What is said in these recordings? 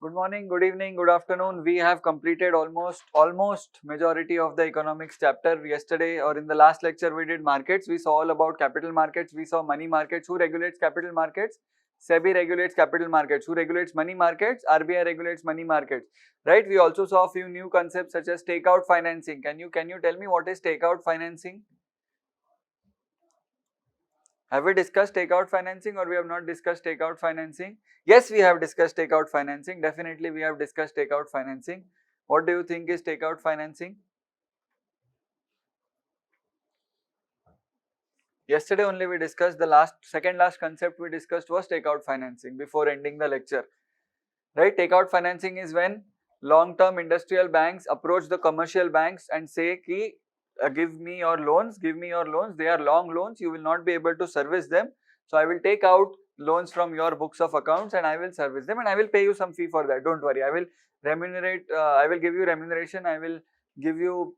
Good morning, good evening, good afternoon. We have completed almost majority of the economics chapter. Yesterday or in the last lecture we did markets. We saw all about capital markets. We saw money markets. Who regulates capital markets? SEBI regulates capital markets. Who regulates money markets? RBI regulates money markets. Right? We also saw a few new concepts such as takeout financing. Can you tell me what is takeout financing? Have we discussed takeout financing or we have not discussed takeout financing? Yes, we have discussed takeout financing. Definitely we have discussed takeout financing. What do you think is takeout financing? Yesterday only we discussed the second last concept we discussed was takeout financing before ending the lecture. Right? Takeout financing is when long-term industrial banks approach the commercial banks and say ki give me your loans, they are long loans, you will not be able to service them. So I will take out loans from your books of accounts and I will service them and I will pay you some fee for that. Don't worry, I will give you remuneration, I will give you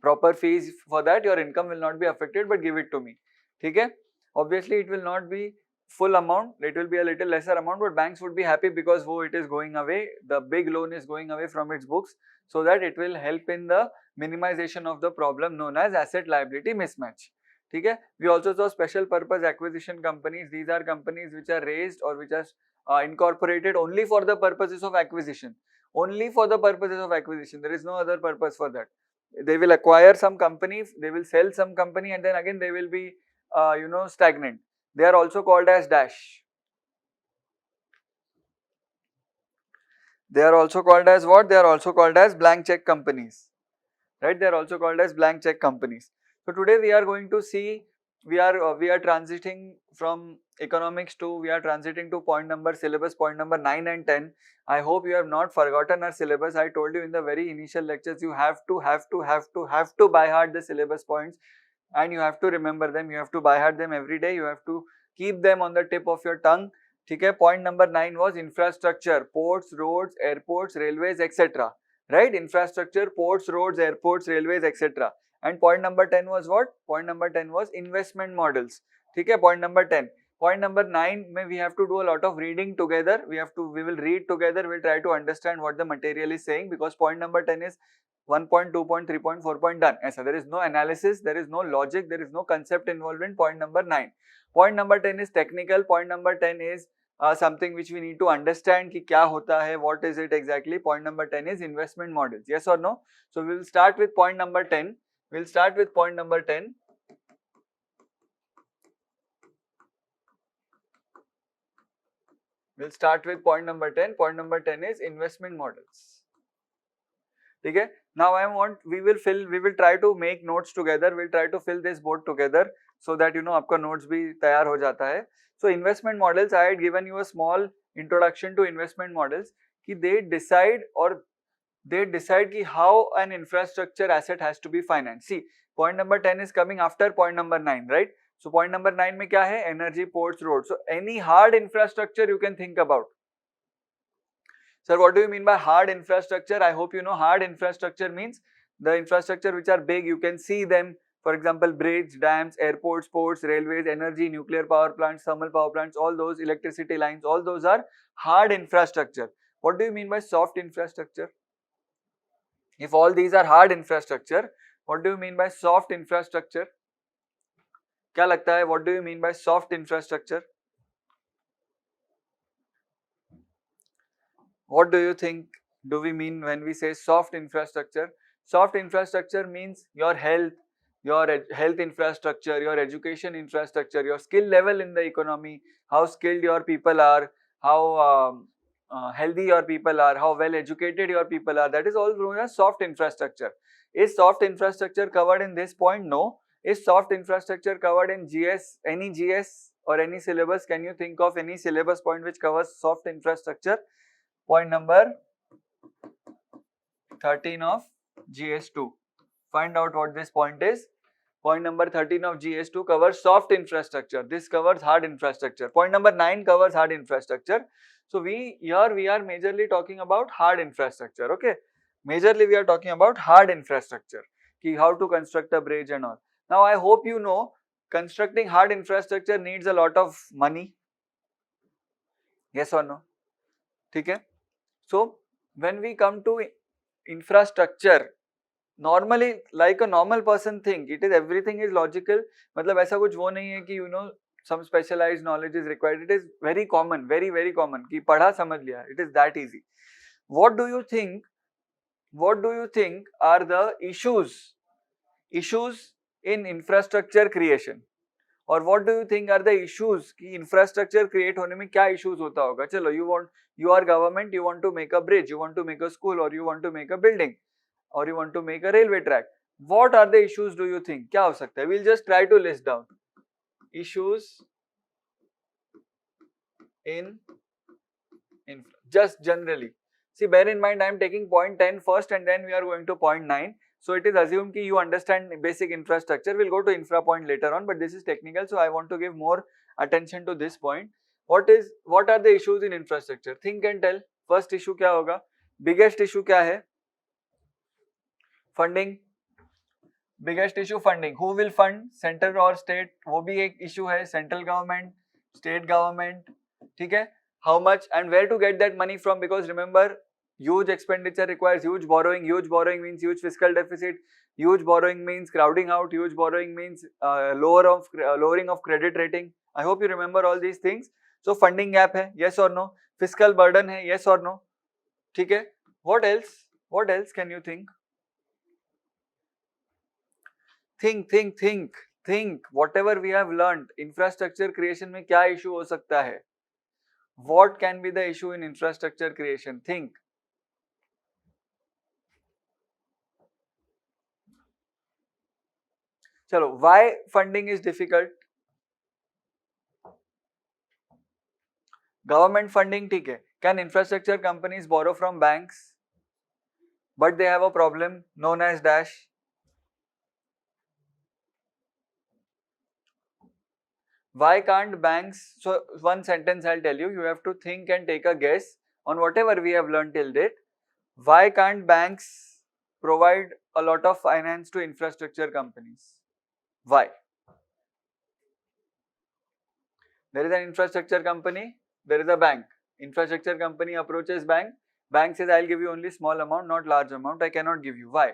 proper fees for that, your income will not be affected, but give it to me. Okay? Obviously it will not be full amount, it will be a little lesser amount, but banks would be happy because it is going away, the big loan is going away from its books, so that it will help in the minimization of the problem known as asset liability mismatch. Okay? We also saw special purpose acquisition companies. These are companies which are raised or which are incorporated only for the purposes of acquisition. Only for the purposes of acquisition. There is no other purpose for that. They will acquire some company, they will sell some company, and then again they will be stagnant. They are also called as dash. They are also called as what? They are also called as blank check companies. Right? They are also called as blank check companies. So today we are going to see, we are transiting from economics to, we are transiting to syllabus point number 9 and 10. I hope you have not forgotten our syllabus. I told you in the very initial lectures, you have to by heart the syllabus points and you have to remember them. You have to by heart them every day. You have to keep them on the tip of your tongue. Okay? Point number 9 was infrastructure, ports, roads, airports, railways, etc. Right? Infrastructure, ports, roads, airports, railways, etc. And point number 10 was what? Point number 10 was investment models. Okay? Point number 10. Point number 9, we have to do a lot of reading together. We will read together. We'll try to understand what the material is saying, because point number 10 is 1 point, 2 point, 3 point, 4 point done. So there is no analysis, there is no logic, there is no concept involved in point number 9. Point number 10 is technical. Point number 10 is something which we need to understand ki kya hota hai, what is it exactly. Point number 10 is investment models. Yes or no? So we will start with point number 10. We'll start with point number 10. We'll start with point number 10. Point number 10 is investment models. Okay? Now we will try to make notes together. We'll try to fill this board together so that आपका notes भी तैयार हो जाता है. So investment models, I had given you a small introduction to investment models. कि they decide ki how an infrastructure asset has to be financed. See, point number 10 is coming after point number 9, right? So point number 9 में क्या है? Energy, ports, roads. So any hard infrastructure you can think about. Sir, what do you mean by hard infrastructure? I hope you know hard infrastructure means the infrastructure which are big, you can see them. For example, bridge, dams, airports, ports, railways, energy, nuclear power plants, thermal power plants, all those, electricity lines, all those are hard infrastructure. What do you mean by soft infrastructure? If all these are hard infrastructure, what do you mean by soft infrastructure? क्या लगता है? What do you mean by soft infrastructure? What do you think do we mean when we say soft infrastructure? Soft infrastructure means your health infrastructure, your education infrastructure, your skill level in the economy, how skilled your people are, how healthy your people are, how well educated your people are. That is all known as soft infrastructure. Is soft infrastructure covered in this point? No. Is soft infrastructure covered in GS, any GS or any syllabus? Can you think of any syllabus point which covers soft infrastructure? Point number 13 of GS2. Find out what this point is. Point number 13 of GS2 covers soft infrastructure. This covers hard infrastructure. Point number 9 covers hard infrastructure. So we are majorly talking about hard infrastructure. Okay, majorly we are talking about hard infrastructure. How to construct a bridge and all. Now I hope you know constructing hard infrastructure needs a lot of money. Yes or no? Okay. So when we come to infrastructure, normally like a normal person think, it is everything is logical. मतलब ऐसा कुछ वो नहीं है कि you know some specialized knowledge is required. It is very common, very common कि पढ़ा समझ लिया. It is that easy. What do you think? What do you think are the issues in infrastructure creation? और what do you think are the issues कि infrastructure create होने में क्या issues होता होगा? चलो, you are government, you want to make a bridge, you want to make a school, or you want to make a building, or you want to make a railway track. What are the issues do you think? क्या हो सकता है? We'll just try to list down issues in just generally. See, bear in mind I am taking point 10 first and then we are going to point 9. So it is assumed that you understand basic infrastructure. We'll go to infra point later on, but this is technical, so I want to give more attention to this point. What are the issues in infrastructure? Think and tell. First issue क्या होगा? Biggest issue क्या है? Funding. Biggest issue funding. Who will fund? Center or state? वो भी एक issue है. Central government, state government. ठीक है? How much and where to get that money from? Because remember, huge expenditure requires huge borrowing. Huge borrowing means huge fiscal deficit. Huge borrowing means crowding out. Huge borrowing means lowering of credit rating. I hope you remember all these things. So funding gap है, yes or no? Fiscal burden है, yes or no? ठीक है? What else? What else can you think? Think. Whatever we have learned, infrastructure creation में क्या issue हो सकता है? What can be the issue in infrastructure creation? Think. चलो, why funding is difficult? Government funding ठीक है. Can infrastructure companies borrow from banks? But they have a problem known as dash. Why can't banks? So one sentence I'll tell you. You have to think and take a guess on whatever we have learned till date. Why can't banks provide a lot of finance to infrastructure companies? Why? There is an infrastructure company, there is a bank. Infrastructure company approaches bank. Bank says, I'll give you only small amount, not large amount. I cannot give you. Why?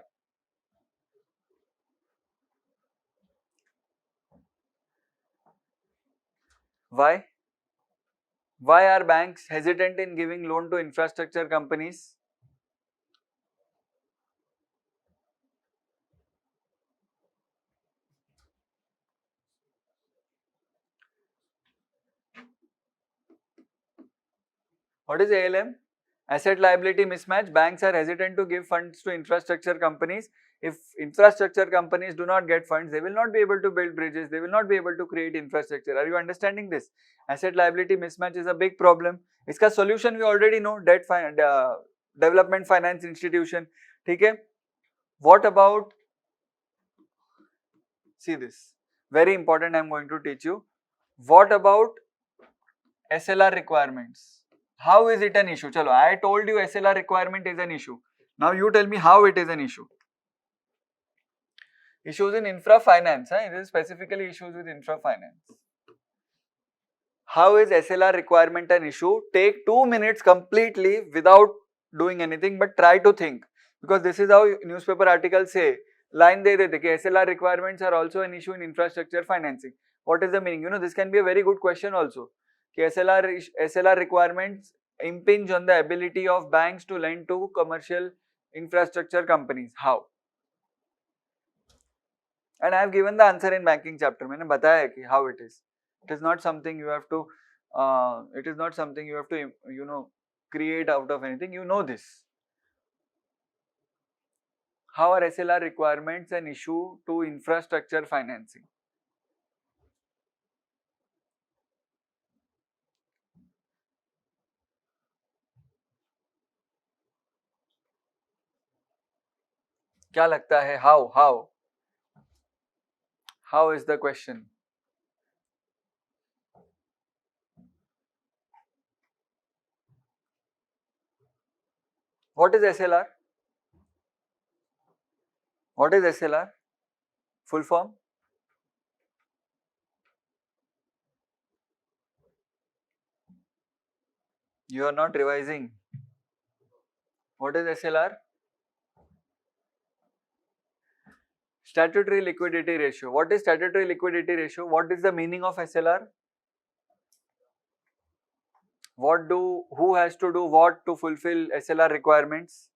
Why? Why are banks hesitant in giving loan to infrastructure companies? What is ALM? Asset liability mismatch. Banks are hesitant to give funds to infrastructure companies. If infrastructure companies do not get funds, they will not be able to build bridges, they will not be able to create infrastructure. Are you understanding this? Asset liability mismatch is a big problem. इसका solution we already know, development finance institution. ठीक है? What about, see this, very important, I am going to teach you. What about SLR requirements? How is it an issue? Chalo, I told you SLR requirement is an issue. Now you tell me how it is an issue. Issues in infra finance, it is specifically issues with infra finance. How is SLR requirement an issue? Take 2 minutes completely without doing anything, but try to think, because this is how newspaper articles say. Line de dete कि SLR requirements are also an issue in infrastructure financing. What is the meaning? You know, this can be a very good question also. कि SLR requirements impinge on the ability of banks to lend to commercial infrastructure companies. How? And I have given the answer in banking chapter. मैंने बताया कि how it is. It is not something you have to. It is not something you have to create out of anything. You know this. How are SLR requirements an issue to infrastructure financing? क्या लगता है? How? How is the question? What is SLR? What is SLR? Full form? You are not revising. What is SLR? Statutory liquidity ratio. What is statutory liquidity ratio? What is the meaning of SLR? Who has to do what to fulfill SLR requirements?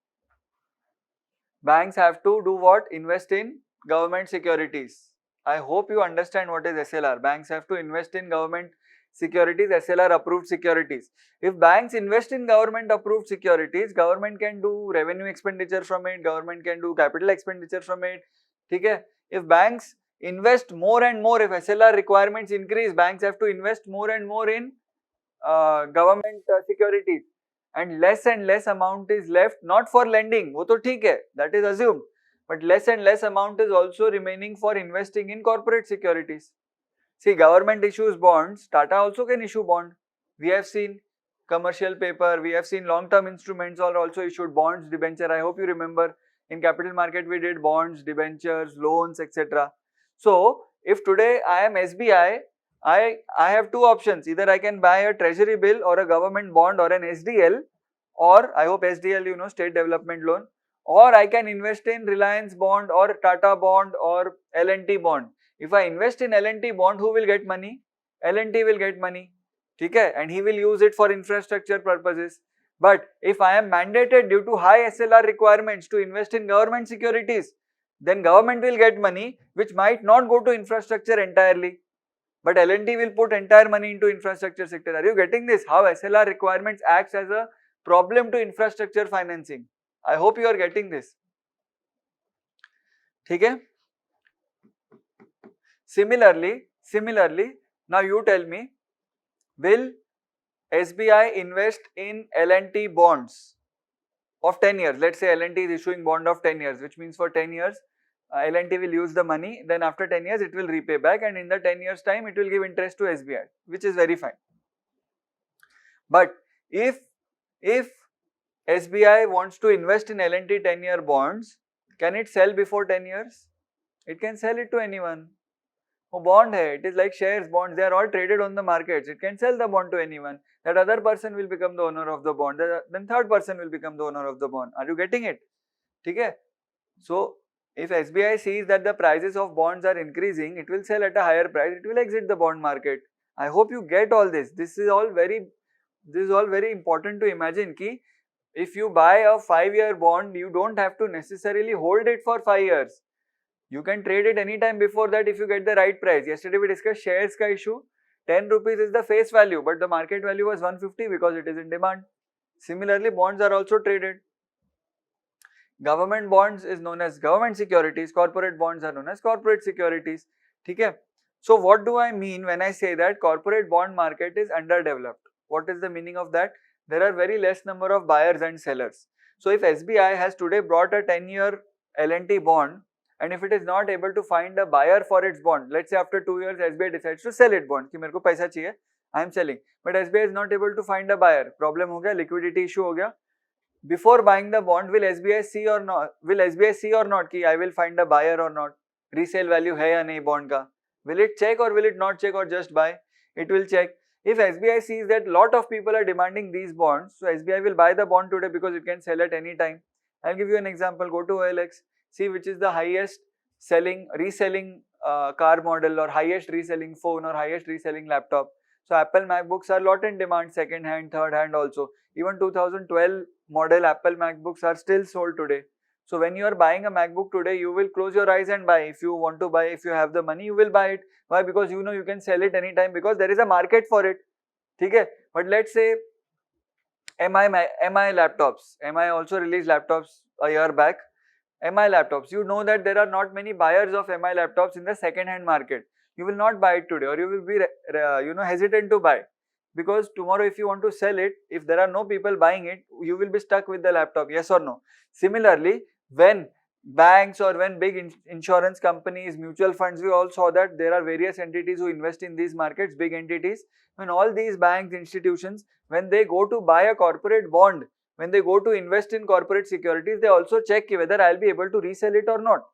Banks have to do what? Invest in government securities. I hope you understand what is SLR. Banks have to invest in government securities, SLR approved securities. If banks invest in government approved securities, government can do revenue expenditure from it, government can do capital expenditure from it. Okay? If banks invest more and more, if SLR requirements increase, banks have to invest more and more in government securities, and less amount is left not for lending, वो तो ठीक है, that is assumed, but less and less amount is also remaining for investing in corporate securities. See, government issues bonds, Tata also can issue bond. We have seen commercial paper, we have seen long-term instruments are also issued, bonds, debenture. I hope you remember in capital market we did bonds, debentures, loans, etc. So, if today I am SBI, I have two options. Either I can buy a treasury bill or a government bond or an SDL, or I hope SDL, you know, state development loan, or I can invest in Reliance bond or Tata bond or L&T bond. If I invest in L&T bond, who will get money? L&T will get money. Okay? And he will use it for infrastructure purposes. But if I am mandated due to high SLR requirements to invest in government securities, then government will get money which might not go to infrastructure entirely. But L&T will put entire money into infrastructure sector. Are you getting this? How SLR requirements acts as a problem to infrastructure financing. I hope you are getting this. Okay? Similarly, now you tell me, will SBI invest in L&T bonds of 10 years? Let's say L&T is issuing bond of 10 years, which means for 10 years, L&T will use the money, then after 10 years it will repay back, and in the 10 years time it will give interest to SBI, which is very fine. But if SBI wants to invest in L&T 10-year bonds, can it sell before 10 years? It can sell it to anyone. Oh, bond hai, it is like shares, bonds, they are all traded on the markets. It can sell the bond to anyone. That other person will become the owner of the bond. Then third person will become the owner of the bond. Are you getting it? Okay? So, if SBI sees that the prices of bonds are increasing, it will sell at a higher price. It will exit the bond market. I hope you get all this. This is all very important to imagine ki if you buy a 5-year bond, you don't have to necessarily hold it for 5 years. You can trade it anytime before that if you get the right price. Yesterday we discussed shares ka issue. 10 rupees is the face value, but the market value was 150 because it is in demand. Similarly, bonds are also traded. Government bonds is known as government securities. Corporate bonds are known as corporate securities. Okay? So what do I mean when I say that corporate bond market is underdeveloped? What is the meaning of that? There are very less number of buyers and sellers. So if SBI has today brought a 10-year L&T bond, and if it is not able to find a buyer for its bond, let's say after 2 years SBI decides to sell its bond, कि मेरे को पैसा चाहिए, I am selling, but SBI is not able to find a buyer, problem हो गया, liquidity issue हो गया. Before buying the bond, will SBI see or not? Will SBI see or not कि I will find a buyer or not? Resale value है या नहीं bond का? Will it check or will it not check or just buy? It will check. If SBI sees that lot of people are demanding these bonds, so SBI will buy the bond today because it can sell at any time. I'll give you an example. Go to OLX, see which is the highest reselling car model or highest reselling phone or highest reselling laptop. So Apple MacBooks are lot in demand, second hand, third hand also. Even 2012 model Apple MacBooks are still sold today. So when you are buying a MacBook today, you will close your eyes and buy. If you want to buy, if you have the money, you will buy it. Why? Because you know you can sell it anytime because there is a market for it. Okay? But let's say MI laptops. MI also released laptops a year back. MI laptops. You know that there are not many buyers of MI laptops in the second hand market. You will not buy it today, or you will be hesitant to buy. Because tomorrow if you want to sell it, if there are no people buying it, you will be stuck with the laptop, yes or no? Similarly, when banks or when big insurance companies, mutual funds, we all saw that there are various entities who invest in these markets, big entities. When all these banks, institutions, when they go to buy a corporate bond, when they go to invest in corporate securities, they also check whether I will be able to resell it or not.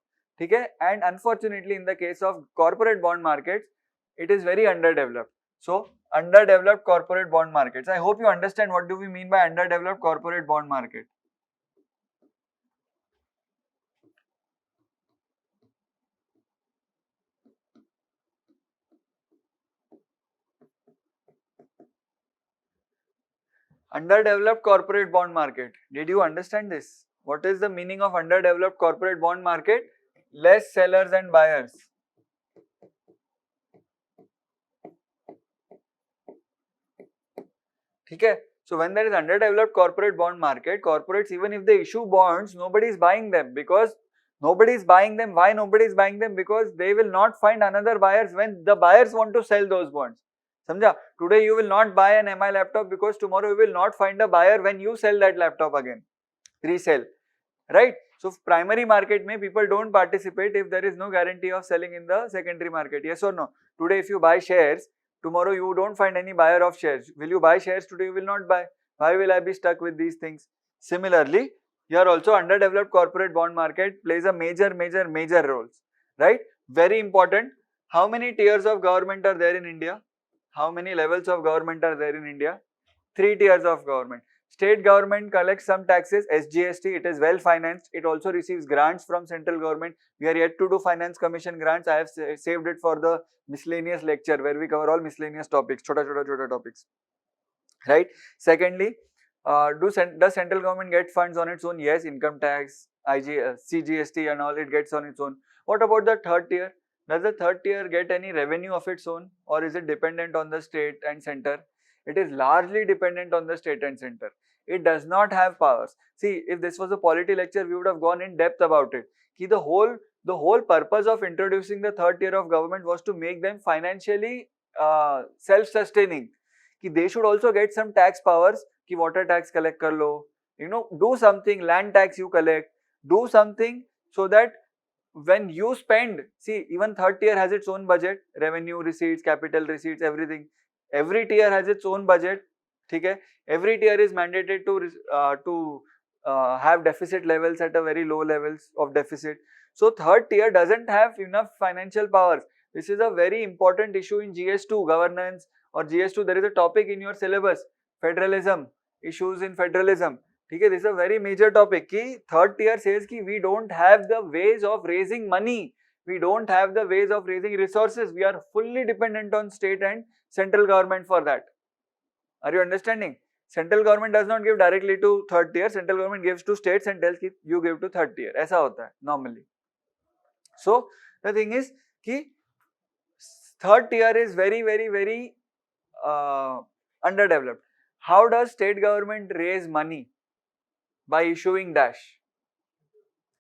Okay? And unfortunately, in the case of corporate bond markets, it is very underdeveloped. So, underdeveloped corporate bond markets. I hope you understand what do we mean by underdeveloped corporate bond market. Underdeveloped corporate bond market. Did you understand this? What is the meaning of underdeveloped corporate bond market? Less sellers and buyers. Okay. So when there is underdeveloped corporate bond market, corporates, even if they issue bonds, nobody is buying them because nobody is buying them. Why nobody is buying them? Because they will not find another buyers when the buyers want to sell those bonds. Samjha? Today you will not buy an MI laptop because tomorrow you will not find a buyer when you sell that laptop again. Resell. Right? So primary market may people don't participate if there is no guarantee of selling in the secondary market. Yes or no? Today if you buy shares, tomorrow you don't find any buyer of shares. Will you buy shares today? You will not buy. Why will I be stuck with these things? Similarly, here also underdeveloped corporate bond market plays a major roles. Right? Very important. How many tiers of government are there in India? How many levels of government are there in India? 3 tiers of government. State government collects some taxes, SGST, it is well financed. It also receives grants from central government. We are yet to do finance commission grants. I have saved it for the miscellaneous lecture where we cover all miscellaneous topics, chota topics. Right? Secondly, does central government get funds on its own? Yes, income tax, CGST and all, it gets on its own. What about the third tier? Does the third tier get any revenue of its own, or is it dependent on the state and center? It is largely dependent on the state and center. It does not have powers. See, if this was a polity lecture, we would have gone in depth about it. The whole purpose of introducing the third tier of government was to make them financially self-sustaining. They should also get some tax powers. Water tax collect kar lo, do something, land tax you collect, do something so that when you spend, see, even third tier has its own budget, revenue receipts, capital receipts, everything. Every tier has its own budget. Okay? Every tier is mandated to have deficit levels at a very low levels of deficit. So third tier doesn't have enough financial powers. This is a very important issue in GS2 governance or GS2. There is a topic in your syllabus, federalism, issues in federalism. Okay, this is a very major topic. Third tier says that we don't have the ways of raising money. We don't have the ways of raising resources. We are fully dependent on state and central government for that. Are you understanding? Central government does not give directly to third tier. Central government gives to states and tells you give to third tier. ऐसा होता है normally. So the thing is कि third tier is very underdeveloped. How does state government raise money? By issuing dash.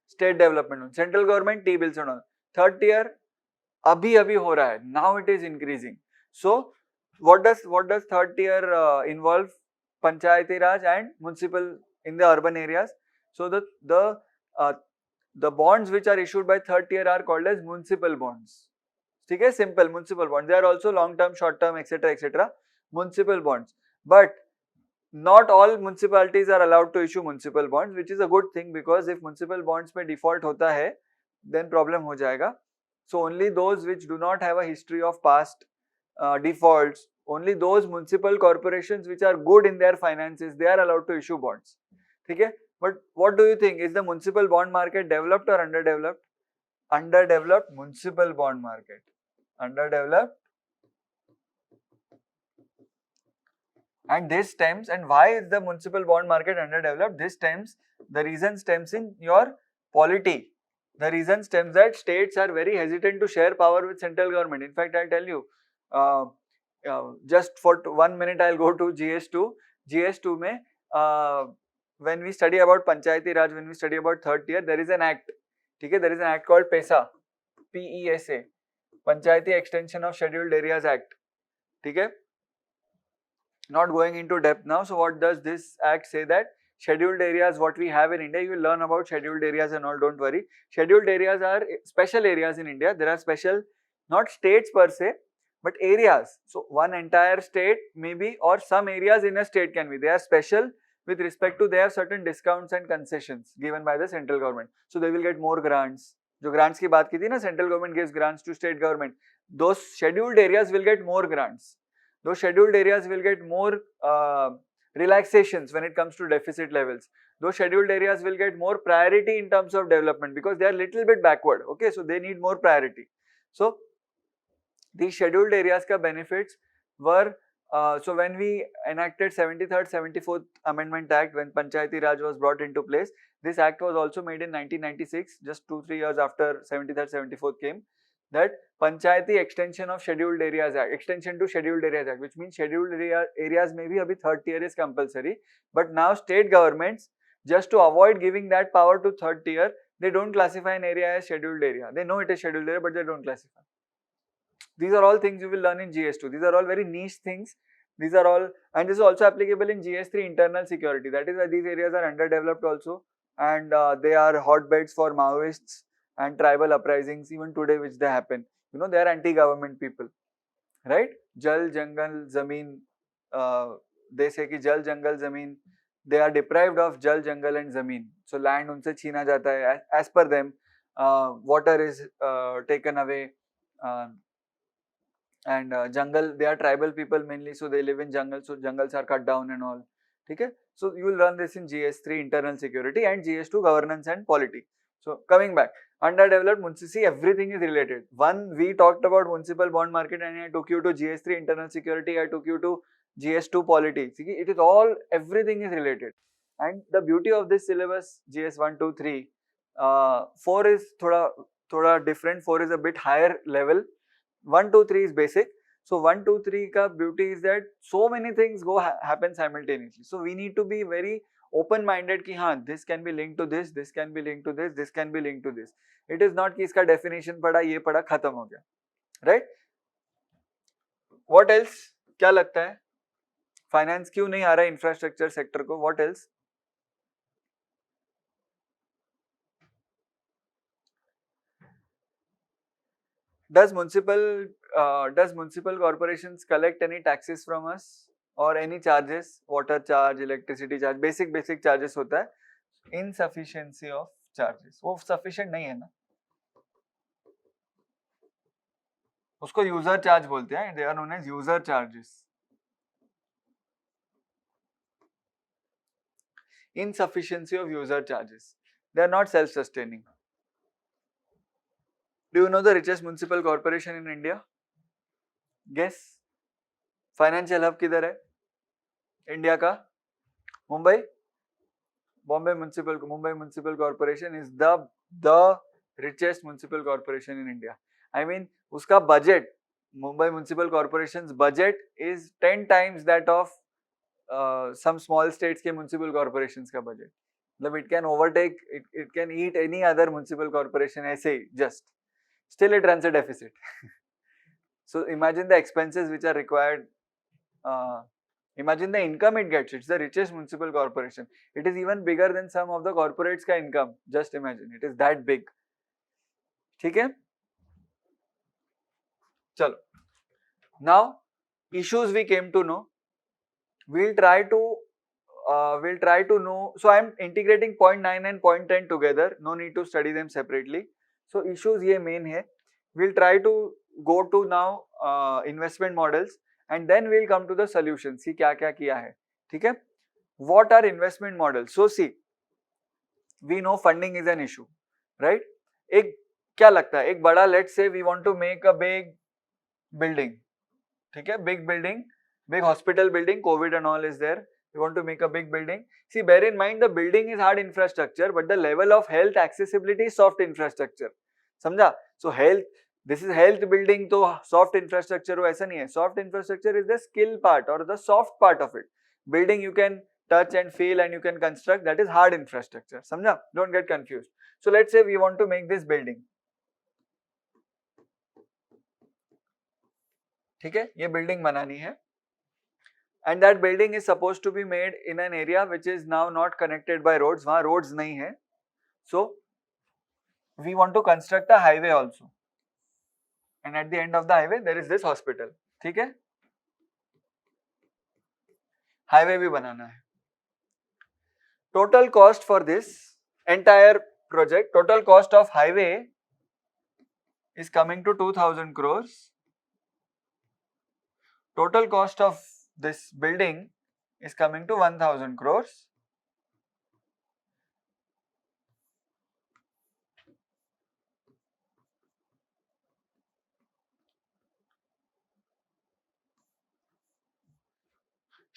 State development. Central government T-bills and all. Third tier abhi ho raha hai. Now it is increasing. So what does third tier involve? Panchayati Raj and municipal in the urban areas. So the bonds which are issued by third tier are called as municipal bonds. Okay, simple municipal bonds. They are also long term, short term, etc. Municipal bonds. But not all municipalities are allowed to issue municipal bonds, which is a good thing because if municipal bonds पे default होता है, then problem हो जाएगा. So only those which do not have a history of past defaults, only those municipal corporations which are good in their finances, they are allowed to issue bonds. Okay? But what do you think? Is the municipal bond market developed or underdeveloped? Underdeveloped municipal bond market. Underdeveloped. And this stems, and why is the municipal bond market underdeveloped? The reason stems in your polity. The reason stems that states are very hesitant to share power with central government. In fact, I'll tell you, just for 1 minute, I'll go to GS2. GS2 mein, when we study about Panchayati Raj, when we study about third tier, there is an act. Okay? There is an act called PESA, PESA, Panchayati Extension of Scheduled Areas Act. Okay? Not going into depth now. So what does this act say? That scheduled areas, what we have in India, you will learn about scheduled areas and all, don't worry. Scheduled areas are special areas in India. There are special, not states per se, but areas. So one entire state maybe, or some areas in a state can be. They are special with respect to, they have certain discounts and concessions given by the central government. So they will get more grants. जो grants की बात की थी ना, central government gives grants to state government. Those scheduled areas will get more grants. Those scheduled areas will get more relaxations when it comes to deficit levels. Those scheduled areas will get more priority in terms of development because they are little bit backward. Okay, so they need more priority. So these scheduled areas ka benefits were So when we enacted 73rd, 74th Amendment Act, when Panchayati Raj was brought into place, this act was also made in 1996, just 2-3 years after 73rd, 74th came. That Panchayati Extension of Scheduled Areas Act, Extension to Scheduled Areas Act, which means scheduled areas may be abhi third tier is compulsory, but now state governments, just to avoid giving that power to third tier, they don't classify an area as scheduled area. They know it is scheduled area, but they don't classify. These are all things you will learn in GS2. These are all very niche things. These are all, and this is also applicable in GS3 internal security. That is why these areas are underdeveloped also, and they are hotbeds for Maoists and tribal uprisings even today, which they happen. You know, they are anti-government people, right? Jal, Jangal, Zameen. They say कि जल जंगल जमीन, they are deprived of jal, jungle and zameen. So land उनसे छीना जाता है. As per them, water is taken away. And jungle, they are tribal people mainly, so they live in jungle, so jungles are cut down and all. Okay, so you will learn this in GS3 internal security and GS2 governance and polity. So coming back, underdeveloped municipality, everything is related. One, we talked about municipal bond market and I took you to GS3 internal security, I took you to GS2 polity. See, it is all, everything is related. And the beauty of this syllabus, GS1, 2, 3, 4 is thoda different, 4 is a bit higher level. 1, 2, 3 is basic. So 1, 2, 3 ka beauty is that so many things happen simultaneously. So we need to be very open-minded ki haan, this can be linked to this, this can be linked to this, this can be linked to this. It is not ki iska definition pada, ye pada, khatam ho gaya. Right? What else? Kya lagta hai? Finance क्यों नहीं आ रहा है infrastructure sector को? What else? Does municipal corporations collect any taxes from us or any charges? Water charge, electricity charge, basic charges होता है. Insufficiency of charges, वो sufficient नहीं है ना, उसको user charge बोलते हैं. They are known as user charges. Insufficiency of user charges. They are not self-sustaining. Do you know the richest municipal corporation in India? Guess. Financial hub किधर है? India का? Mumbai? Mumbai Municipal Corporation is the richest municipal corporation in India. I mean, उसका budget, Mumbai Municipal Corporation's budget is 10 times that of some small states के municipal corporations का budget. मतलब it can overtake, it can eat any other municipal corporation ऐसे ही just. Still it runs a deficit. So imagine the expenses which are required. Imagine the income it gets. It's the richest municipal corporation. It is even bigger than some of the corporates का income. Just imagine. It is that big. ठीक है? चलो. Now, issues we came to know. We'll try to know. So I am integrating point 9 and point 10 together. No need to study them separately. So issues ये main है. We'll try to go to now investment models. And then we'll come to the solutions. See क्या क्या किया है, ठीक है? What are investment models? So see, we know funding is an issue, right? एक क्या लगता है, एक बड़ा, let's say we want to make a big building, ठीक है? Big building, big hospital building, COVID and all is there. We want to make a big building. See, bear in mind the building is hard infrastructure, but the level of health accessibility is soft infrastructure. समझा? So health. This is health building, तो soft infrastructure हो, ऐसा नहीं है. Soft infrastructure is the skill part or the soft part of it. Building you can touch and feel and you can construct, that is hard infrastructure. समझा? Don't get confused. So let's say we want to make this building. ठीक है? ये building बनानी है. And that building is supposed to be made in an area which is now not connected by roads. वहाँ roads नहीं है. So we want to construct a highway also. And at the end of the highway there is this hospital. ठीक है? Highway भी बनाना है. Total cost for this entire project, total cost of highway is coming to 2000 crores. Total cost of this building is coming to 1000 crores.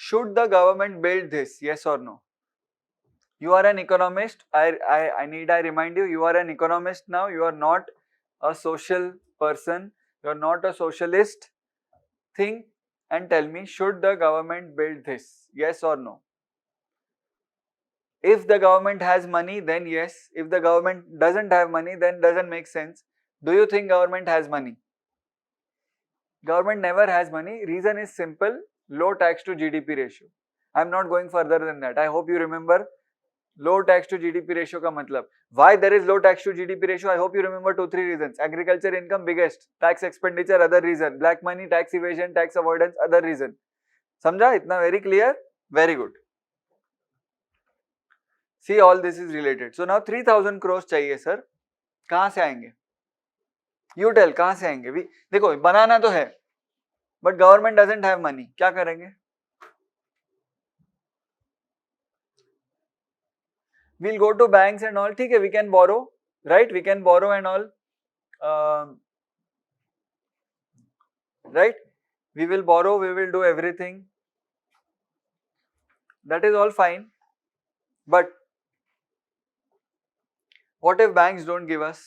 Should the government build this? Yes or no? You are an economist. I need I remind you, you are an economist now. You are not a social person. You are not a socialist. Think and tell me, should the government build this? Yes or no? If the government has money, then yes. If the government doesn't have money, then doesn't make sense. Do you think government has money? Government never has money. Reason is simple, low tax to GDP ratio. I am not going further than that. I hope you remember low tax to GDP ratio ka matlab. Why there is low tax to GDP ratio? I hope you remember 2-3 reasons. Agriculture income biggest, tax expenditure other reason, black money, tax evasion, tax avoidance other reason. समझा? इतना very clear? Very good. See, all this is related. So now 3000 crores चाहिए sir. कहाँ से आएंगे? You tell, कहाँ से आएंगे? देखो बनाना तो है, but government doesn't have money. क्या करेंगे? We'll go to banks and all. ठीक है, we can borrow, right? We can borrow and all. Right? We will borrow. We will do everything. That is all fine. But what if banks don't give us?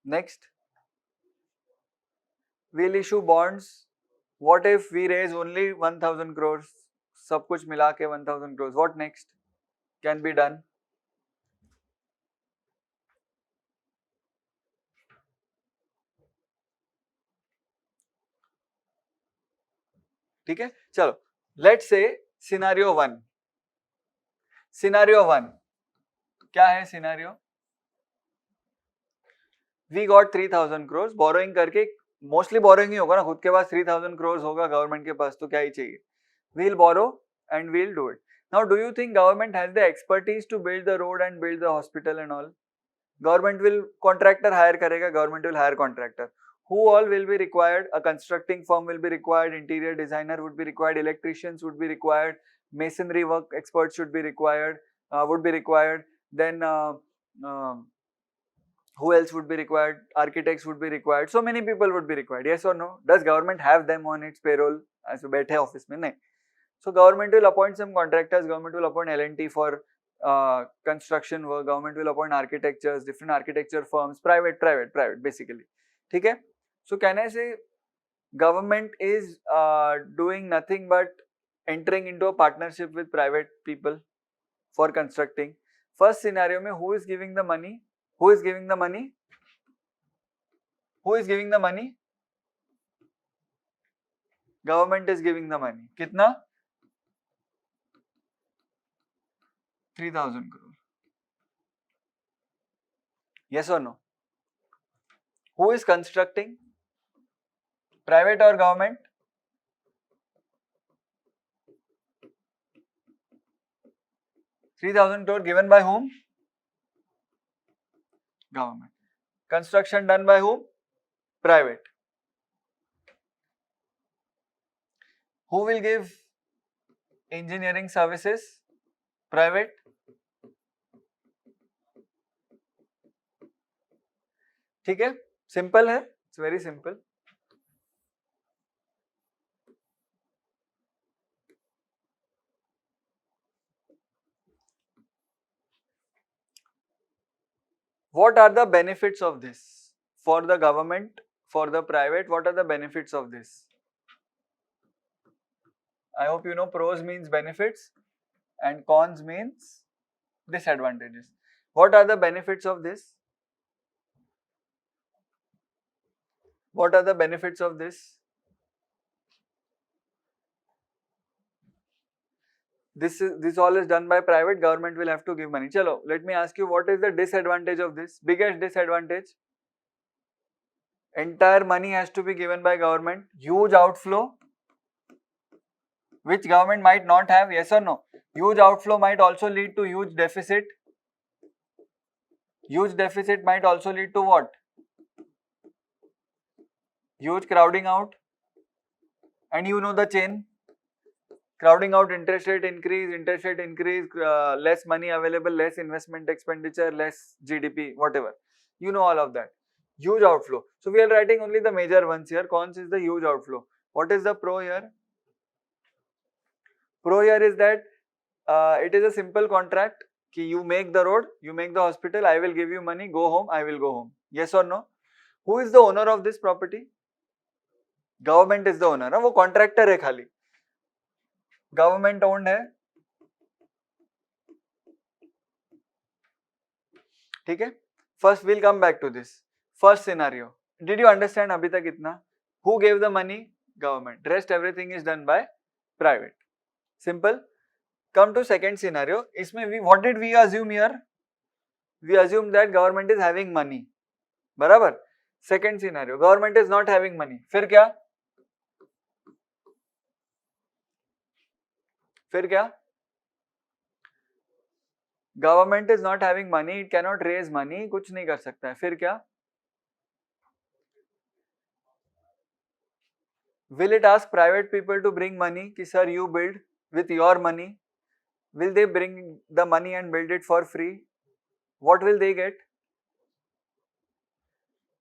Next, we'll issue bonds. What if we raise only 1000 crores? सब कुछ मिला के 1000 crores. What next can be done? ठीक है, चलो. Let's say scenario 1. Scenario 1 क्या है? Scenario we got 3000 crores borrowing करके, मोस्टली बोरोइंग ही होगा ना, खुद के पास 3000 crores होगा, गवर्नमेंट के पास तो क्या ही चाहिए. We'll borrow and we'll do it. Now do you think government has the expertise to build the road and build the hospital and all? Government will contractor hire करेगा, government will hire contractor. Who all will be required? A constructing firm will be required, interior designer would be required, electricians would be required, masonry work experts should be required, then who else would be required? Architects would be required. So many people would be required. Yes or no? Does government have them on its payroll? As बैठे office में नहीं. So government will appoint some contractors. Government will appoint L&T for construction work. Government will appoint architectures, different architecture firms, private basically. ठीक है? So can I say government is doing nothing but entering into a partnership with private people for constructing. First scenario में who is giving the money? Who is giving the money? Who is giving the money? Government is giving the money. कितना? 3000 crore. Yes or no? Who is constructing? Private or government? ₹3,000 crore given by whom? Government. Construction done by whom? Private. Who will give engineering services? Private. ठीक है, simple है, it's very simple. What are the benefits of this for the government, for the private? What are the benefits of this? I hope you know pros means benefits and cons means disadvantages. What are the benefits of this? What are the benefits of this? This all is done by private, government will have to give money. Chalo, let me ask you, what is the disadvantage of this? Biggest disadvantage? Entire money has to be given by government, huge outflow, which government might not have, yes or no? Huge outflow might also lead to huge deficit. Huge deficit might also lead to what? Huge crowding out. And you know the chain. Crowding out, interest rate increase, less money available, less investment expenditure, less GDP, whatever. You know all of that. Huge outflow. So we are writing only the major ones here. Cons is the huge outflow. What is the pro here? Pro here is that it is a simple contract कि you make the road, you make the hospital, I will give you money, go home, I will go home. Yes or no? Who is the owner of this property? Government is the owner. वो contractor है खाली. Government owned है. ठीक है? First we'll come back to this. First scenario. Did you understand अभी तक इतना? Who gave the money? Government. Rest everything is done by private. Simple. Come to second scenario. इसमें what did we assume here? We assume that government is having money. बराबर? Second scenario. Government is not having money. फिर क्या? फिर क्या? Government is not having money. It cannot raise money. कुछ नहीं कर सकता है. फिर क्या? Will it ask private people to bring money? कि sir you build with your money. Will they bring the money and build it for free? What will they get?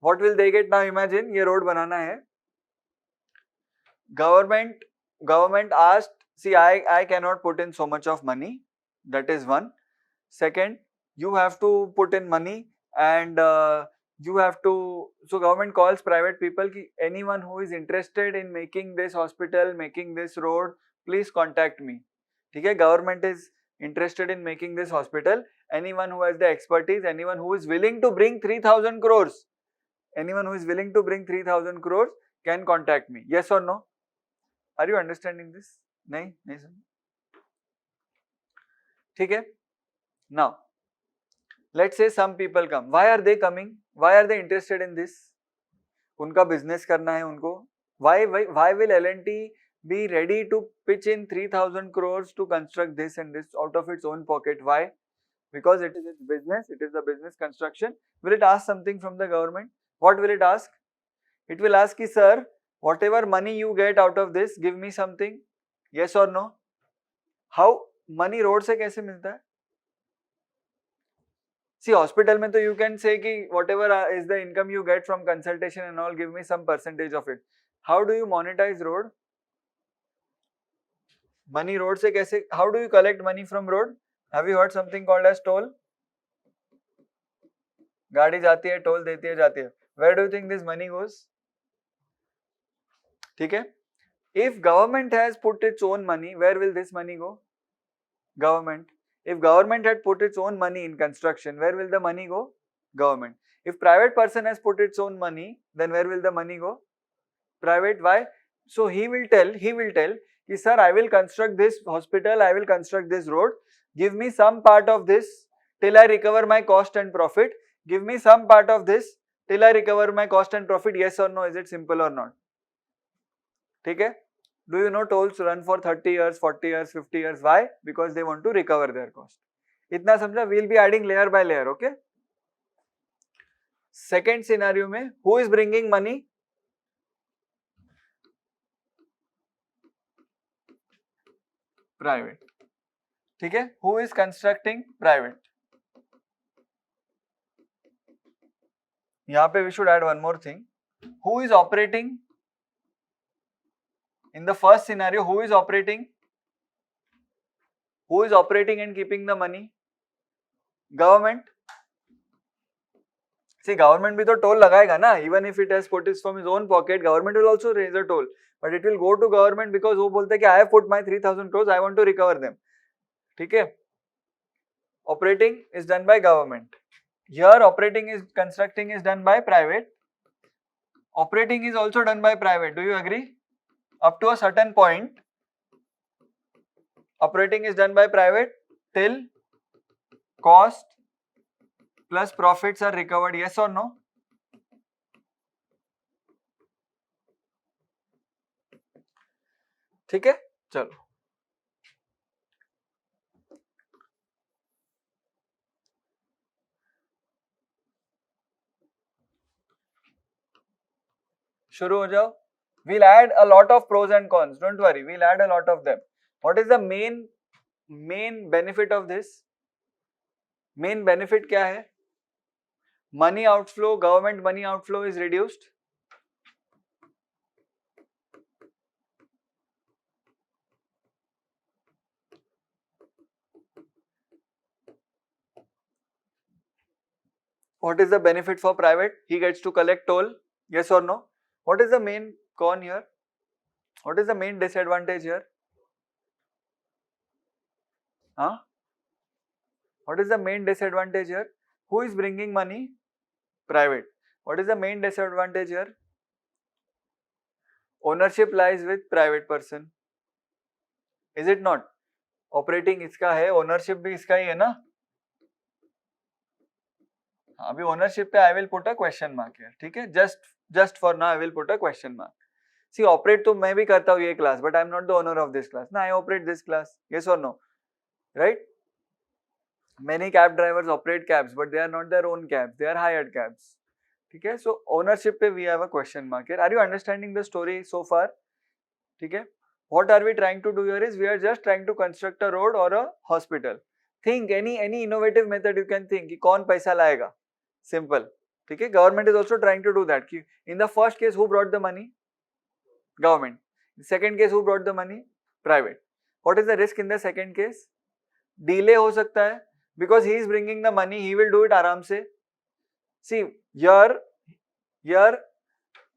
What will they get? Now imagine ये road बनाना है. Government asked, see I cannot put in so much of money. That is one. Second, you have to put in money and you have to, so government calls private people ki anyone who is interested in making this hospital, making this road, please contact me. ठीक है, government is interested in making this hospital. Anyone who has the expertise, anyone who is willing to bring 3,000 crores, anyone who is willing to bring 3,000 crores can contact me. Yes or no? Are you understanding this? नहीं, नहीं समझ. ठीक है. Now, let's say some people come. Why are they coming? Why are they interested in this? उनका business करना है उनको. Why will L&T be ready to pitch in 3,000 crores to construct this and this out of its own pocket? Why? Because it is its business. It is a business construction. Will it ask something from the government? What will it ask? It will ask, sir, whatever money you get out of this, give me something. Yes or no? How money road से कैसे मिलता है? See, hospital में तो you can say कि whatever is the income you get from consultation and all, give me some percentage of it. How do you monetize road? Money road से कैसे? How do you collect money from road? Have you heard something called as toll? गाड़ी जाती है, toll देती है, जाती है. Where do you think this money goes? ठीक है? If government has put its own money, where will this money go? Government. If government had put its own money in construction, where will the money go? Government. If private person has put its own money, then where will the money go? Private. Why? So he will tell, sir, I will construct this hospital, I will construct this road, give me some part of this till I recover my cost and profit, give me some part of this till I recover my cost and profit. Yes or no? Is it simple or not? ठीक है? Do you know tolls run for 30 years, 40 years, 50 years? Why? Because they want to recover their cost. इतना समझा? We'll be adding layer by layer, okay? Second scenario में, who is bringing money? Private. ठीक है? Who is constructing? Private. यहाँ पे we should add one more thing. Who is operating? In the first scenario, who is operating? Who is operating and keeping the money? Government. See, government भी तो toll लगाएगा ना. Even if it has put it from his own pocket, government will also raise a toll. But it will go to government because वो बोलते हैं कि I have put my 3,000 crores, I want to recover them. ठीक है? Operating is done by government. Here, constructing is done by private. Operating is also done by private. Do you agree? Up to a certain point, operating is done by private till cost plus profits are recovered. Yes or no? ठीक है? चलो. शुरू हो जाओ. We'll add a lot of pros and cons. Don't worry, we'll add a lot of them. What is the main benefit of this? Main benefit क्या है? Money outflow, government money outflow is reduced. What is the benefit for private? He gets to collect toll. Yes or no? What is the main con here? What is the main disadvantage here? Huh? What is the main disadvantage here? Who is bringing money? Private. What is the main disadvantage here? Ownership lies with private person. Is it not? Operating इसका है, ownership भी इसका ही है ना? अभी ownership पे I will put a question mark here. ठीक है? Just for now I will put a question mark. See, operate तो मैं भी करता हूँ ये class, but I am not the owner of this class. ना, I operate this class. Yes or no? Right? Many cab drivers operate cabs, but they are not their own cabs. They are hired cabs. ठीक है? So ownership पे we have a question mark here. Are you understanding the story so far? ठीक है? What are we trying to do here is we are just trying to construct a road or a hospital. Think any innovative method you can think कि कौन पैसा लाएगा? Simple. ठीक है? Government is also trying to do that. In the first case, who brought the money? Government. In the second case, who brought the money? Private. What is the risk in the second case? Delay हो सकता है because he is bringing the money. He will do it आराम से. See, here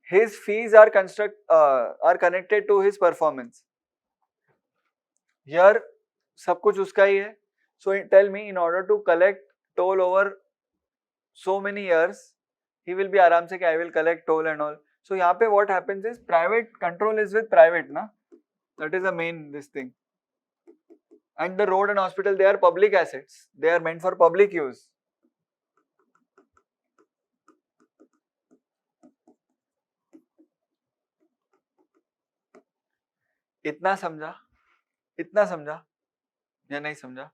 his fees are connected to his performance. Here सब कुछ उसका ही है. So tell me, in order to collect toll over so many years, he will be आराम से कि I will collect toll and all. So यहाँ पे what happens is private control is with private ना. That is the main this thing. And the road and hospital, they are public assets. They are meant for public use. इतना समझा या नहीं समझा?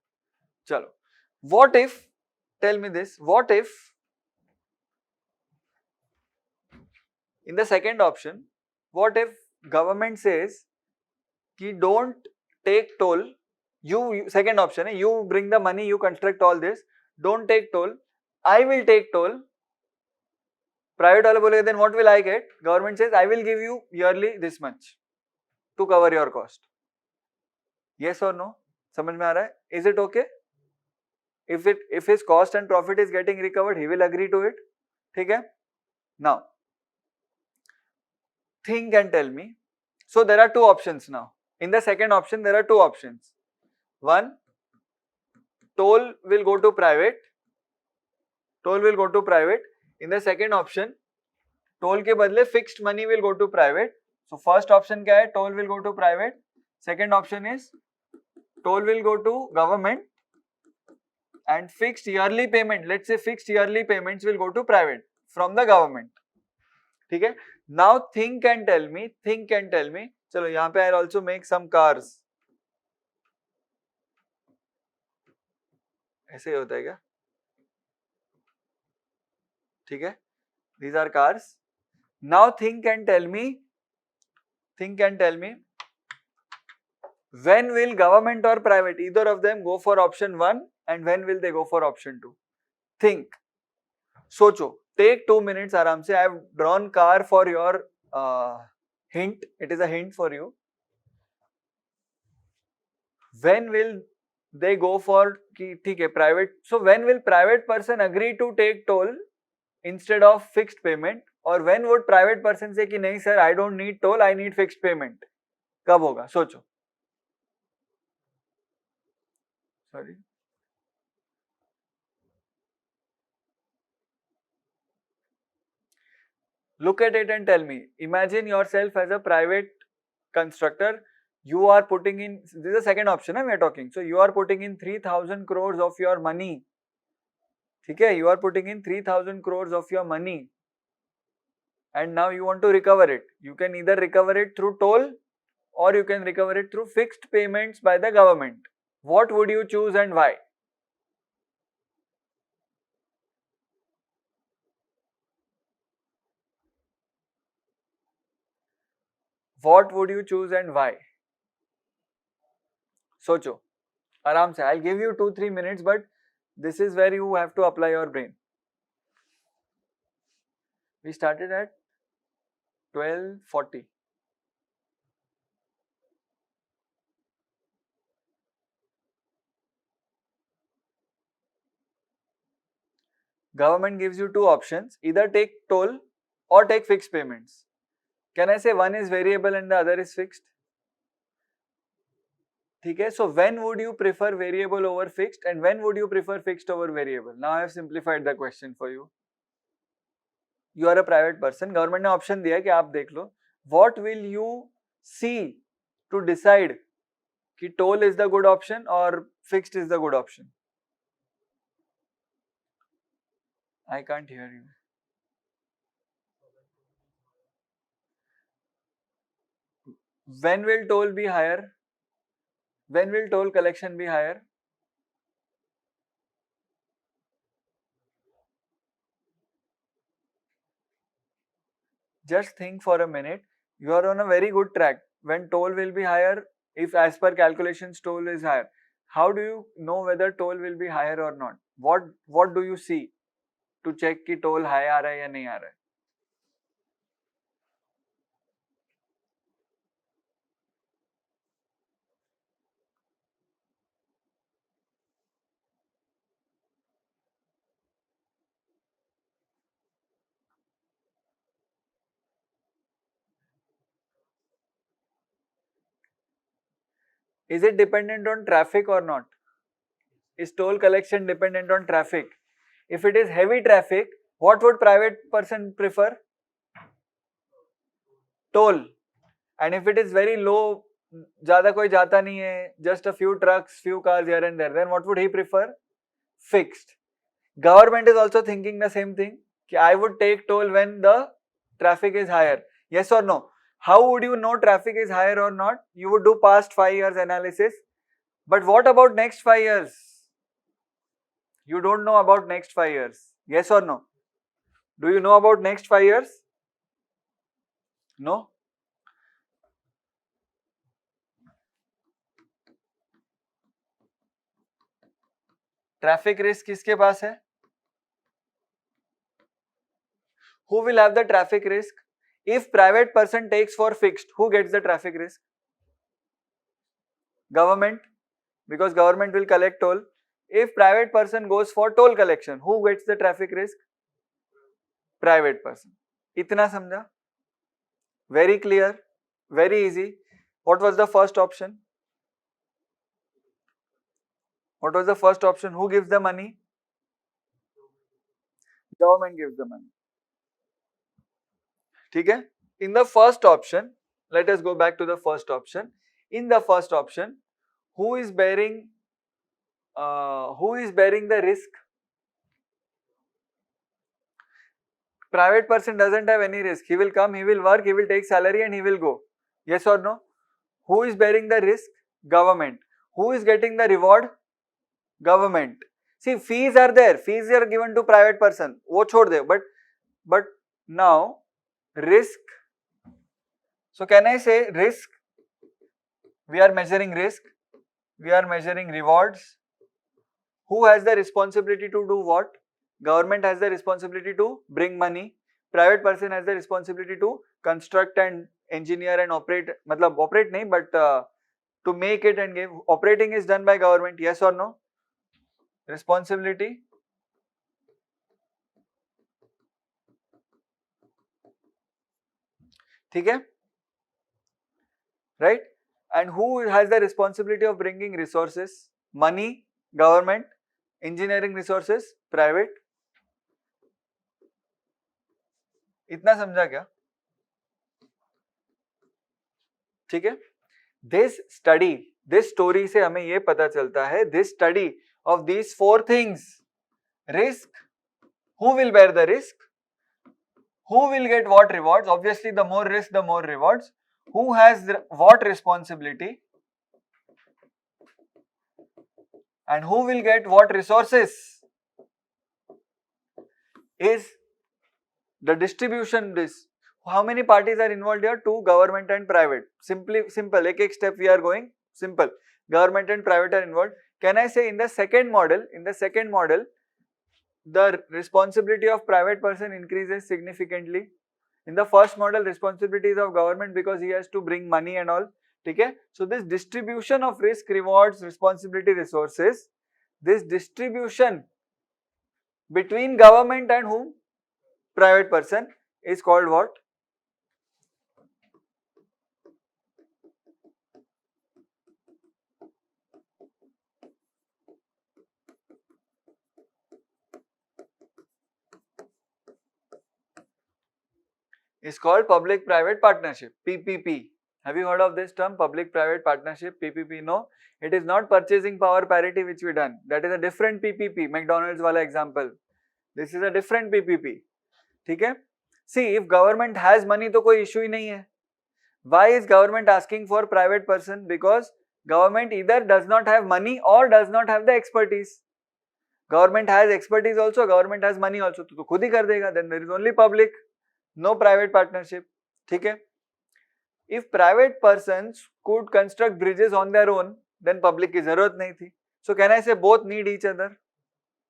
चलो. What if, tell me this, what if in the second option, what if government says कि don't take toll, you second option, you bring the money, you construct all this, don't take toll, I will take toll. Private वाले बोले then what will I get? Government says I will give you yearly this much to cover your cost. Yes or no? समझ में आ रहा है? Is it okay? If his cost and profit is getting recovered, he will agree to it. ठीक है? Now, think and tell me. So there are two options now. In the second option, there are two options. One, toll will go to private. Toll will go to private. In the second option, toll के बदले fixed money will go to private. So first option क्या है? Toll will go to private. Second option is toll will go to government and fixed yearly payment. Let's say fixed yearly payments will go to private from the government. ठीक है? Now think and tell me. चलो यहाँ पे I'll also make some cars. ऐसे ही होता है क्या? ठीक है? These are cars. Now think and tell me. When will government or private, either of them, go for option 1 and when will they go for option 2? Think. सोचो. Take 2 minutes आराम से. I have drawn car for your hint. It is a hint for you. When will they go for कि ठीक है private? So when will private person agree to take toll instead of fixed payment? और when would private person say कि नहीं sir, I don't need toll, I need fixed payment? कब होगा? सोचो. Sorry. Look at it and tell me. Imagine yourself as a private constructor. You are putting in, this is the second option we are talking. So you are putting in 3,000 crores of your money. Okay, you are putting in 3,000 crores of your money. And now you want to recover it. You can either recover it through toll or you can recover it through fixed payments by the government. What would you choose and why? What would you choose and why? Socho. Aram se. I'll give you 2-3 minutes, but this is where you have to apply your brain. We started at 12:40. Government gives you two options, either take toll or take fixed payments. Can I say one is variable and the other is fixed? Okay, so when would you prefer variable over fixed and when would you prefer fixed over variable? Now I have simplified the question for you. You are a private person, government ने option दिया है कि आप देख लो. What will you see to decide कि toll is the good option or fixed is the good option? I can't hear you. When will toll be higher? When will toll collection be higher? Just think for a minute. You are on a very good track. When toll will be higher, if as per calculations toll is higher, how do you know whether toll will be higher or not? What do you see to check कि toll high आ रहा है या नहीं आ रहा है? Is it dependent on traffic or not? Is toll collection dependent on traffic? If it is heavy traffic, what would private person prefer? Toll. And if it is very low, ज़्यादा कोई जाता नहीं है, just a few trucks, few cars here and there, then what would he prefer? Fixed. Government is also thinking the same thing. I would take toll when the traffic is higher. Yes or no? How would you know traffic is higher or not? You would do past 5 years analysis. But what about next 5 years? You don't know about next 5 years. Yes or no? Do you know about next 5 years? No? Traffic risk किसके पास है? Who will have the traffic risk? If private person takes for fixed, who gets the traffic risk? Government, because government will collect toll. If private person goes for toll collection, who gets the traffic risk? Private person. इतना समझा? Very clear, very easy. What was the first option? What was the first option? Who gives the money? Government gives the money. ठीक है? In the first option, let us go back to the first option. In the first option, who is bearing the risk? Private person doesn't have any risk. He will come, he will work, he will take salary and he will go. Yes or no? Who is bearing the risk? Government. Who is getting the reward? Government. See, fees are there. Fees are given to private person. वो छोड़ दे. But now risk. So can I say risk? We are measuring risk. We are measuring rewards. Who has the responsibility to do what? Government has the responsibility to bring money. Private person has the responsibility to construct and engineer and operate. मतलब operate नहीं, but to make it and give. Operating is done by government. Yes or no? Responsibility. ठीक है? Right? And who has the responsibility of bringing resources? Money, government. Engineering resources, private. इतना समझा क्या? ठीक है? This study, this story से हमें ये पता चलता है, this study of these 4 things, risk, who will bear the risk, who will get what rewards, obviously the more risk the more rewards, who has what responsibility, and who will get what resources is the distribution. This, how many parties are involved here? 2, government and private. Simple, ek step we are going, simple. Government and private are involved. Can I say in the second model, the responsibility of private person increases significantly. In the first model, responsibility is of government because he has to bring money and all. Okay? So this distribution of risk, rewards, responsibility, resources, this distribution between government and whom? Private person is called what? Is called public private partnership, PPP. Have you heard of this term, public private partnership, PPP? No, it is not purchasing power parity which we done. That is a different PPP, McDonald's wala example. This is a different PPP. ठीक है? See, if government has money तो कोई issue ही नहीं है. Why is government asking for private person? Because government either does not have money or does not have the expertise. Government has expertise also, government has money also, तो खुद ही कर देगा. Then there is only public, no private partnership. ठीक है? If private persons could construct bridges on their own, then public की जरूरत नहीं थी. So can I say both need each other?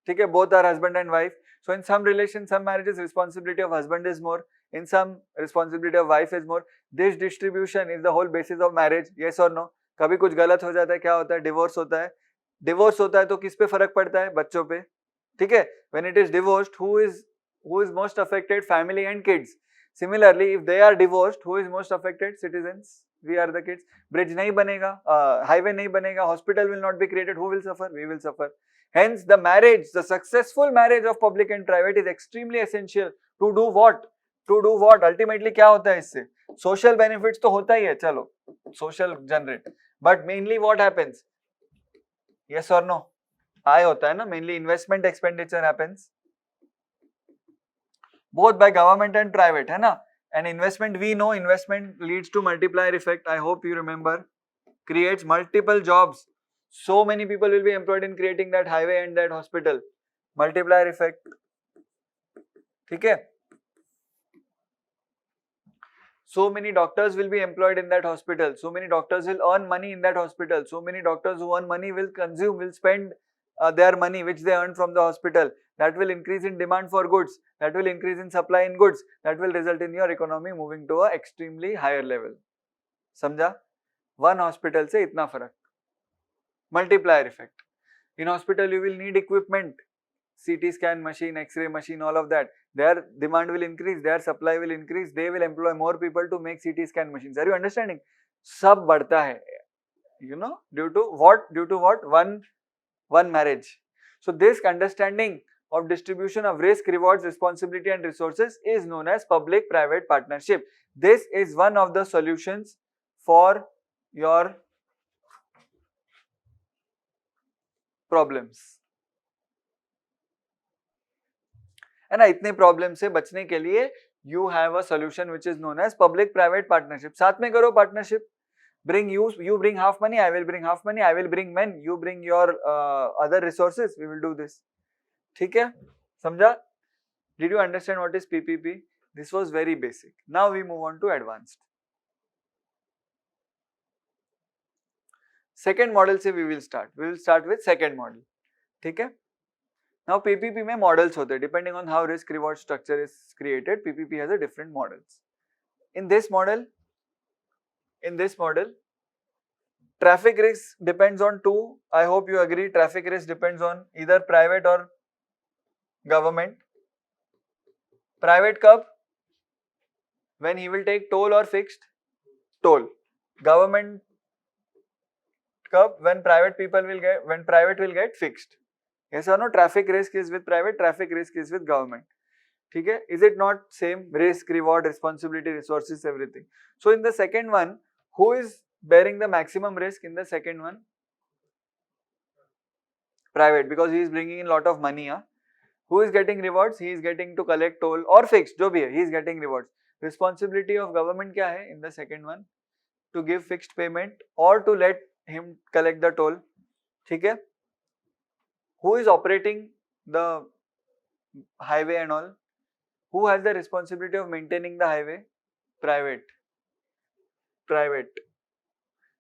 ठीक है? Both are husband and wife. So in some relations, some marriages, responsibility of husband is more. In some, responsibility of wife is more. This distribution is the whole basis of marriage. Yes or no? कभी कुछ गलत हो जाता है, क्या होता है? Divorce होता है. Divorce होता है तो किस पे फर्क पड़ता है? बच्चों पे. ठीक है? When it is divorced, who is most affected? Family and kids. Similarly, if they are divorced, who is most affected? Citizens. We are the kids. Bridge नहीं बनेगा, highway नहीं बनेगा, hospital will not be created. Who will suffer? We will suffer. Hence, the marriage, the successful marriage of public and private is extremely essential. To do what? To do what? Ultimately, क्या होता है इससे? Social benefits तो होता ही है, चलो, social generate. But mainly what happens? Yes or no? I होता है ना, mainly investment expenditure happens. Both by government and private, है ना? And investment, we know investment leads to multiplier effect. I hope you remember. Creates multiple jobs. So many people will be employed in creating that highway and that hospital. Multiplier effect. ठीक है? So many doctors will be employed in that hospital. So many doctors will earn money in that hospital. So many doctors who earn money will consume, will spend their money which they earn from the hospital. That will increase in demand for goods. That will increase in supply in goods. That will result in your economy moving to a extremely higher level. समझा? One hospital से इतना फर्क. Multiplier effect. In hospital you will need equipment, CT scan machine, X-ray machine, all of that. Their demand will increase, their supply will increase, they will employ more people to make CT scan machines. Are you understanding? सब बढ़ता है, you know, due to what? Due to what? One marriage. So this understanding of distribution of risk, rewards, responsibility and resources is known as public-private partnership. This is one of the solutions for your problems. है ना? इतने problem से बचने के लिए you have a solution which is known as public private partnership. साथ में करो partnership. Bring you bring half money, I will bring half money, I will bring men, you bring your other resources, we will do this. ठीक है? समझा? Did you understand what is PPP? This was very basic. Now we move on to advanced. Second model से we will start. We will start with second model. ठीक है? Now PPP में models होते हैं. Depending on how risk reward structure is created, PPP has a different models. In this model, traffic risk depends on two. I hope you agree. Traffic risk depends on either private or government. Private कब? When he will take toll or fixed? Toll. Government कब? When private will get fixed. Yes or no? Traffic risk is with private, traffic risk is with government. ठीक है? Is it not same? Risk, reward, responsibility, resources, everything. So in the second one, who is bearing the maximum risk in the second one? Private, because he is bringing in lot of money. Who is getting rewards? He is getting to collect toll or fixed, जो भी है, he is getting rewards. Responsibility of government क्या है in the second one? To give fixed payment or to let him collect the toll. ठीक है? Who is operating the highway and all? Who has the responsibility of maintaining the highway? Private.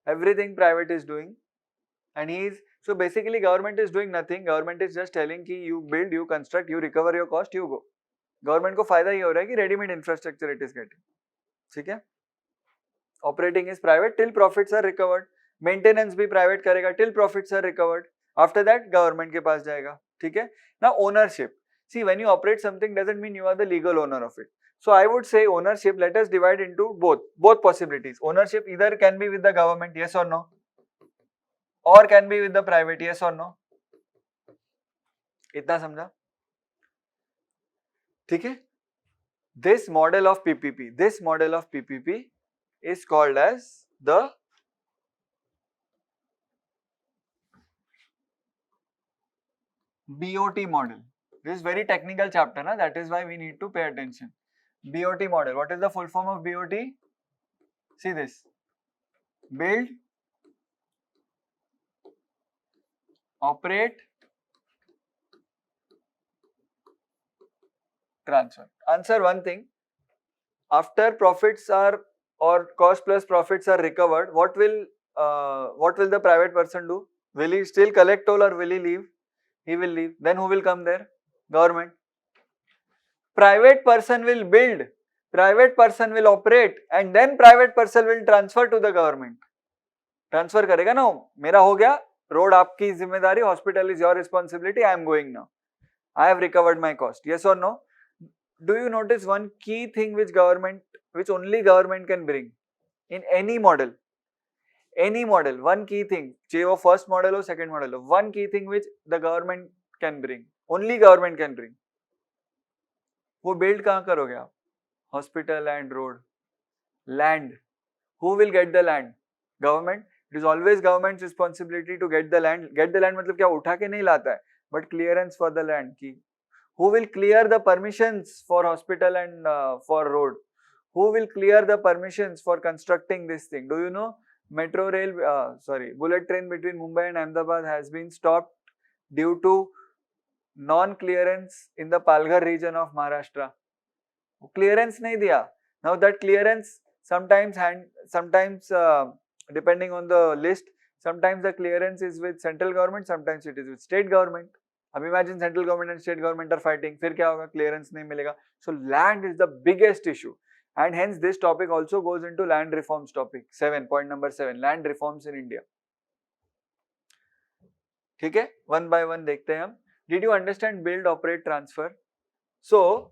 Everything private is doing, and so basically government is doing nothing. Government is just telling कि you build, you construct, you recover your cost, you go. Government को फायदा ये हो रहा है कि ready-made infrastructure it is getting. ठीक है? Operating is private till profits are recovered. Maintenance भी private करेगा till profits are recovered. After that government के पास जाएगा. ठीक है? Now ownership. See, when you operate something doesn't mean you are the legal owner of it. So I would say ownership, let us divide into both possibilities. Ownership either can be with the government, yes or no, or can be with the private, yes or no. इतना समझा? ठीक है? This model of PPP is called as the BOT model. This is very technical chapter, na? That is why we need to pay attention. BOT model. What is the full form of BOT? See this. Build, operate, transfer. Answer one thing. After profits are or cost plus profits are recovered, what will the private person do? Will he still collect toll or will he leave? He will leave. Then who will come there? Government. Private person will build, private person will operate, and then private person will transfer to the government. Transfer करेगा ना, मेरा हो गया, road आपकी जिम्मेदारी, hospital is your responsibility, I am going now. I have recovered my cost. Yes or no? Do you notice one key thing which only government can bring in any model? Any model, one key thing, चाहे वो first model हो, second model हो, one key thing which the government can bring, only government can bring. वो build कहाँ करोगे आप? Hospital and road. Land. Who will get the land? Government. It is always government's responsibility to get the land. Get the land मतलब क्या उठा के नहीं लाता है, but clearance for the land की. Who will clear the permissions for hospital and for road? Who will clear the permissions for constructing this thing? Do you know? Bullet train between Mumbai and Ahmedabad has been stopped due to non-clearance in the Palghar region of Maharashtra. Clearance nahi diya. Now that clearance sometimes depending on the list, sometimes the clearance is with central government, sometimes it is with state government. अब imagine central government and state government are fighting, फिर क्या होगा? Clearance नहीं मिलेगा. So land is the biggest issue, and hence this topic also goes into land reforms topic. Point number 7, land reforms in India. ठीक है? One by one देखते हैं हम. Did you understand build, operate, transfer? So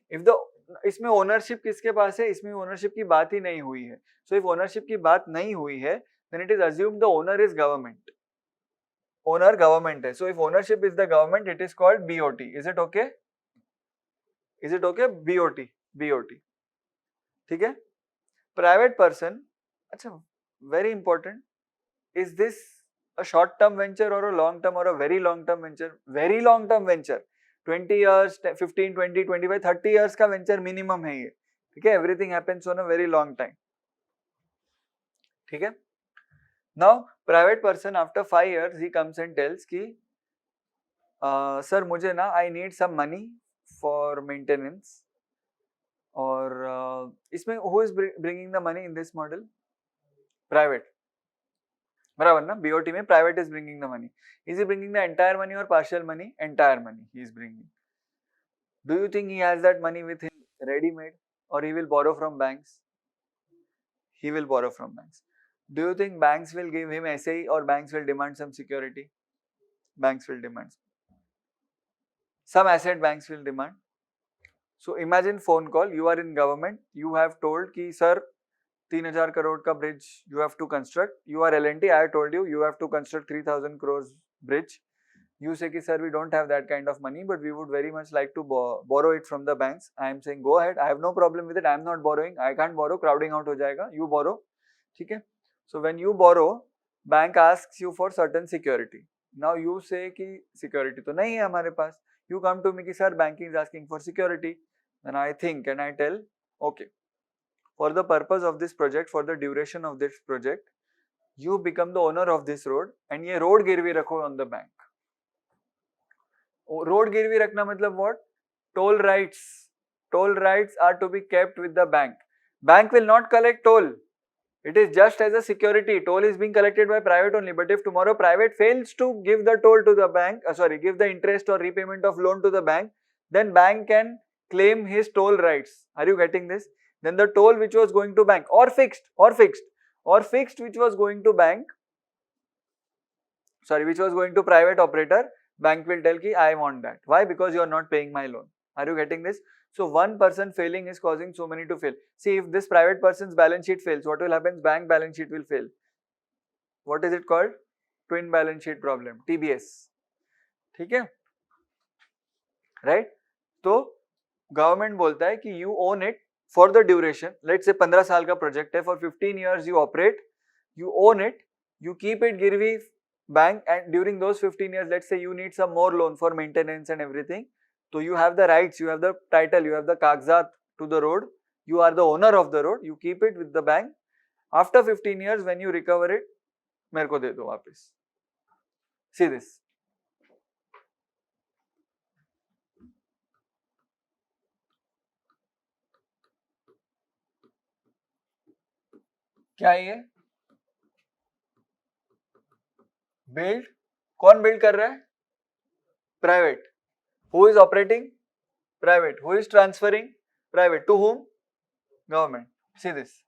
if the इसमें ownership किसके पास है? इसमें ownership की बात ही नहीं हुई है. So if ओनरशिप की बात नहीं हुई है, then it is assumed the owner is government. Owner government है. So if ownership is the government, it is called BOT. Is it okay? Is it okay? BOT. ठीक है? Private person. अच्छा, very important. Is this a short-term venture or a long-term or a very long-term venture? Very long-term venture. 20 years, 15, 20, 25, 30 years का venture minimum है ये. ठीक है? Everything happens on a very long time. ठीक है? Now, private person after 5 years he comes and tells कि sir मुझे ना I need some money for maintenance. और इसमें who is bringing the money in this model? Private. बराबर ना? BOT में private is bringing the money. Is he bringing the entire money or partial money? Entire money he is bringing. Do you think he has that money with him ready-made, or he will borrow from banks? He will borrow from banks. Do you think banks will give him SAE or banks will demand some security? Banks will demand. Some asset banks will demand. So imagine phone call, you are in government, you have told ki sir 3000 crore ka bridge you have to construct. You are L&T, I told you, you have to construct 3000 crores bridge. You say ki sir we don't have that kind of money, but we would very much like to borrow it from the banks. I am saying go ahead, I have no problem with it, I am not borrowing, I can't borrow, crowding out ho jayega, you borrow. ठीक है? So when you borrow, bank asks you for certain security. Now you say कि security तो नहीं है हमारे पास. You come to me कि sir banking is asking for security. Then I think and I tell, okay, for the purpose of this project, for the duration of this project, you become the owner of this road and ये road गिरवी रखो on the bank. Road गिरवी रखना मतलब what? Toll rights. Toll rights are to be kept with the bank. Bank will not collect toll. It is just as a security. Toll is being collected by private only. But if tomorrow private fails to give the toll to the bank, give the interest or repayment of loan to the bank, then bank can claim his toll rights. Are you getting this? Then the toll which was going to bank or fixed which was going to bank, which was going to private operator, bank will tell ki I want that. Why? Because you are not paying my loan. Are you getting this? So one person failing is causing so many to fail. See, if this private person's balance sheet fails, what will happen? Bank balance sheet will fail. What is it called? Twin balance sheet problem, TBS. ठीक है, right? तो government बोलता है कि you own it for the duration. Let's say 15 साल का project है, for 15 years you operate, you own it, you keep it गिरवी bank, and during those 15 years, let's say you need some more loan for maintenance and everything. So you have the rights, you have the title, you have the कागजात to the road, you are the owner of the road, you keep it with the bank. After 15 years, when you recover it, मेरे को दे दो वापस. See this. क्या है ये? Build. कौन build कर रहा है? Private. Who is operating? Private. Who is transferring? Private. To whom? Government. See this.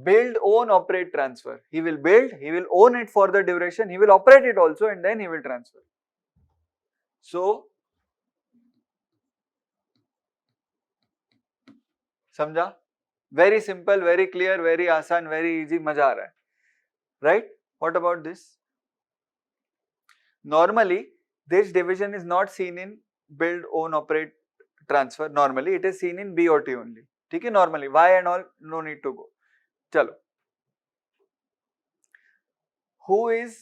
Build, own, operate, transfer. He will build, he will own it for the duration, he will operate it also, and then he will transfer. So, समझा? Very simple, very clear, very आसान, very easy, मजा आ रहा है, right? What about this? Normally, this division is not seen in build, own, operate, transfer. Normally, it is seen in BOT only. ठीक है? Normally, why and all, no need to go. चलो. Who is,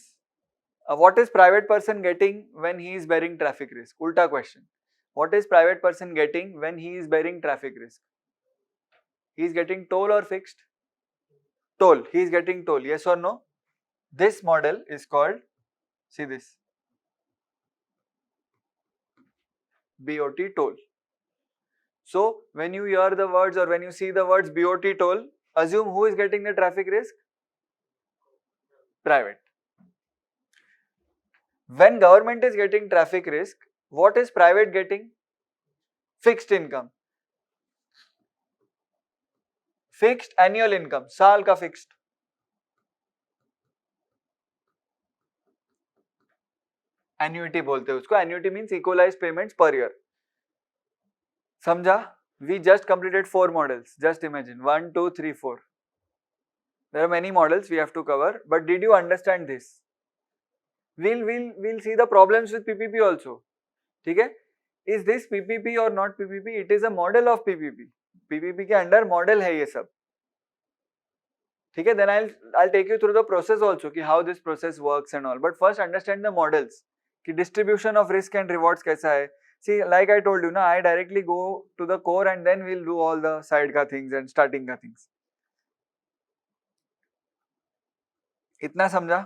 what is private person getting when he is bearing traffic risk? Ulta question. What is private person getting when he is bearing traffic risk? He is getting toll or fixed? Toll. He is getting toll. Yes or no? This model is called, see this, BOT toll. So, when you hear the words or when you see the words BOT toll, assume who is getting the traffic risk? Private. When government is getting traffic risk, what is private getting? Fixed income. Fixed annual income. साल का fixed. Annuity बोलते हैं उसको. Annuity means equalized payments per year. समझा? We just completed 4 models. Just imagine 1, 2, 3, 4. There are many models we have to cover, but did you understand this? We'll see the problems with PPP also. ठीक है? Is this PPP or not PPP? It is a model of PPP. PPP के under model है ये सब. ठीक है? Then I'll take you through the process also कि how this process works and all. But first understand the models कि distribution of risk and rewards कैसा है. See, like I told you ना, I directly go to the core and then we'll do all the side का things and starting का things. इतना समझा?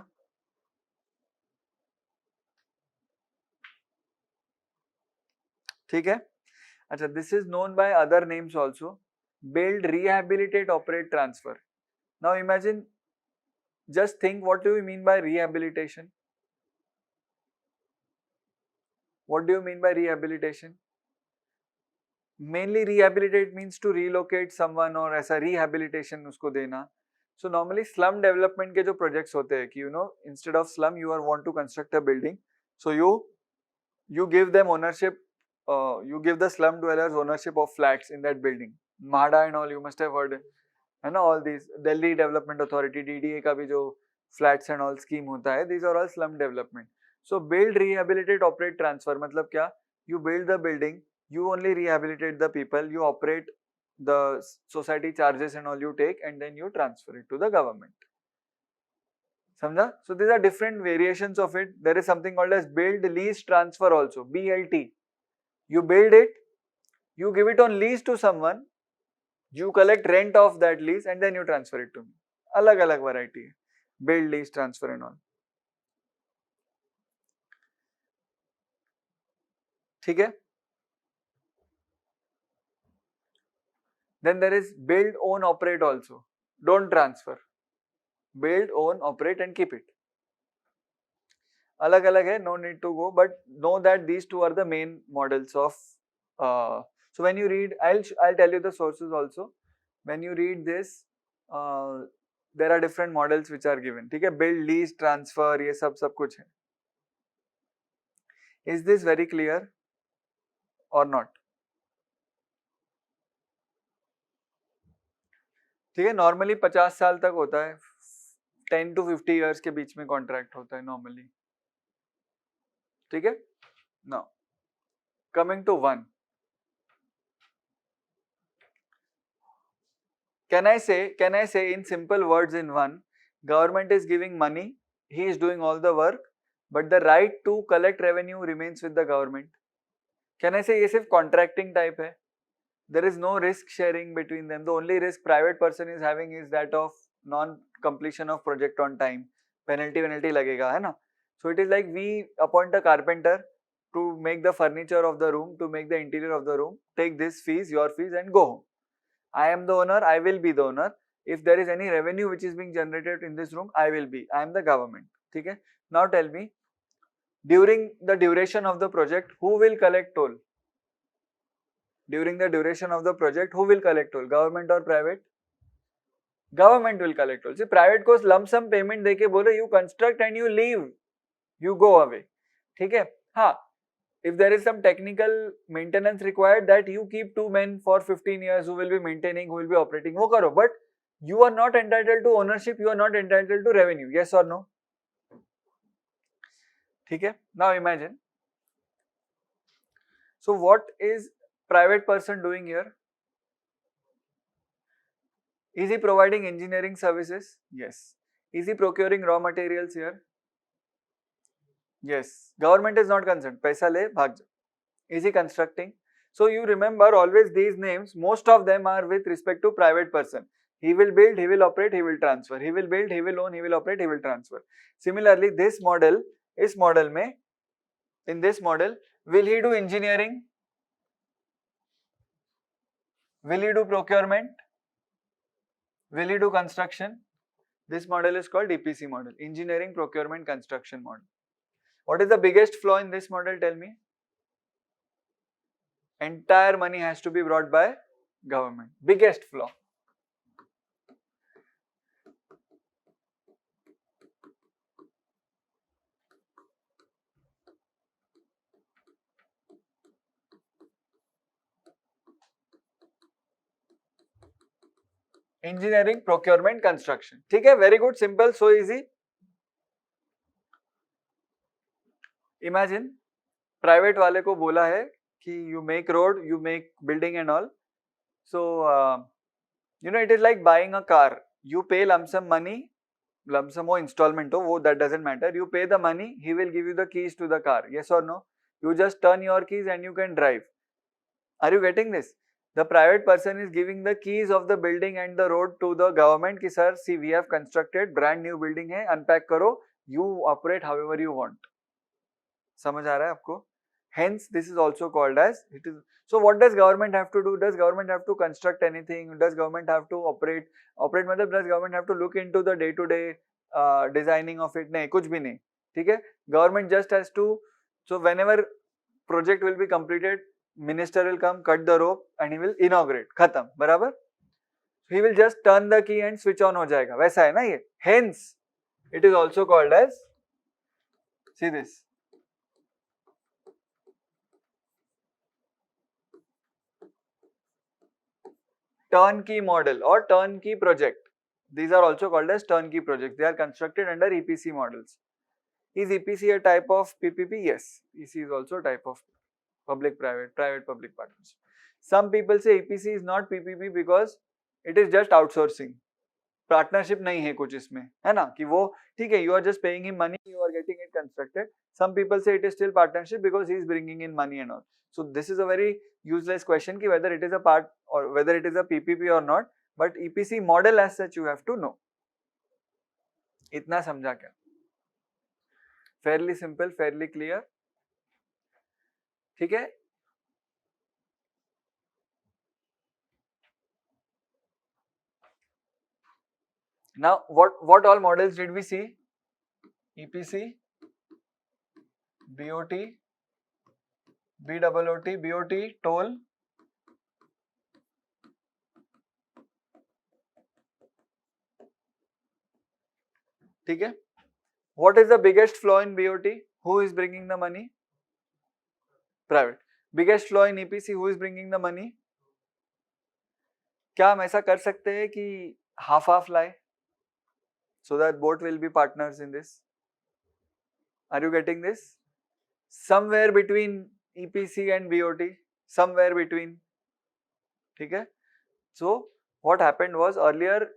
ठीक है? अच्छा, this is known by other names also. Build, rehabilitate, operate, transfer. Now imagine, just think, what do you mean by rehabilitation? What do you mean by rehabilitation? Mainly rehabilitate means to relocate someone or ऐसा rehabilitation उसको देना. So normally slum development के जो projects होते हैं कि you know, instead of slum you want to construct a building, so you give them ownership, you give the slum dwellers ownership of flats in that building. MHADA and all you must have heard, है ना, all these Delhi Development Authority DDA का भी जो flats and all scheme होता है, these are all slum development. So build, rehabilitate, operate, transfer मतलब क्या? You build the building, you only rehabilitate the people, you operate the society charges and all you take, and then you transfer it to the government. समझा? So these are different variations of it. There is something called as build, lease, transfer also, BLT. You build it, you give it on lease to someone, you collect rent of that lease and then you transfer it to me. अलग अलग variety है. Build, lease, transfer and all. ठीक है? Then there is build, own, operate also. Don't transfer. Build, own, operate and keep it. अलग अलग है, no need to go, but know that these two are the main models of So when you read, I'll tell you the sources also. When you read this, there are different models which are given. ठीक है, build, lease, transfer, ये सब कुछ है. Is this very clear or not? ठीक है, normally 50 साल तक होता है, 10 to 50 years के बीच में कॉन्ट्रैक्ट होता है नॉर्मली. ठीक है, now coming to one. Can I say in simple words in one, government is giving money, he is doing all the work, but the right to collect revenue remains with the government. Can I say ये सिर्फ contracting type है? There is no risk sharing between them. The only risk private person is having is that of non-completion of project on time. Penalty लगेगा, है ना? So it is like we appoint a carpenter to make the furniture of the room, to make the interior of the room, take this fees, your fees, and go home. I am the owner, I will be the owner. If there is any revenue which is being generated in this room, I am the government. Okay? Now tell me, during the duration of the project, who will collect toll? During the duration of the project, who will collect toll? Government or private? Government will collect toll. See, private को lump sum payment देके बोले you construct and you leave, you go away. ठीक है? हाँ. If there is some technical maintenance required, that you keep 2 men for 15 years who will be maintaining, who will be operating, wo karo. But you are not entitled to ownership, you are not entitled to revenue. Yes or no? Okay? Now imagine. So what is private person doing here? Is he providing engineering services? Yes. Is he procuring raw materials here? Yes. Government is not concerned. Paisa le, bhag ja. Is he constructing? So you remember always these names, most of them are with respect to private person. He will build, he will operate, he will transfer. He will build, he will own, he will operate, he will transfer. Similarly, this model, इस model में, in this model, will he do engineering? Will he do procurement? Will he do construction? This model is called EPC model, engineering, procurement, construction model. What is the biggest flaw in this model? Tell me. Entire money has to be brought by government. Biggest flaw. Engineering, procurement, construction. ठीक है, very good, simple, so easy. Imagine, private वाले को बोला है कि you make road, you make building and all. So, you know, it is like buying a car. You pay lump sum money, lump sum or installment, wo that doesn't matter. You pay the money, he will give you the keys to the car. Yes or no? You just turn your keys and you can drive. Are you getting this? The private person is giving the keys of the building and the road to the government कि sir, see we have constructed brand new building है, unpack करो, you operate however you want. समझ आ रहा है आपको? Hence this is also called as it is. So what does government have to do? Does government have to construct anything? Does government have to operate? Operate मतलब does government have to look into the day-to-day designing of it? नहीं, कुछ भी नहीं. ठीक है? Government just has to. So whenever project will be completed, minister will come, cut the rope and he will inaugurate. खत्म, बराबर? He will just turn the key and switch on हो जाएगा. वैसा है ना ये? Hence it is also called as, see this, turnkey model or turnkey project. These are also called as turnkey projects. They are constructed under EPC models. Is EPC a type of PPP? Yes. EPC is also a type of public-private, private-public partnership. Some people say EPC is not PPP because it is just outsourcing. Partnership नहीं है कुछ इसमें, है ना? कि वो ठीक है, you are just paying him money, you are getting it constructed. Some people say it is still partnership because he is bringing in money and all. So this is a very useless question कि whether it is a part or whether it is a PPP or not. But EPC model as such you have to know. इतना समझा क्या? Fairly simple, fairly clear. ठीक है? Now what all models did we see? EPC, BOT, BOOT, BOT, toll, ठीक है. What is the biggest flaw in BOT? Who is bringing the money? Private. Biggest flaw in EPC? Who is bringing the money? क्या हम ऐसा कर सकते हैं कि half half लाए, so that both will be partners in this? Are you getting this? Somewhere between EPC and BOT, somewhere between. ठीक है. So what happened was, earlier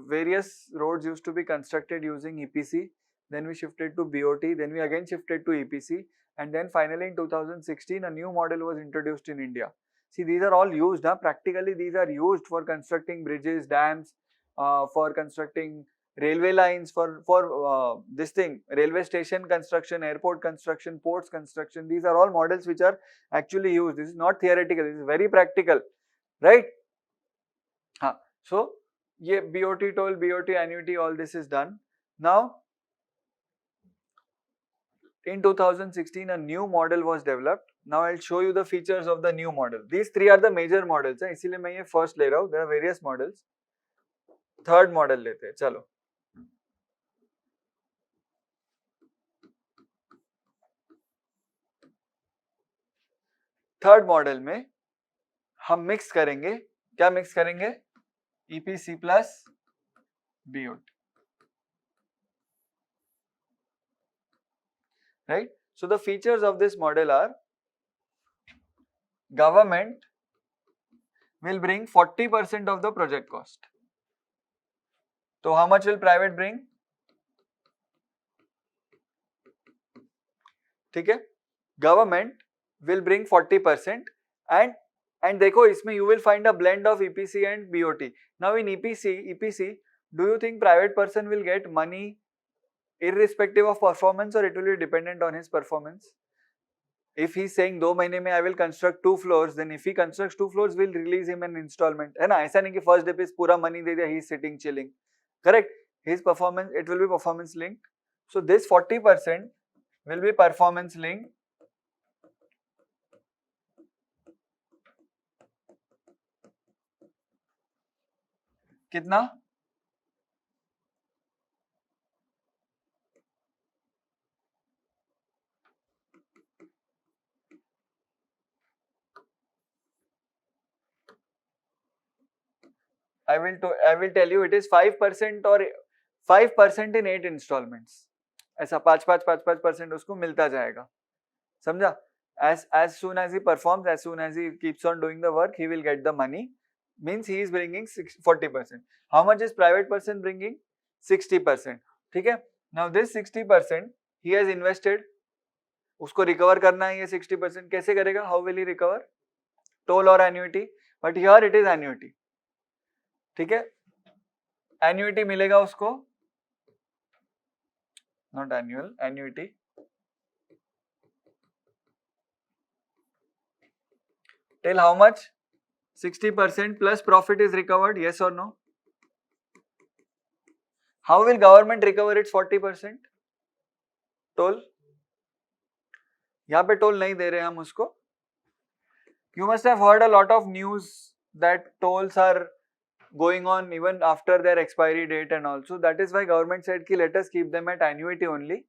various roads used to be constructed using EPC, then we shifted to BOT, then we again shifted to EPC, and then finally in 2016 a new model was introduced in India. See, these are all used, practically these are used for constructing bridges, dams, for constructing railway lines, for this thing, railway station construction, airport construction, ports construction. These are all models which are actually used. This is not theoretical, this is very practical, right? So ये BOT toll, BOT annuity, all this is done. Now in 2016 a new model was developed. Now I'll show you the features of the new model. These three are the major models है, इसीलिए मैं ये first ले रहा हूँ. There are various models. Third model लेते हैं, चलो. Third model में हम mix करेंगे, क्या mix करेंगे? EPC plus BOT. Right? So the features of this model are, government will bring 40% of the project cost. So how much will private bring? ठीक है. Government will bring 40%, and देखो इसमें you will find a blend of EPC and BOT. Now in EPC, do you think private person will get money irrespective of performance, or it will be dependent on his performance? If he is saying 2 महीने में I will construct 2 floors, then if he constructs 2 floors, we'll release him an installment. है ना, ऐसा नहीं कि first day पे पूरा money दे दिया, he is sitting chilling. Correct? His performance, it will be performance linked. So this 40% will be performance linked. कितना? I will tell you, it is 5% or 5% in 8 installments. ऐसा 5% उसको मिलता जाएगा, समझा? As soon as he performs, as soon as he keeps on doing the work, he will get the money. Means he is bringing 40%. How much is private person bringing? 60%. ठीक है. Now this 60% he has invested, उसको recover करना है ये 60%. कैसे करेगा? How will he recover? Toll or annuity? But here it is annuity. ठीक है. Annuity मिलेगा उसको, not annual, annuity. Till how much? 60% plus profit is recovered, yes or no? How will government recover its 40%? Toll. यहाँ पे toll नहीं दे रहे हम उसको. You must have heard a lot of news that tolls are going on even after their expiry date and also. That is why government said कि let us keep them at annuity only.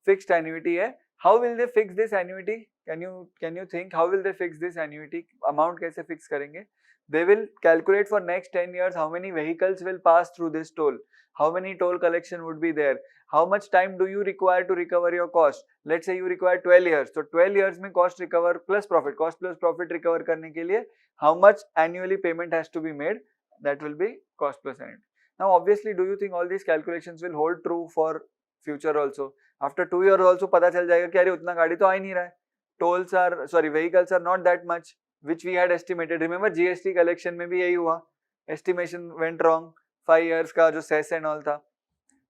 Fixed annuity है. How will they fix this annuity? Can you think how will they fix this annuity? Amount कैसे fix करेंगे? They will calculate for next 10 years how many vehicles will pass through this toll, how many toll collection would be there, how much time do you require to recover your cost. Let's say you require 12 years, so 12 years में cost recover plus profit, cost plus profit recover करने के लिए how much annually payment has to be made, that will be cost plus annuity. Now obviously, do you think all these calculations will hold true for future also? After 2 years also पता चल जाएगा कि अरे उतना गाड़ी तो आ ही नहीं रहा है, tolls are, sorry, vehicles are not that much which we had estimated. Remember GST collection में भी यही हुआ, estimation went wrong, 5 years का जो cess and all था.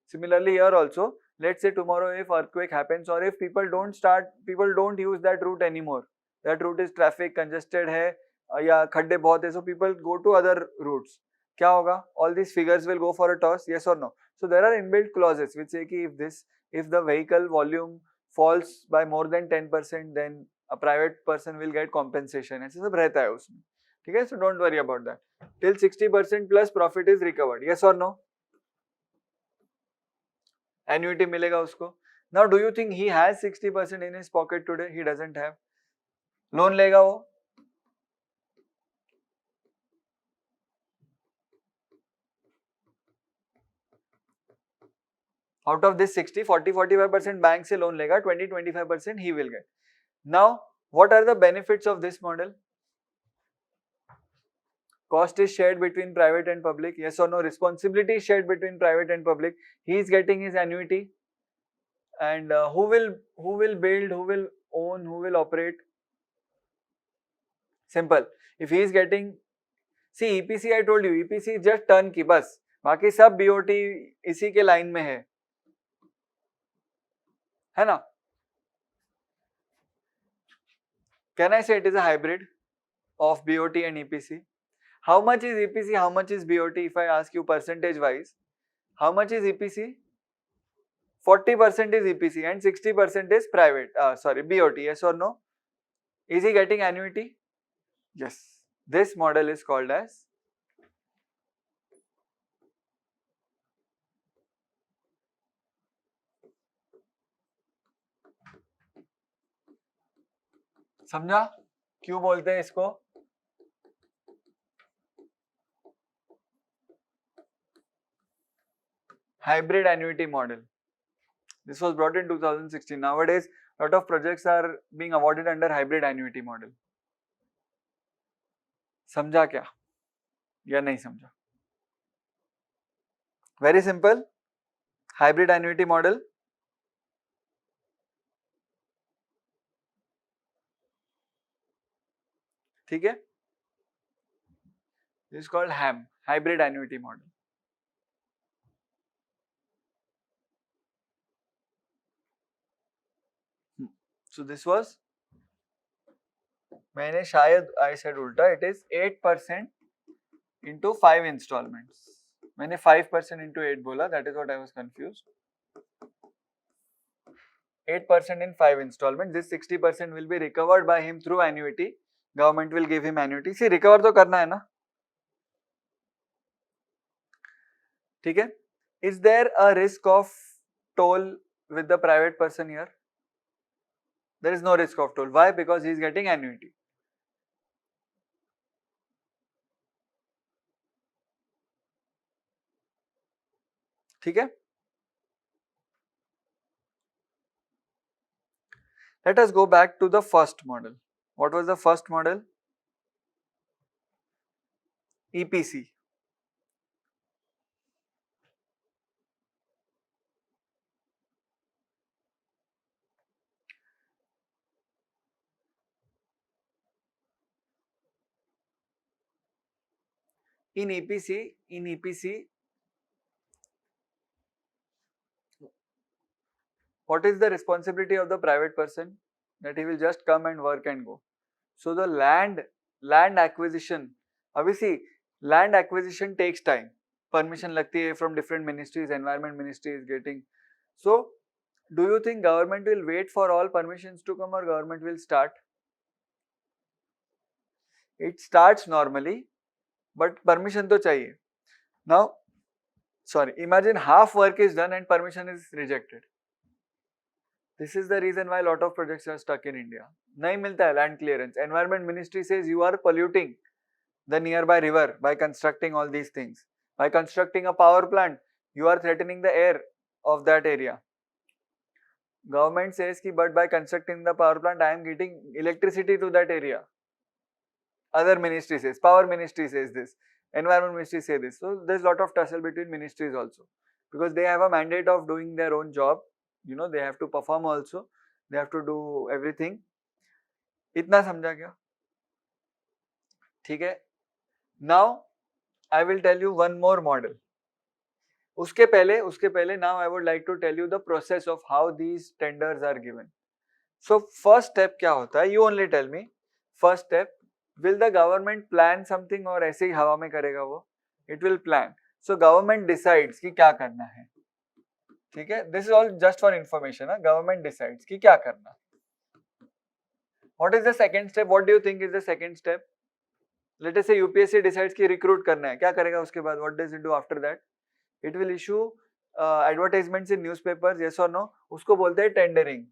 Similarly here also, let's say tomorrow if earthquake happens or if people don't use that route anymore, that route is traffic congested है या खड्डे बहुत है, so people go to other routes, क्या होगा? All these figures will go for a toss, yes or no? So there are inbuilt clauses which say कि if the vehicle volume falls by more than 10%, then a private person will get compensation. ऐसे सब रहता है उसमें, ठीक है? So don't worry about that. Till 60% plus profit is recovered, yes or no? Annuity मिलेगा उसको. Now do you think he has 60% in his pocket today? He doesn't have. Loan लेगा वो, out of this 60, 40-45% बैंक से loan लेगा, 20-25% he will get. Now what are the benefits of this model? Cost is shared between private and public, yes or no? Responsibility is shared between private and public. He is getting his annuity, and who will build, who will own, who will operate? Simple. If he is getting, see EPC, I told you EPC is just turnkey बस, बाकी सब BOT इसी के line में है ना? Can I say it is a hybrid of BOT and EPC? How much is EPC? How much is BOT? If I ask you percentage wise, how much is EPC? 40% is EPC and 60% is private. BOT. Yes or no? Is he getting annuity? Yes. This model is called as समझा क्यों बोलते हैं इसको? Hybrid annuity model. This was brought in 2016. Nowadays, a lot of projects are being awarded under hybrid annuity model. समझा क्या या नहीं समझा? Very simple. Hybrid annuity model. ठीक है? This is called HAM, hybrid annuity model. So this was, मैंने शायद I said उल्टा, it is 8% into 5 installments. मैंने 5% into 8 बोला, that is what I was confused. 8% in 5 installments. This 60% will be recovered by him through annuity. Government will give him annuity. See, recover तो करना है ना? ठीक है? Is there a risk of toll with the private person here? There is no risk of toll. Why? Because he is getting annuity. ठीक है? Let us go back to the first model. What was the first model? EPC. In EPC, what is the responsibility of the private person? That he will just come and work and go. So the land acquisition, obviously land acquisition takes time. Permission लगती है from different ministries, environment ministry is getting. So do you think government will wait for all permissions to come or government will start? It starts normally, but permission तो चाहिए. Now, imagine half work is done and permission is rejected. This is the reason why a lot of projects are stuck in India. नहीं मिलता है land clearance. Environment ministry says you are polluting the nearby river by constructing all these things. By constructing a power plant, you are threatening the air of that area. Government says ki, but by constructing the power plant, I am getting electricity to that area. Other ministry says, power ministry says this, environment ministry says this. So there's a lot of tussle between ministries also, because they have a mandate of doing their own job. You know, they have to perform also. They have to do everything. इतना समझा क्या? ठीक है? Now I will tell you one more model. उसके पहले now I would like to tell you the process of how these tenders are given. So first step क्या होता है? You only tell me. First step, will the government plan something or ऐसे ही हवा में करेगा वो? It will plan. So government decides कि क्या करना है. ठीक है? This is all just for information. Government decides कि क्या करना. What is the second step? What do you think is the second step? Let us say UPSC decides कि recruit करना है. क्या करेगा उसके बाद? What does it do after that? It will issue advertisements in newspapers, yes और no, उसको बोलते हैं टेंडरिंग,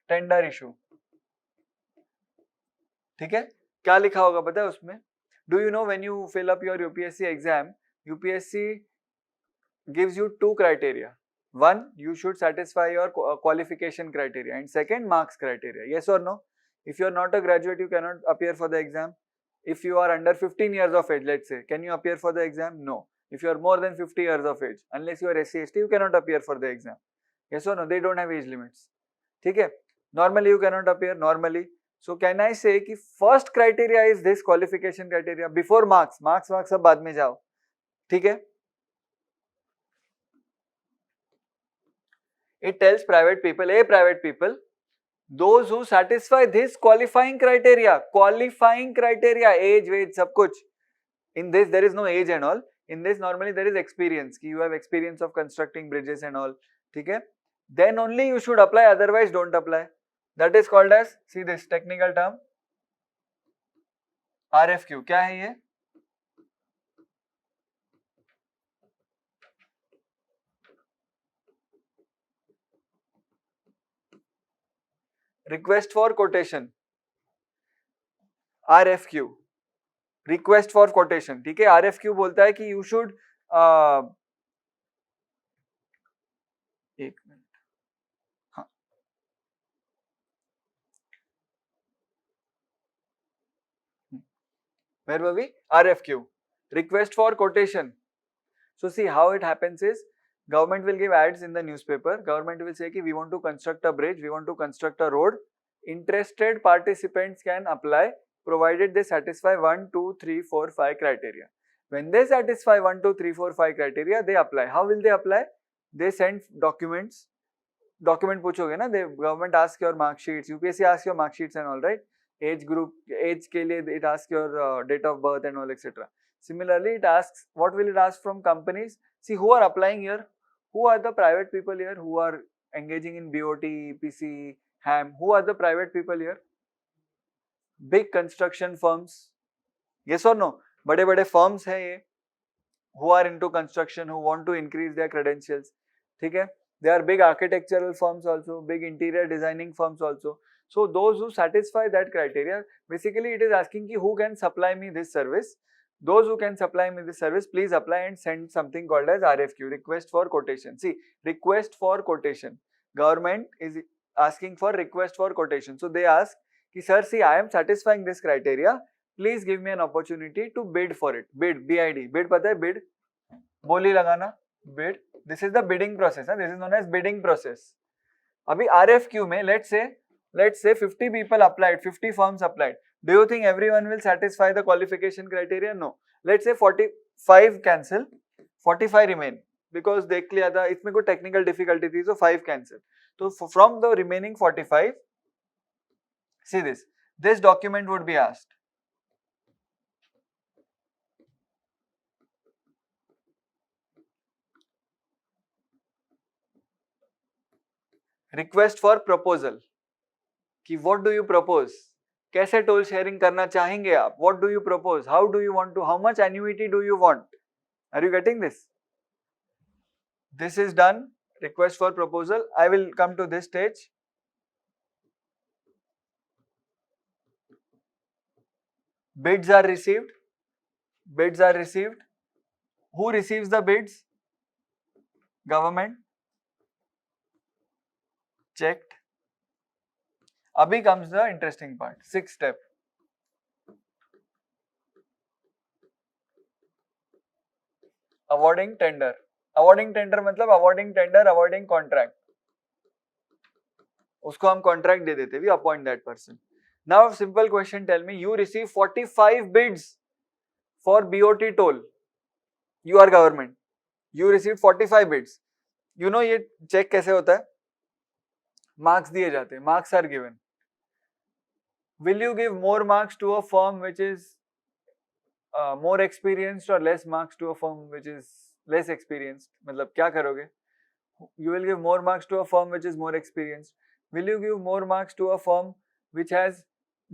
टेंडर इशू, ठीक है। क्या लिखा होगा पता है उसमें? Do you know when you fill up your UPSC exam, UPSC gives you two criteria. One, you should satisfy your qualification criteria, and second, marks criteria. Yes or no? If you are not a graduate, you cannot appear for the exam. If you are under 15 years of age, let's say, can you appear for the exam? No. If you are more than 50 years of age, unless you are SC ST, you cannot appear for the exam. Yes or no? They don't have age limits. ठीक है? Normally you cannot appear normally. So can I say कि first criteria is this qualification criteria before marks. Marks सब बाद में जाओ. ठीक है? It tells private people, those who satisfy this qualifying criteria, age, weight, sab kuch. In this there is no age and all. In this normally there is experience, you have experience of constructing bridges and all, okay? Then only you should apply, otherwise don't apply. That is called as, see this technical term, RFQ. क्या है ये? Request for quotation, RFQ, request for quotation, ठीक है। RFQ बोलता है कि you should, एक minute, हाँ, where were we? RFQ, request for quotation. So see how it happens is, government will give ads in the newspaper. Government will say कि we want to construct a bridge, we want to construct a road. Interested participants can apply, provided they satisfy 1, 2, 3, 4, 5 criteria. When they satisfy 1, 2, 3, 4, 5 criteria, they apply. How will they apply? They send documents. Document पूछोगे ना, they government asks your mark sheets, UPSC asks your mark sheets and all, right? Age group, age के लिए it asks your date of birth and all, etc. Similarly, it asks, what will it ask from companies? See who are applying here, who are the private people here who are engaging in BOT, EPC, HAM. Who are the private people here? Big construction firms. Yes or no? बड़े बड़े firms हैं ये, who are into construction, who want to increase their credentials. ठीक है? There are big architectural firms also, big interior designing firms also. So those who satisfy that criteria, basically it is asking ki who can supply me this service. Those who can supply me this service, please apply and send something called as RFQ, request for quotation. See, request for quotation. Government is asking for request for quotation. So they ask ki sir, see, I am satisfying this criteria. Please give me an opportunity to bid for it. Bid, BID. Bid पता है? Bid. बोली लगाना. Bid. This is the bidding process. This is known as bidding process. अभी RFQ में let's say 50 people applied, 50 firms applied. Do you think everyone will satisfy the qualification criteria? No. Let's say 45 cancel, 45 remain because देख लिया था इसमें कोई technical difficulty थी, so 5 cancel. So from the remaining 45, see this document would be asked. Request for proposal. कि what do you propose? कैसे toll sharing करना चाहेंगे आप? What do you propose? How do you want to? How much annuity do you want? Are you getting this? This is done. Request for proposal. I will come to this stage. Bids are received. Bids are received. Who receives the bids? Government. Checked. Abhi comes the interesting part. 6th step. Awarding tender. Awarding tender मतलब awarding tender, awarding contract. उसको हम contract दे देते. We appoint that person. Now simple question, tell me, you receive 45 bids for BOT toll. You are government. You received 45 bids. You know ये check कैसे होता है? Marks दिए जाते हैं. Marks are given. Will you give more marks to a firm which is more experienced or less marks to a firm which is less experienced? मतलब क्या करोगे? You will give more marks to a firm which is more experienced. Will you give more marks to a firm which has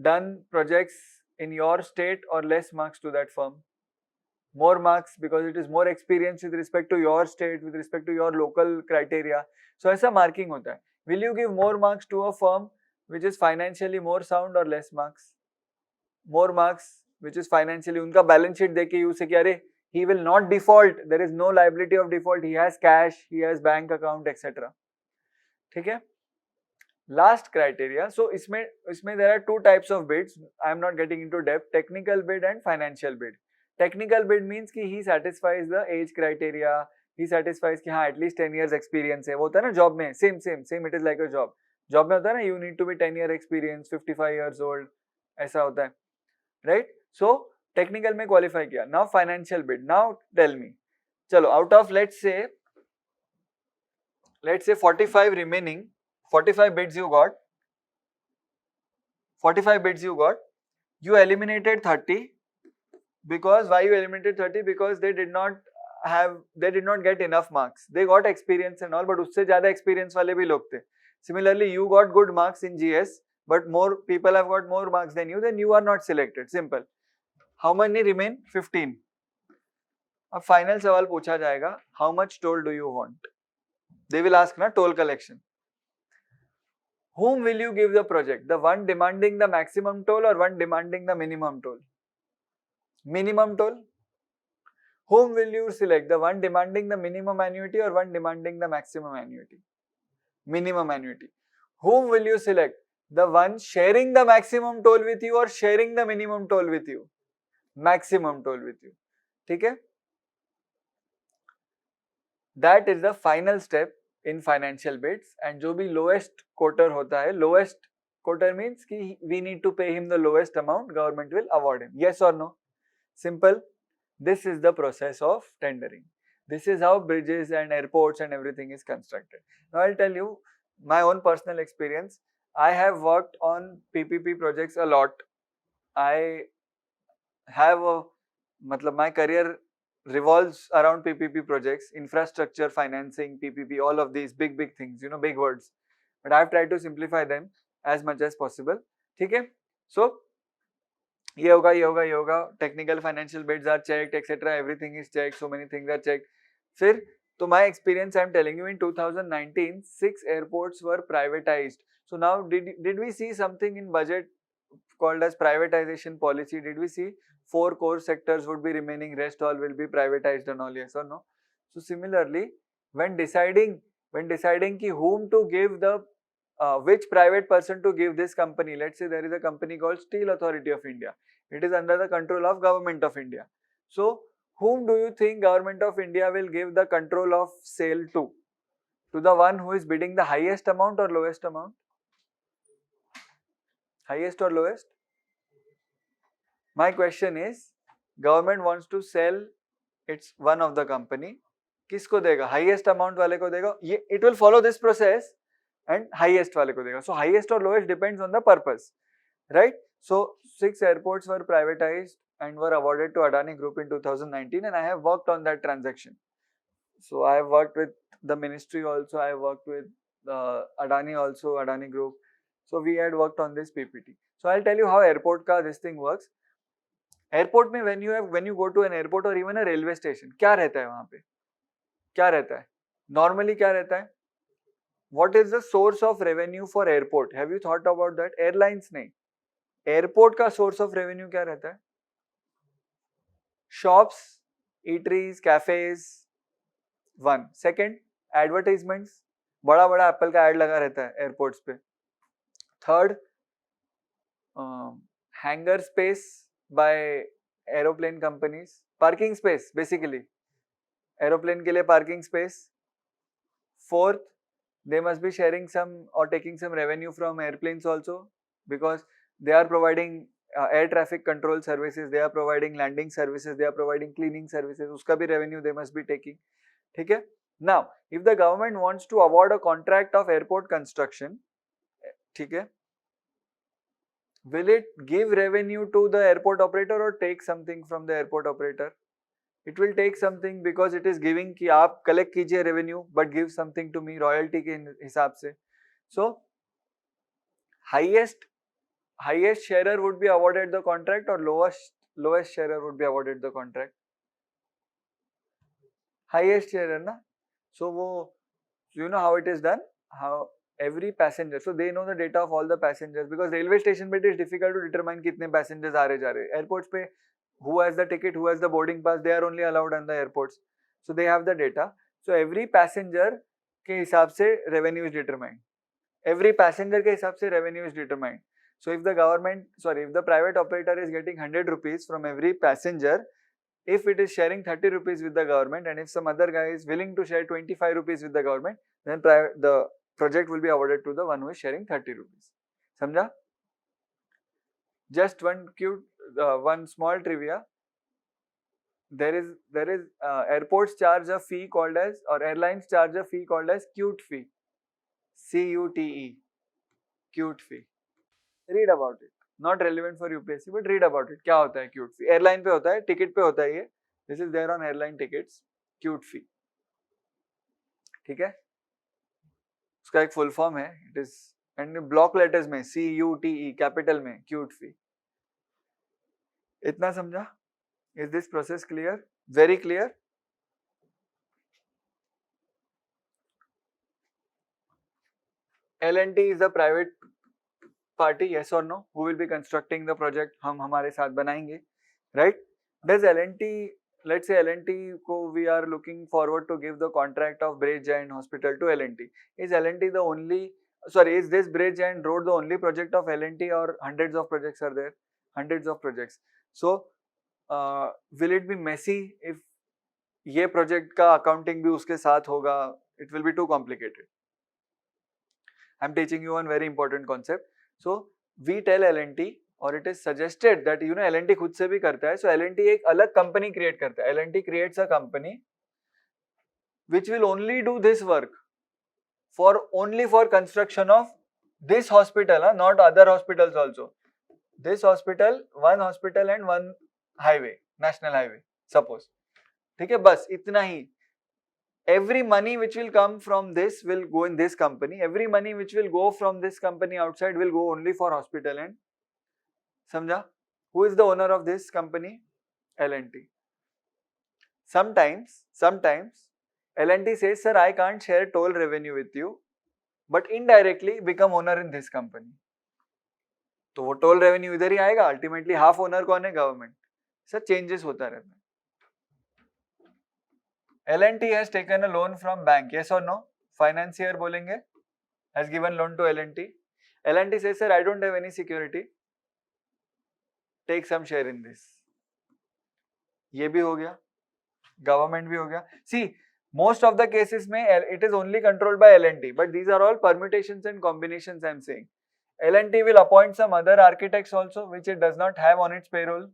done projects in your state or less marks to that firm? more marks because it is more experience with respect to your state, with respect to your local criteria. So ऐसा marking होता है. Will you give more marks to a firm which is financially more sound or less marks? More marks which is financially, उनका balance sheet देख के use से कि अरे he will not default, there is no liability of default, he has cash, he has bank account, etc. ठीक है. Last criteria, so इसमें there are two types of bids. I am not getting into depth. Technical bid and financial bid. Technical bid means कि he satisfies the age criteria, he satisfies कि हाँ at least 10 years experience है. वो होता है ना job में, same it is like a job. Job में होता है ना you need to be 10 year experience, 55 years old, ऐसा होता है, right? So technical में qualify किया. Now financial bid. Now tell me, चलो out of let's say 45 remaining, 45 bids you got, 45 bids you got, you eliminated 30, because why you eliminated 30? Because they did not get enough marks. They got experience and all, but उससे ज़्यादा experience वाले भी लोग थे. Similarly, you got good marks in GS, but more people have got more marks than you are not selected. Simple. How many remain? 15. अब final सवाल पूछा जाएगा, how much toll do you want? They will ask ना toll collection. Whom will you give the project? The one demanding the maximum toll or one demanding the minimum toll? Minimum toll. Whom will you select? The one demanding the minimum annuity or one demanding the maximum annuity? Minimum annuity. Whom will you select? The one sharing the maximum toll with you or sharing the minimum toll with you? Maximum toll with you. ठीक है? That is the final step in financial bids, and जो भी lowest quoter होता है, lowest quoter means कि we need to pay him the lowest amount, government will award him. Yes or no? Simple. This is the process of tendering. This is how bridges and airports and everything is constructed. Now I'll tell you my own personal experience. I have worked on PPP projects a lot. I have my career revolves around PPP projects, infrastructure, financing, PPP, all of these big things, big words. But I have tried to simplify them as much as possible. ठीक है? So ये होगा, technical financial bids are checked, etc. Everything is checked, so many things are checked. फिर तो my experience I am telling you, in 2019, 6 airports were privatized. So now did we see something in budget called as privatization policy? Did we see 4 core sectors would be remaining, rest all will be privatized and all, yes or no? So similarly, when deciding ki whom to give the which private person to give this company, let's say there is a company called Steel Authority of India. It is under the control of Government of India. So whom do you think Government of India will give the control of sale to? To the one who is bidding the highest amount or lowest amount? Highest or lowest? My question is, government wants to sell its one of the company. किसको देगा? Highest amount वाले को देगा. It will follow this process and highest वाले को देगा. So highest or lowest depends on the purpose, right? So 6 airports were privatized and were awarded to Adani Group in 2019, and I have worked on that transaction. So I have worked with the ministry also. I have worked with Adani also, Adani Group. So we had worked on this PPT. So I'll tell you how airport का this thing works. Airport में when you go to an airport or even a railway station, क्या रहता है वहाँ पे? क्या रहता है? Normally क्या रहता है? What is the source of revenue for airport? Have you thought about that? Airlines नहीं. Airport का source of revenue क्या रहता है? Shops, eateries, cafes. One. Second, advertisements. बड़ा बड़ा एप्पल का एड लगा रहता है एयरपोर्ट्स पे. Third, hangar space by aeroplane companies. Parking space basically. Aeroplane के लिए parking space. Fourth, they must be sharing some or taking some revenue from airplanes also, because they are providing air traffic control services, they are providing landing services, they are providing cleaning services. उसका भी revenue they must be taking. ठीक है? Now, if the government wants to award a contract of airport construction, ठीक है, will it give revenue to the airport operator or take something from the airport operator? It will take something, because it is giving कि आप collect कीजिए revenue but give something to me royalty के हिसाब से. So highest sharer would be awarded the contract or lowest sharer would be awarded the contract? highest share है ना, so वो you know how it is done, how every passenger, so they know the data of all the passengers, because railway station पे it is difficult to determine कितने passengers आ रहे जा रहे, airports पे who has the ticket, who has the boarding pass, they are only allowed on the airports, so they have the data, so every passenger के हिसाब से revenue is determined, every passenger के हिसाब से revenue is determined, so if the government, sorry, if the private operator is getting 100 rupees from every passenger, if it is sharing 30 rupees with the government, and if some other guy is willing to share 25 rupees with the government, then the project will be awarded to the one who is sharing 30 rupees. Samjha? Just one small trivia. There is airports charge a fee called as, or airlines charge a fee called as cute fee. CUTE. Cute fee. Read about it. Not relevant for UPSC, but read about it. क्या होता है cute fee? Airline पे होता है, ticket पे होता है ये. This is there on airline tickets. Cute fee. ठीक है? उसका एक full form है. It is and block letters में CUTE capital में cute fee. इतना समझा? Is this process clear? Very clear? L&T is a private party, yes or no? Who will be constructing the project? हम हमारे साथ बनाएंगे, right? Does L&T, let's say L&T को we are looking forward to give the contract of Bridge Giant Hospital to L&T. Is L&T the only, sorry, is this Bridge Giant Road the only project of L&T, or hundreds of projects are there? Hundreds of projects. So will it be messy if ये project का accounting भी उसके साथ होगा? It will be too complicated. I'm teaching you one very important concept. So we tell L&T, or it is suggested that you know L&T खुद से भी करता है. So L&T एक अलग company create करता है. L&T creates a company which will only do this work only for construction of this hospital, not other hospitals also. This hospital, one hospital and one highway, national highway, suppose. ठीक है, बस इतना ही. Every money which will come from this will go in this company. Every money which will go from this company outside will go only for hospital and, समझा? Who is the owner of this company? L&T. Sometimes L&T says, sir, I can't share toll revenue with you, but indirectly become owner in this company. तो वो toll revenue इधर ही आएगा. Ultimately half owner कौन है? Government. Sir changes होता रहता है. L&T has taken a loan from bank, yes or no? Financier बोलेंगे, has given loan to L&T. L&T says, sir, I don't have any security. Take some share in this. ये भी हो गया, government भी हो गया. See, most of the cases में it is only controlled by L&T, but these are all permutations and combinations I am saying. L&T will appoint some other architects also, which it does not have on its payroll.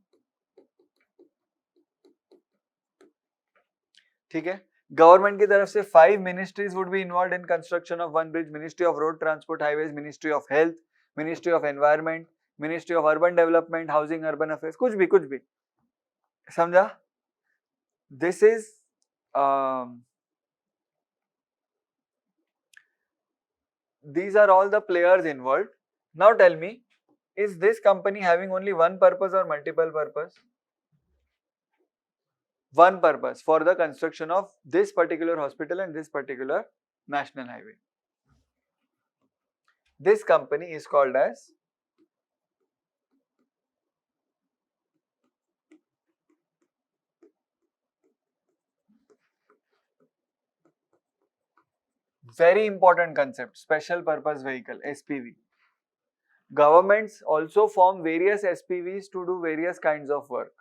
ठीक है. Government की तरफ से 5 ministries would be involved in construction of one bridge. Ministry of Road Transport Highways, Ministry of Health, Ministry of Environment, Ministry of Urban Development, Housing, Urban Affairs, कुछ भी. समझा? This is these are all the players involved. Now tell me, is this company having only one purpose or multiple purpose? One purpose, for the construction of this particular hospital and this particular national highway. This company is called as very important concept, special purpose vehicle, SPV. Governments also form various SPVs to do various kinds of work.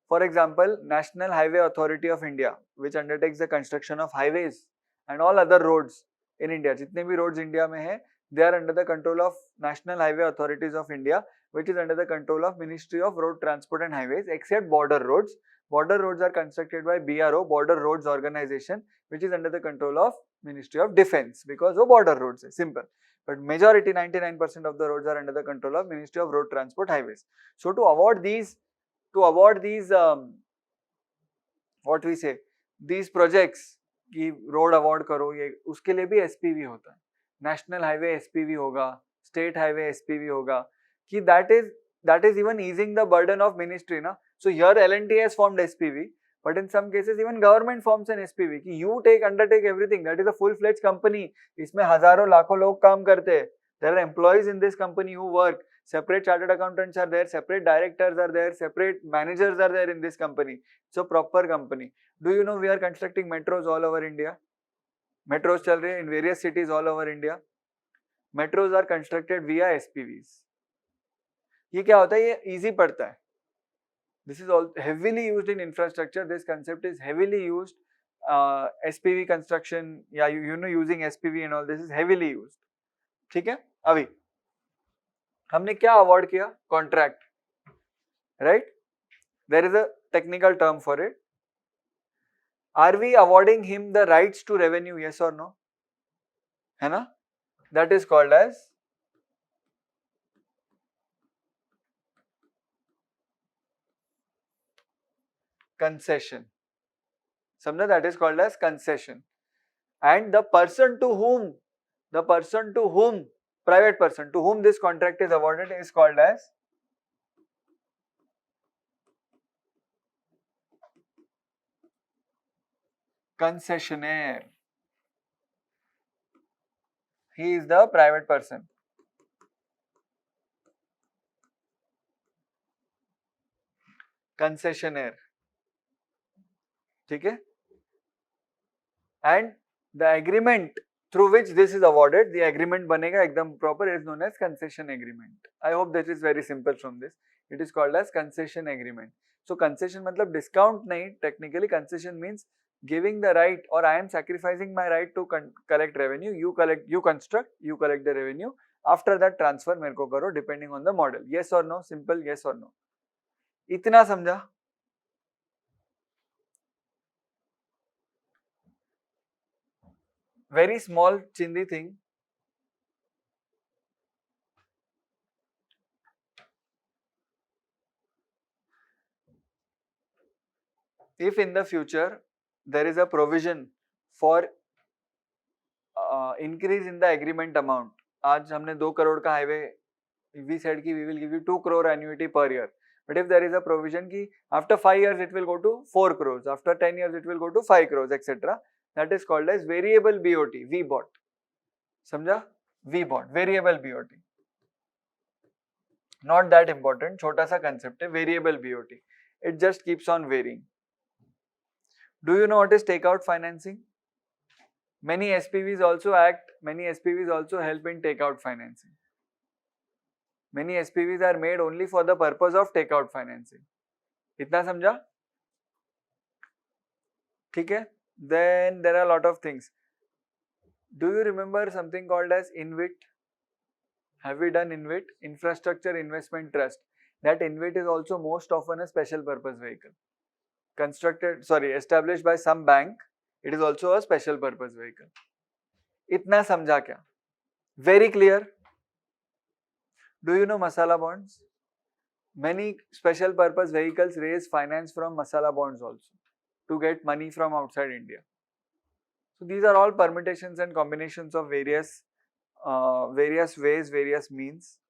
For example, National Highway Authority of India, which undertakes the construction of highways and all other roads in India. जितने भी roads India में हैं, they are under the control of National Highway Authorities of India, which is under the control of Ministry of Road Transport and Highways, except border roads. Border roads are constructed by BRO, Border Roads Organization, which is under the control of Ministry of Defence, because वो border roads है, simple. But majority 99% of the roads are under the control of Ministry of Road Transport Highways. So to award these what we say, these projects कि road award करो, ये उसके लिए भी SPV होता है. National Highway SPV होगा, State Highway SPV होगा, कि that is even easing the burden of ministry ना. So here L&T has formed SPV, But in some cases even government forms an SPV कि you undertake everything. That is a full-fledged company. इसमें हजारों लाखों लोग काम करते हैं. There are employees in this company who work. Separate chartered accountants are there, separate directors are there, separate managers are there in this company. It's a proper company. Do you know we are constructing metros all over India? Metros चल रहे हैं in various cities all over India. Metros are constructed via SPVs. ये क्या होता है? ये easy पड़ता है. This is all heavily used in infrastructure. This concept is heavily used. SPV construction, yeah, you know, using SPV and all this is heavily used. ठीक है? अभी हमने क्या award किया? Contract, right? There is a technical term for it. Are we awarding him the rights to revenue? Yes or no? है ना? That is called as concession. समझा? That is called as concession. And the person to whom, private person to whom this contract is awarded is called as concessionaire. He is the private person. Concessionaire. ठीक है? And the agreement through which this is awarded, the agreement बनेगा एकदम proper, is known as concession agreement. I hope that is very simple from this. It is called as concession agreement. So concession मतलब discount नहीं, technically concession means giving the right, or I am sacrificing my right to collect revenue. You construct, you collect the revenue. After that transfer मेरे को करो depending on the model. Yes or no? Simple yes or no. इतना समझा? Very small chindi thing. If in the future there is a provision for increase in the agreement amount, आज हमने 2 करोड़ का highway, we said कि we will give you 2 crore annuity per year. But if there is a provision कि after 5 years it will go to 4 crores, after 10 years it will go to 5 crores, etc. That is called as variable BOT, VBOT. समझा? VBOT, variable BOT. Not that important, छोटा सा concept है, variable BOT. It just keeps on varying. Do you know what is takeout financing? Many SPVs also help in takeout financing. Many SPVs are made only for the purpose of takeout financing. इतना समझा? ठीक है? Then there are a lot of things. Do you remember something called as InvIT? Have we done InvIT? Infrastructure Investment Trust. That InvIT is also most often a special purpose vehicle. Established by some bank. It is also a special purpose vehicle. इतना समझा क्या? Very clear. Do you know masala bonds? Many special purpose vehicles raise finance from masala bonds also to get money from outside India. So these are all permutations and combinations of various ways, various means.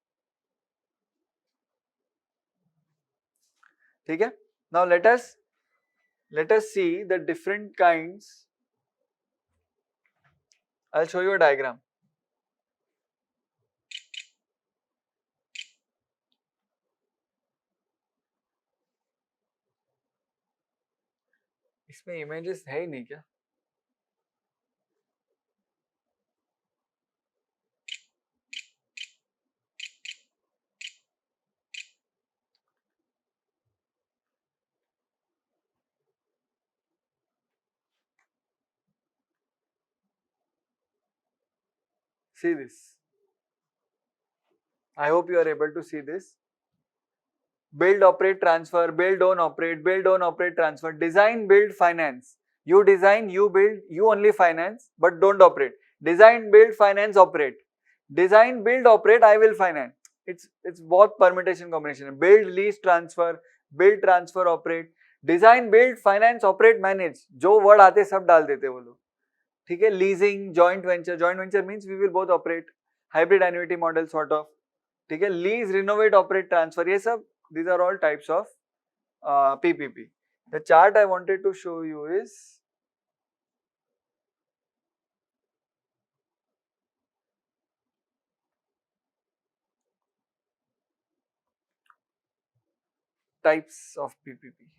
ठीक है? Now let us see the different kinds. I'll show you a diagram. इसमें images है ही नहीं क्या? See this. I hope you are able to see this. Build, operate, transfer, build, own, operate, transfer, design, build, finance. You design, you build, you only finance, but don't operate. Design, build, finance, operate. Design, build, operate, I will finance. It's both permutation combination. Build, lease, transfer, build, transfer, operate. Design, build, finance, operate, manage. जो word आते सब डाल देते वो लोग. ठीक है? Leasing, joint venture means we will both operate. Hybrid annuity model sort of. ठीक है? Lease, renovate, operate, transfer, ये सब. These are all types of PPP. The chart I wanted to show you is types of PPP.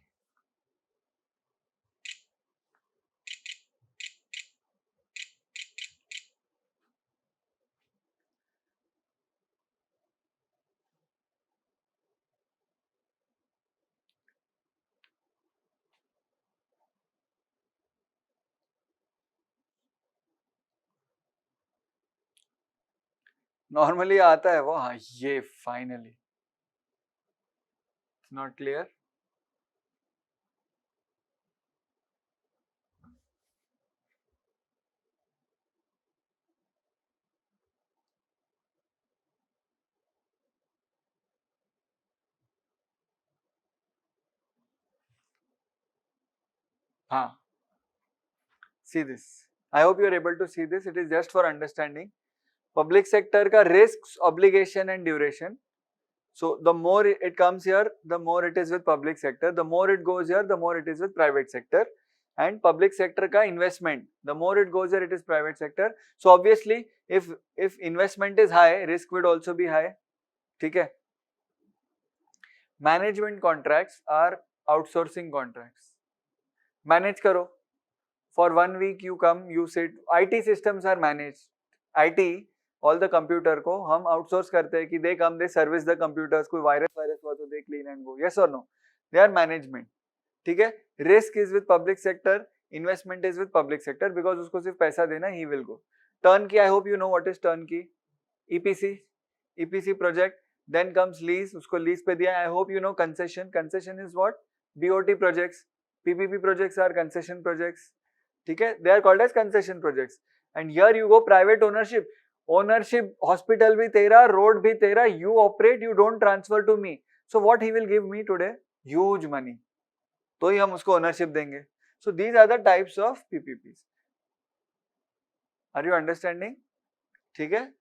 Normally आता है वो, हाँ ये finally. It's not clear. हाँ. See this. I hope you are able to see this. It is just for understanding. Public sector का risks, obligation and duration. So the more it comes here, the more it is with public sector. The more it goes here, the more it is with private sector. And public sector का investment, the more it goes here, it is private sector. So obviously, if investment is high, risk would also be high. ठीक है? Management contracts are outsourcing contracts. Manage करो. For 1 week you come, you sit. IT systems are managed. IT, all the computer को हम outsource करते हैं कि they come, they service the computers. कोई virus हुआ तो they clean and go. Yes or no? They are management. ठीक है? Risk is with public sector. Investment is with public sector because उसको सिर्फ पैसा देना, he will go. Turnkey, I hope you know what is turnkey. EPC project. Then comes lease. उसको lease पे दिया. I hope you know concession. Concession is what? BOT projects. PPP projects are concession projects. ठीक है, they are called as concession projects. And here you go private ownership. Ownership, hospital भी तेरा, road भी तेरा, you operate, you don't transfer to me. So what he will give me today? Huge money. तो ही हम उसको ownership देंगे. So these are the types of PPPs. Are you understanding? ठीक है?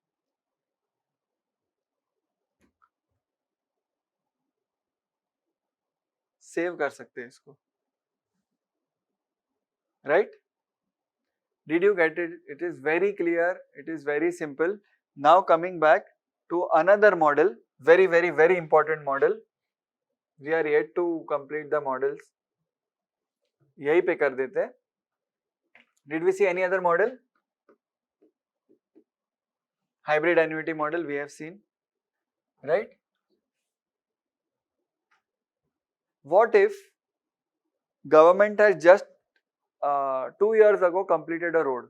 Save कर सकते हैं इसको. Right? Did you get it? It is very clear. It is very simple. Now coming back to another model, very important model. We are yet to complete the models. यही पे कर देते हैं. Did we see any other model? Hybrid annuity model we have seen, right? What if government has just 2 years ago completed a road?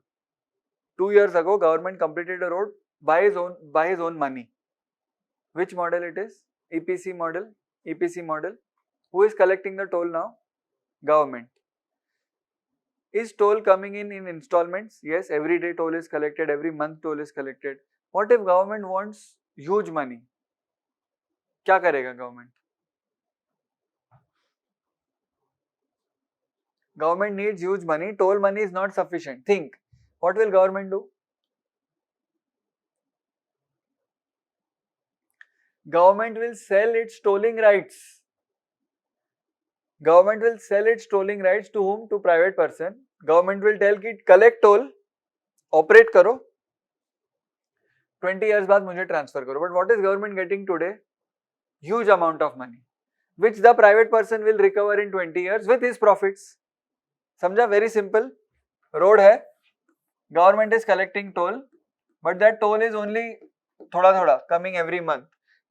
2 years ago government completed a road by his own money. Which model it is? EPC model. EPC model. Who is collecting the toll now? Government. Is toll coming in installments? Yes, every day toll is collected, every month toll is collected. What if government wants huge money? क्या करेगा government? Government needs huge money, toll money is not sufficient. Think, what will government do? Government will sell its tolling rights. Government will sell its tolling rights to whom? To private person. Government will tell कि collect toll, operate करो, 20 years बाद मुझे transfer करो. But what is government getting today? Huge amount of money, which the private person will recover in 20 years with his profits. समझा? Very simple. Road है, government is collecting toll, but that toll is only thoda thoda coming every month.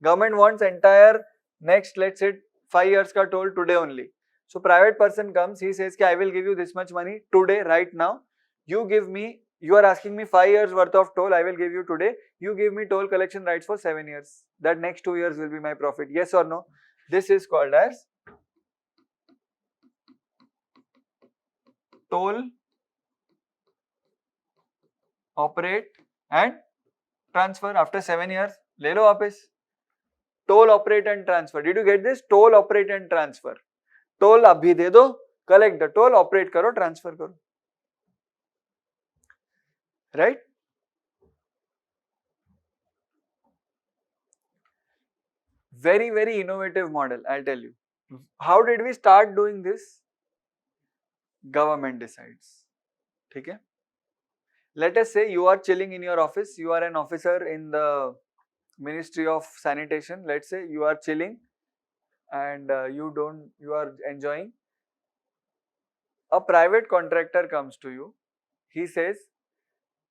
Government wants entire next, let's say 5 years ka toll today only. So private person comes, he says I will give you this much money today, right now. You give me, you are asking me 5 years worth of toll, I will give you today. You give me toll collection rights for 7 years. That next 2 years will be my profit. Yes or no? This is called as toll, operate and transfer. After 7 years, ले लो वापस. Toll, operate and transfer. Did you get this? Toll, operate and transfer. Toll अभी दे दो, collect the toll, operate करो, transfer करो. Right? Very innovative model, I'll tell you. How did we start doing this? Government decides. ठीक है? Let us say you are chilling in your office, you are an officer in the Ministry of Sanitation. Let's say you are chilling and you are enjoying. A private contractor comes to you. He says,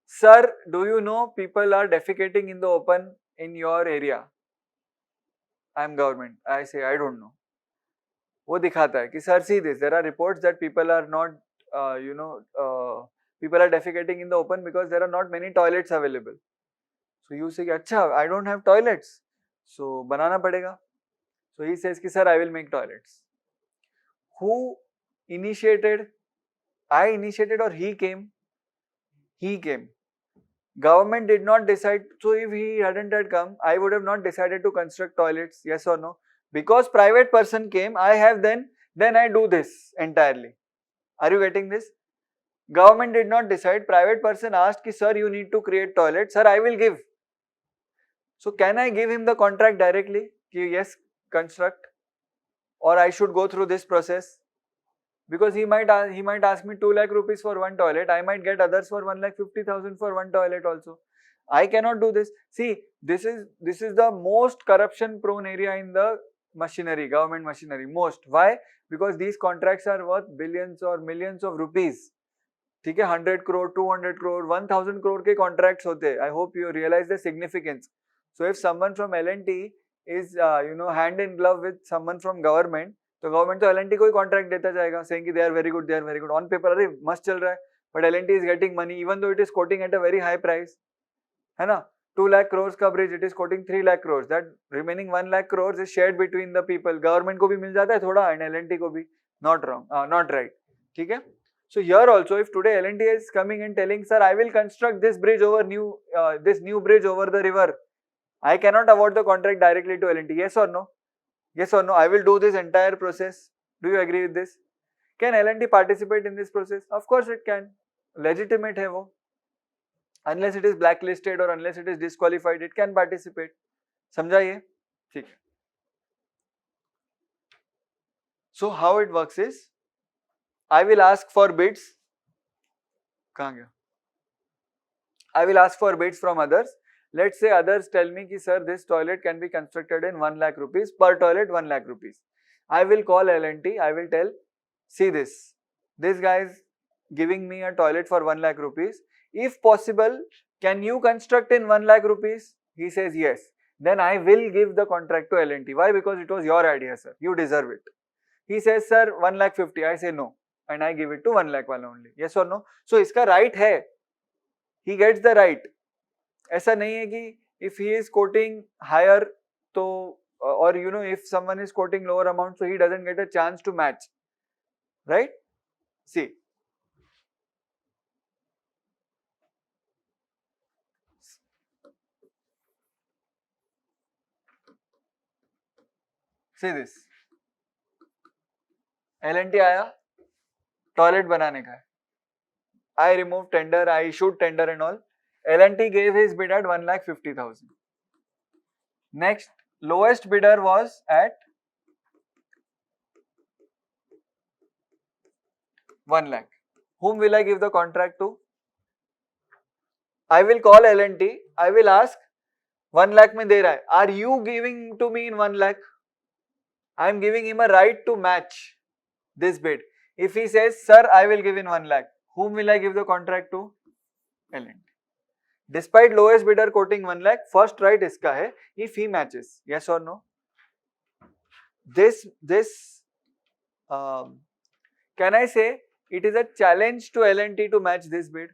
sir, do you know people are defecating in the open in your area? I am government. I say, I don't know. वो दिखाता है कि sir, see this, there are reports that people are not, people are defecating in the open because there are not many toilets available. So you say, अच्छा, I don't have toilets. So बनाना पड़ेगा. So he says, sir, I will make toilets. Who initiated? I initiated or he came? He came. Government did not decide. So if he hadn't had come, I would have not decided to construct toilets. Yes or no? Because private person came, I have then I do this entirely. Are you getting this? Government did not decide. Private person asked, sir, you need to create toilet. Sir, I will give. So can I give him the contract directly? Yes, construct. Or I should go through this process? Because he might ask me 2 lakh rupees for one toilet. I might get others for 1,50,000 for one toilet also. I cannot do this. See, this is the most corruption prone area in the machinery, government machinery. Most. Why? Because these contracts are worth billions or millions of rupees. ठीक है, 100 crore, 200 crore, 1000 crore के contracts होते हैं. I hope you realize the significance. So if someone from L&T is hand in glove with someone from government, तो government तो L&T को ही contract देता जाएगा, saying कि they are very good on paper, अरे मस्त चल रहा है, but L&T is getting money even though it is quoting at a very high price, है ना? 2 lakh crores का bridge, it is quoting 3 lakh crores. That remaining 1 lakh crores is shared between the people. Government को भी मिल जाता है थोड़ा and L&T को भी. Not wrong, not right. ठीक है? So here also, if today L&T is coming and telling, sir, I will construct this bridge over this new bridge over the river, I cannot award the contract directly to L&T. Yes or no? Yes or no? I will do this entire process. Do you agree with this? Can L&T participate in this process? Of course it can. Legitimate है वो. Unless it is blacklisted or unless it is disqualified, it can participate. समझा ये? ठीक है. So how it works is, I will ask for bids. कहाँ गया? I will ask for bids from others. Let's say others tell me कि sir, this toilet can be constructed in 1 lakh rupees, per toilet 1 lakh rupees. I will call L&T, I will tell, see this guy is giving me a toilet for 1 lakh rupees. If possible, can you construct in 1 lakh rupees? He says yes. Then I will give the contract to L&T. Why? Because it was your idea, sir. You deserve it. He says, sir, 1 lakh 50. I say no. And I give it to 1 lakh wala only. Yes or no? So, इसका right है. He gets the right. ऐसा नहीं है कि if he is quoting higher, तो or if someone is quoting lower amount, so he doesn't get a chance to match. Right? See. See this. L&T आया, toilet बनाने का है. I remove tender, I issued tender and all. L&T gave his bid at 1,50,000. Next, lowest bidder was at 1 lakh. Whom will I give the contract to? I will call L&T. I will ask, 1 lakh में दे रहा है. Are you giving to me in 1 lakh? I am giving him a right to match this bid. If he says, sir, I will give in 1 lakh, whom will I give the contract to? L&T. Despite lowest bidder quoting 1 lakh, first right इसका है if he matches. Yes or no? This can I say it is a challenge to L&T to match this bid?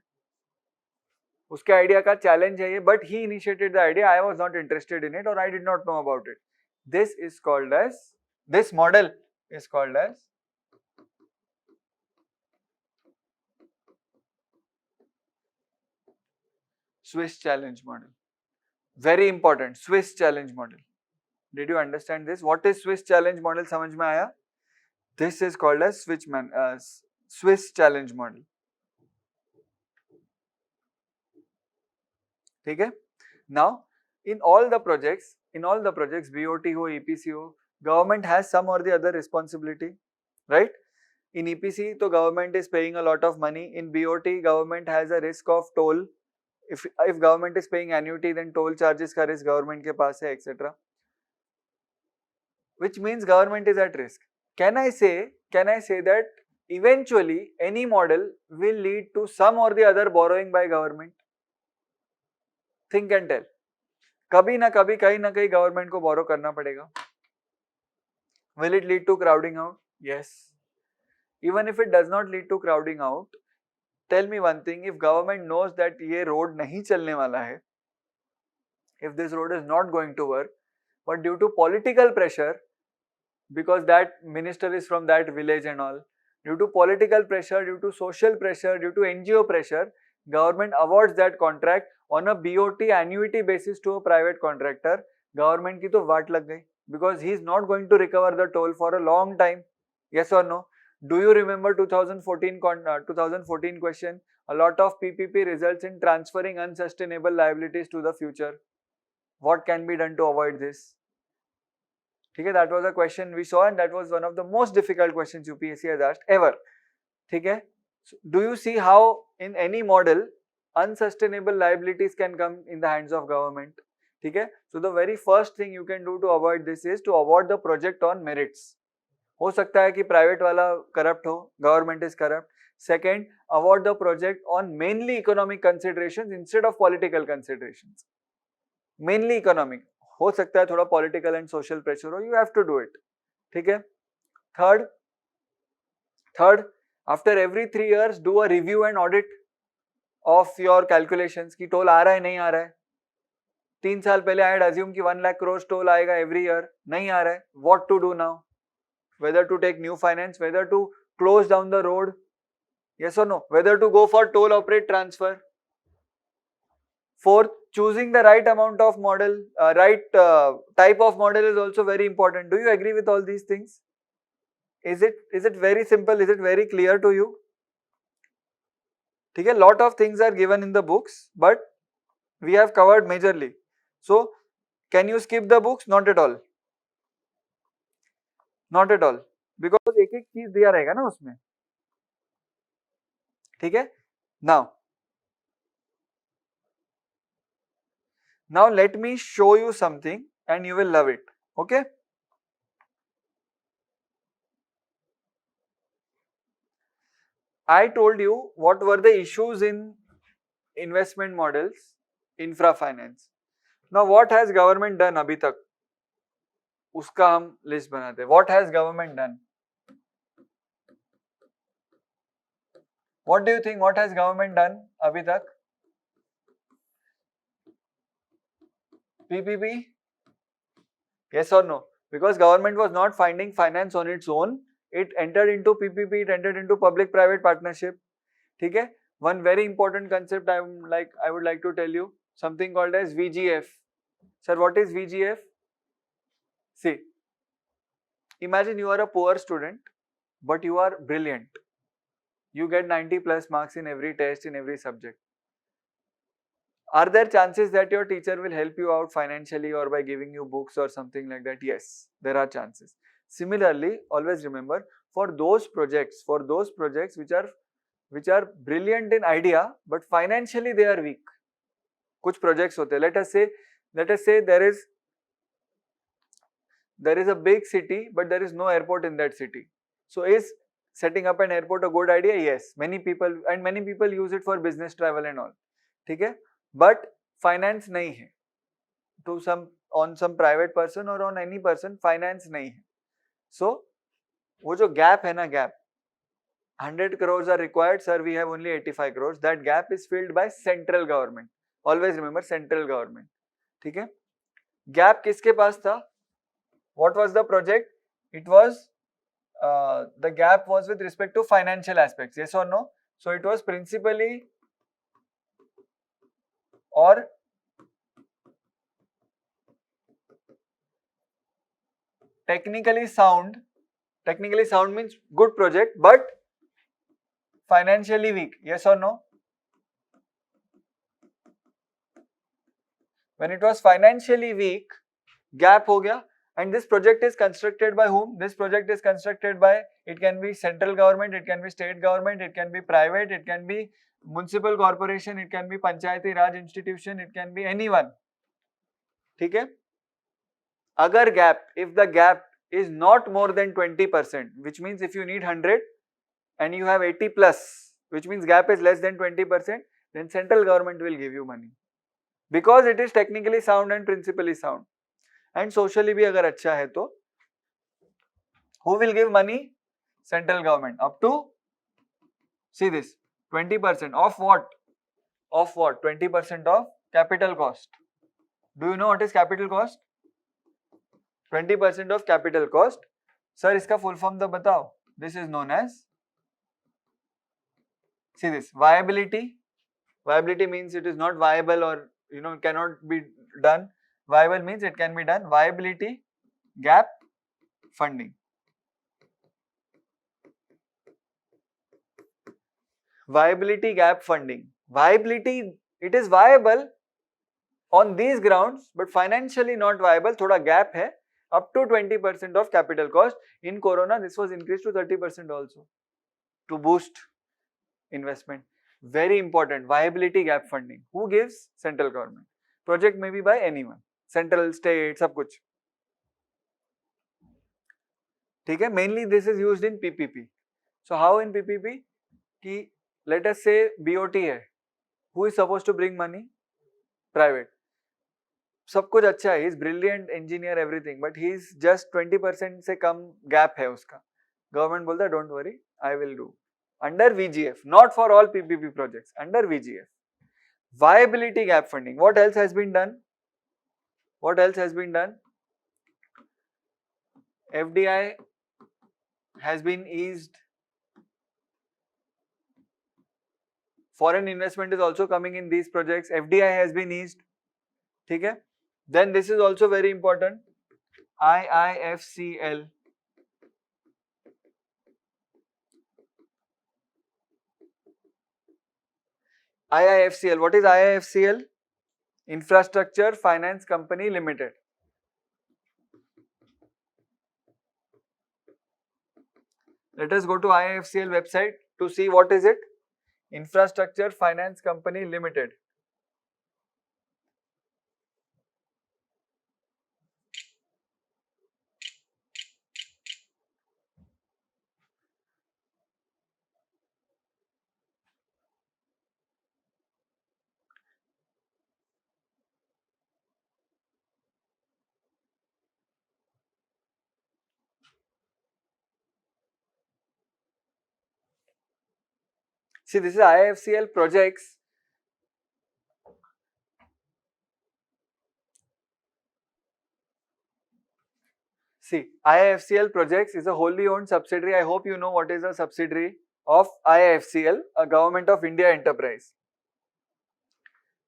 उसके idea का challenge है ये, but he initiated the idea. I was not interested in it or I did not know about it. This is called as, this model is called as Swiss challenge model. Very important, Swiss challenge model. Did you understand this? What is Swiss challenge model? समझ में आया? This is called as Swiss challenge model. ठीक है? Now, in all the projects, BOT हो, EPC हो, government has some or the other responsibility, right? In EPC, तो government is paying a lot of money. In BOT, government has a risk of toll. If government is paying annuity, then toll charges का risk government के पास है, etc. Which means government is at risk. Can I say that eventually any model will lead to some or the other borrowing by government? Think and tell. कभी ना कभी कहीं ना कहीं government को borrow करना पड़ेगा. Will it lead to crowding out? Yes. Even if it does not lead to crowding out, tell me one thing, if government knows that ये road नहीं चलने वाला है, if this road is not going to work, but due to political pressure, because that minister is from that village and all, due to political pressure, due to social pressure, due to NGO pressure, government awards that contract on a BOT annuity basis to a private contractor. Government की तो वाट लग गई, because he is not going to recover the toll for a long time. Yes or no? Do you remember 2014 question? A lot of PPP results in transferring unsustainable liabilities to the future. What can be done to avoid this? Okay, that was a question we saw, and that was one of the most difficult questions UPSC has asked ever. Okay, so do you see how in any model unsustainable liabilities can come in the hands of government? Okay, so the very first thing you can do to avoid this is to award the project on merits. हो सकता है कि private वाला corrupt हो, government is corrupt. Second, award the project on mainly economic considerations instead of political considerations. Mainly economic, हो सकता है थोड़ा पॉलिटिकल एंड सोशल प्रेशर हो, you have to do it. ठीक है. Third, after every 3 years do a review and audit of your calculations कि toll आ रहा है नहीं आ रहा है. 3 साल पहले आई हैड अज्यूम कि 1 lakh crores टोल आएगा एवरी ईयर, नहीं आ रहा है. What to do now? Whether to take new finance, whether to close down the road, yes or no, whether to go for toll operate transfer. Fourth, choosing the right amount of model, type of model is also very important. Do you agree with all these things? Is it very simple? Is it very clear to you? Okay, lot of things are given in the books, but we have covered majorly. So, can you skip the books? Not at all. Not at all, because एक एक चीज दिया रहेगा ना उसमें. ठीक है. Now let me show you something and you will love it. Okay. I told you what were the issues in investment models, infra finance. Now what has government done अभी तक? उसका हम लिस्ट बनाते हैं. What has government done? What do you think? What has government done अभी तक? PPP? Yes or no? Because government was not finding finance on its own, it entered into PPP, it entered into public-private partnership. ठीक है? One very important concept I would like to tell you, something called as VGF. Sir, what is VGF? See, imagine you are a poor student, but you are brilliant. You get 90 plus marks in every test, in every subject. Are there chances that your teacher will help you out financially or by giving you books or something like that? Yes, there are chances. Similarly, always remember, for those projects which are brilliant in idea, but financially they are weak. कुछ projects होते हैं. Let us say there is a big city, but there is no airport in that city. So is setting up an airport a good idea? Yes. Many people use it for business travel and all. ठीक है? But finance नहीं है. On some private person or on any person, finance नहीं है. So वो जो gap है ना, 100 crores are required, sir, we have only 85 crores. That gap is filled by central government. Always remember, central government. ठीक है? Gap किसके पास था? What was the project? It was, the gap was with respect to financial aspects. Yes or no? So it was principally or technically sound. Technically sound means good project, but financially weak. Yes or no? When it was financially weak, gap हो गया, And this project is constructed by whom? This project is constructed by, it can be central government, it can be state government, it can be private, it can be municipal corporation, it can be Panchayati Raj institution, it can be anyone. ठीक है? Agar gap, if the gap is not more than 20%, which means if you need 100 and you have 80 plus, which means gap is less than 20%, then central government will give you money. Because it is technically sound and principally sound. And socially भी अगर अच्छा है तो who will give money? Central government. Up to, see this, 20% of what? Of what? 20% of capital cost. Do you know what is capital cost? 20% of capital cost. Sir, इसका full form तो बताओ. This is known as, see this, viability. Viability means it is not viable or cannot be done. Viable means it can be done. Viability gap funding. Viability gap funding. Viability, it is viable on these grounds, but financially not viable. Thoda gap hai. Up to 20% of capital cost. In Corona, this was increased to 30% also to boost investment. Very important. Viability gap funding. Who gives? Central government. Project may be by anyone. Central, state, सब कुछ. ठीक है? Mainly this is used in PPP. So how in PPP? कि let us say BOT है. Who is supposed to bring money? Private. सब कुछ अच्छा है. He is brilliant engineer everything, but he is just 20% से कम gap है उसका. Government बोलता है don't worry, I will do. Under VGF, not for all PPP projects. Under VGF. Viability gap funding. What else has been done? What else has been done? FDI has been eased. Foreign investment is also coming in these projects. FDI has been eased. ठीक है? Then this is also very important. IIFCL. IIFCL. What is IIFCL? Infrastructure Finance Company Limited. Let us go to IIFCL website to see what is it. Infrastructure Finance Company Limited. See, this is IIFCL projects. See, IIFCL projects is a wholly owned subsidiary. I hope you know what is a subsidiary of IIFCL, a Government of India enterprise.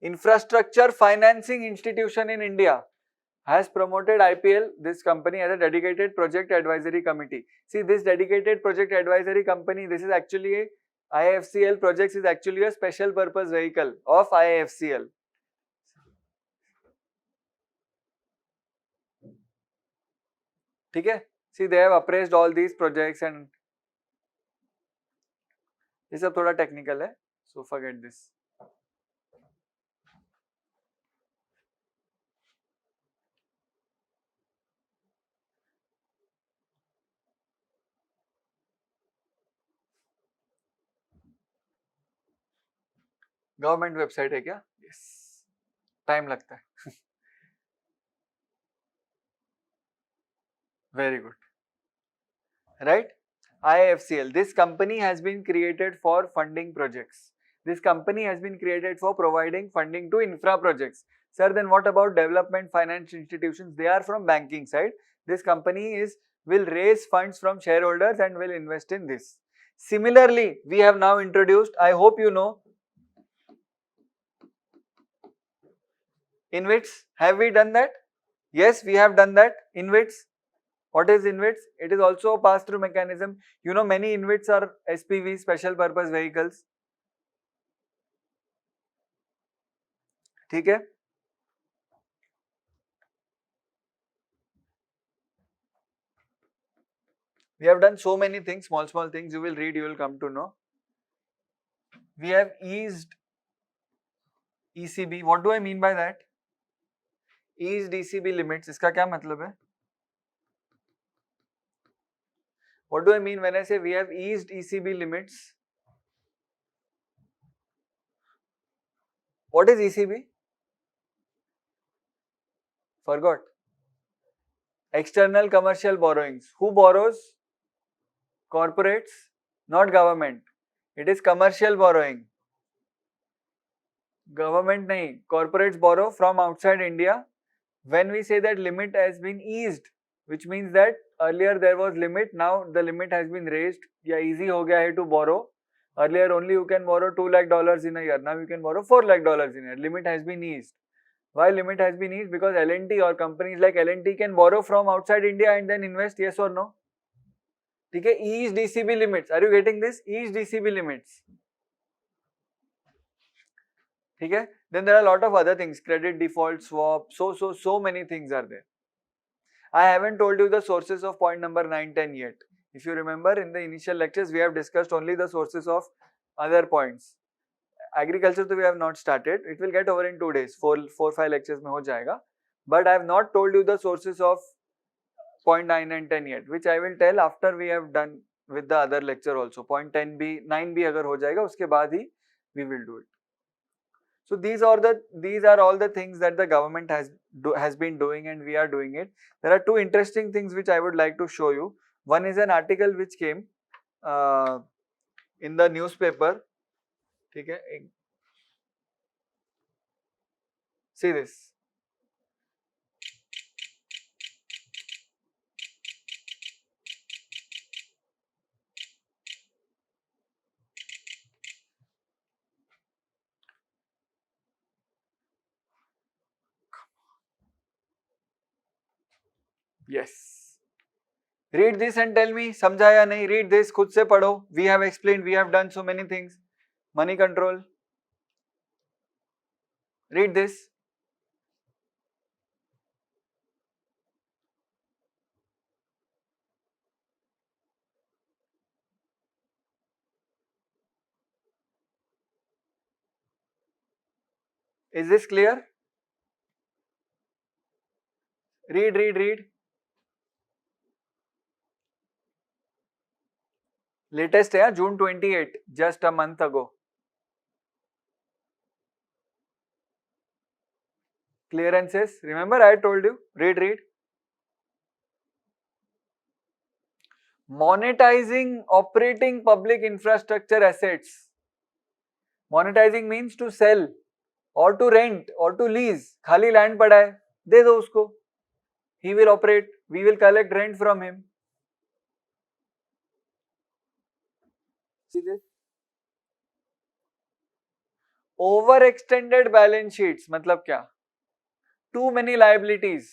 Infrastructure Financing Institution in India has promoted IPL, this company, as a dedicated project advisory committee. See, this dedicated project advisory company, this is actually IIFCL projects is actually a special purpose vehicle of IIFCL. ठीक है? See, they have appraised all these projects and ये सब थोड़ा technical है, so forget this. Government website है क्या? Yes, time लगता है. Very good. Right, IIFCL, this company has been created for funding projects. This company has been created for providing funding to infra projects. Sir, then what about development finance institutions? They are from banking side. This company will raise funds from shareholders and will invest in this. Similarly, we have now introduced, I hope you know, InvITs. Have we done that? Yes, we have done that. InvITs. What is InvITs? It is also a pass-through mechanism. You know, many InvITs are SPV, special purpose vehicles. ठीक है? We have done so many things, small things. You will read, you will come to know. We have eased ECB. What do I mean by that? Eased ECB limits. इसका क्या मतलब है? What do I mean when I say we have eased ECB limits? What is ECB? Forgot. External commercial borrowings. Who borrows? Corporates, not government. It is commercial borrowing. Government nahi. Corporates borrow from outside India. When we say that limit has been eased, which means that earlier there was limit, now the limit has been raised. Yeah, easy ho gaya hai to borrow. Earlier only you can borrow $2 lakh in a year. Now you can borrow $4 lakh in a year. Limit has been eased. Why limit has been eased? Because L&T or companies like L&T can borrow from outside India and then invest, yes or no? ठीक है, eased ECB limits. Are you getting this? Eased ECB limits. ठीक है. Then there are a lot of other things, credit default swap, so many things are there. I haven't told you the sources of point number 9, 10 yet. If you remember, in the initial lectures we have discussed only the sources of other points. Agriculture we have not started. It will get over in 2 days. 4-5 lectures में हो जाएगा. But I have not told you the sources of point 9 and 10 yet, which I will tell after we have done with the other lecture also. Point 10 भी 9 भी अगर हो जाएगा उसके बाद ही we will do it. So these are all the things that the government has been doing and we are doing it. There are two interesting things which I would like to show you. One is an article which came in the newspaper. ठीक है, see this. Yes. Read this and tell me, समझा या नहीं? Read this, खुद से पढ़ो. We have explained, we have done so many things. Money control. Read this. Is this clear? Read. Latest है, June 28, just a month ago. Clearances, remember I told you, read. Monetizing operating public infrastructure assets. Monetizing means to sell or to rent or to lease. खाली land पड़ा है, दे दो उसको. He will operate, we will collect rent from him. See this? Overextended balance sheets मतलब क्या? Too many liabilities,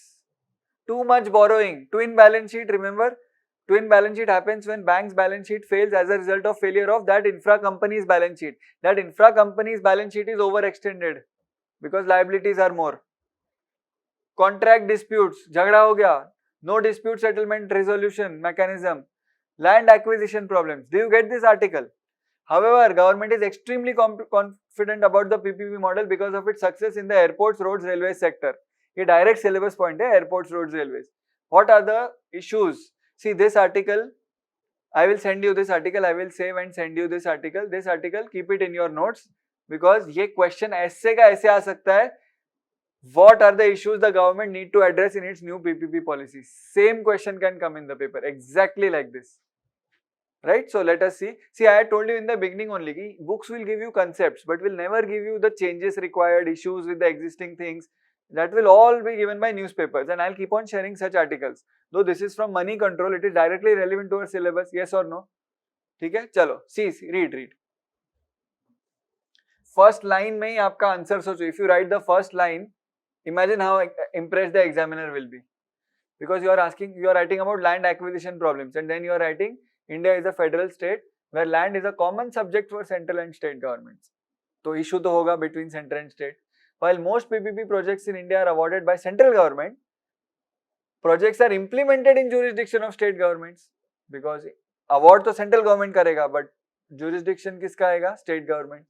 too much borrowing. Twin balance sheet, remember? Twin balance sheet happens when bank's balance sheet fails as a result of failure of that infra company's balance sheet. That infra company's balance sheet is overextended because liabilities are more. Contract disputes, झगड़ा हो गया, no dispute settlement resolution mechanism. Land acquisition problems. Do you get this article? However, government is extremely confident about the PPP model because of its success in the airports, roads, railways sector. ये direct syllabus point है, airports, roads, railways. What are the issues? See this article. I will send you this article. I will save and send you this article. This article, keep it in your notes because ये question ऐसे का ऐसे आ सकता है. What are the issues the government need to address in its new PPP policy? Same question can come in the paper, exactly like this. Right? So let us see. See, I had told you in the beginning only, books will give you concepts, but will never give you the changes required, issues with the existing things. That will all be given by newspapers, and I'll keep on sharing such articles. Though this is from money control, it is directly relevant to our syllabus. Yes or no? ठीक है? चलो, see, read. First line में ही आपका answer सोचो. If you write the first line, imagine how impressed the examiner will be. Because you are writing about land acquisition problems, and then you are writing India is a federal state where land is a common subject for central and state governments. तो issue तो होगा between central and state. While most PPP projects in India are awarded by central government, projects are implemented in jurisdiction of state governments. because award तो central government करेगा, but jurisdiction किसका आएगा? State government.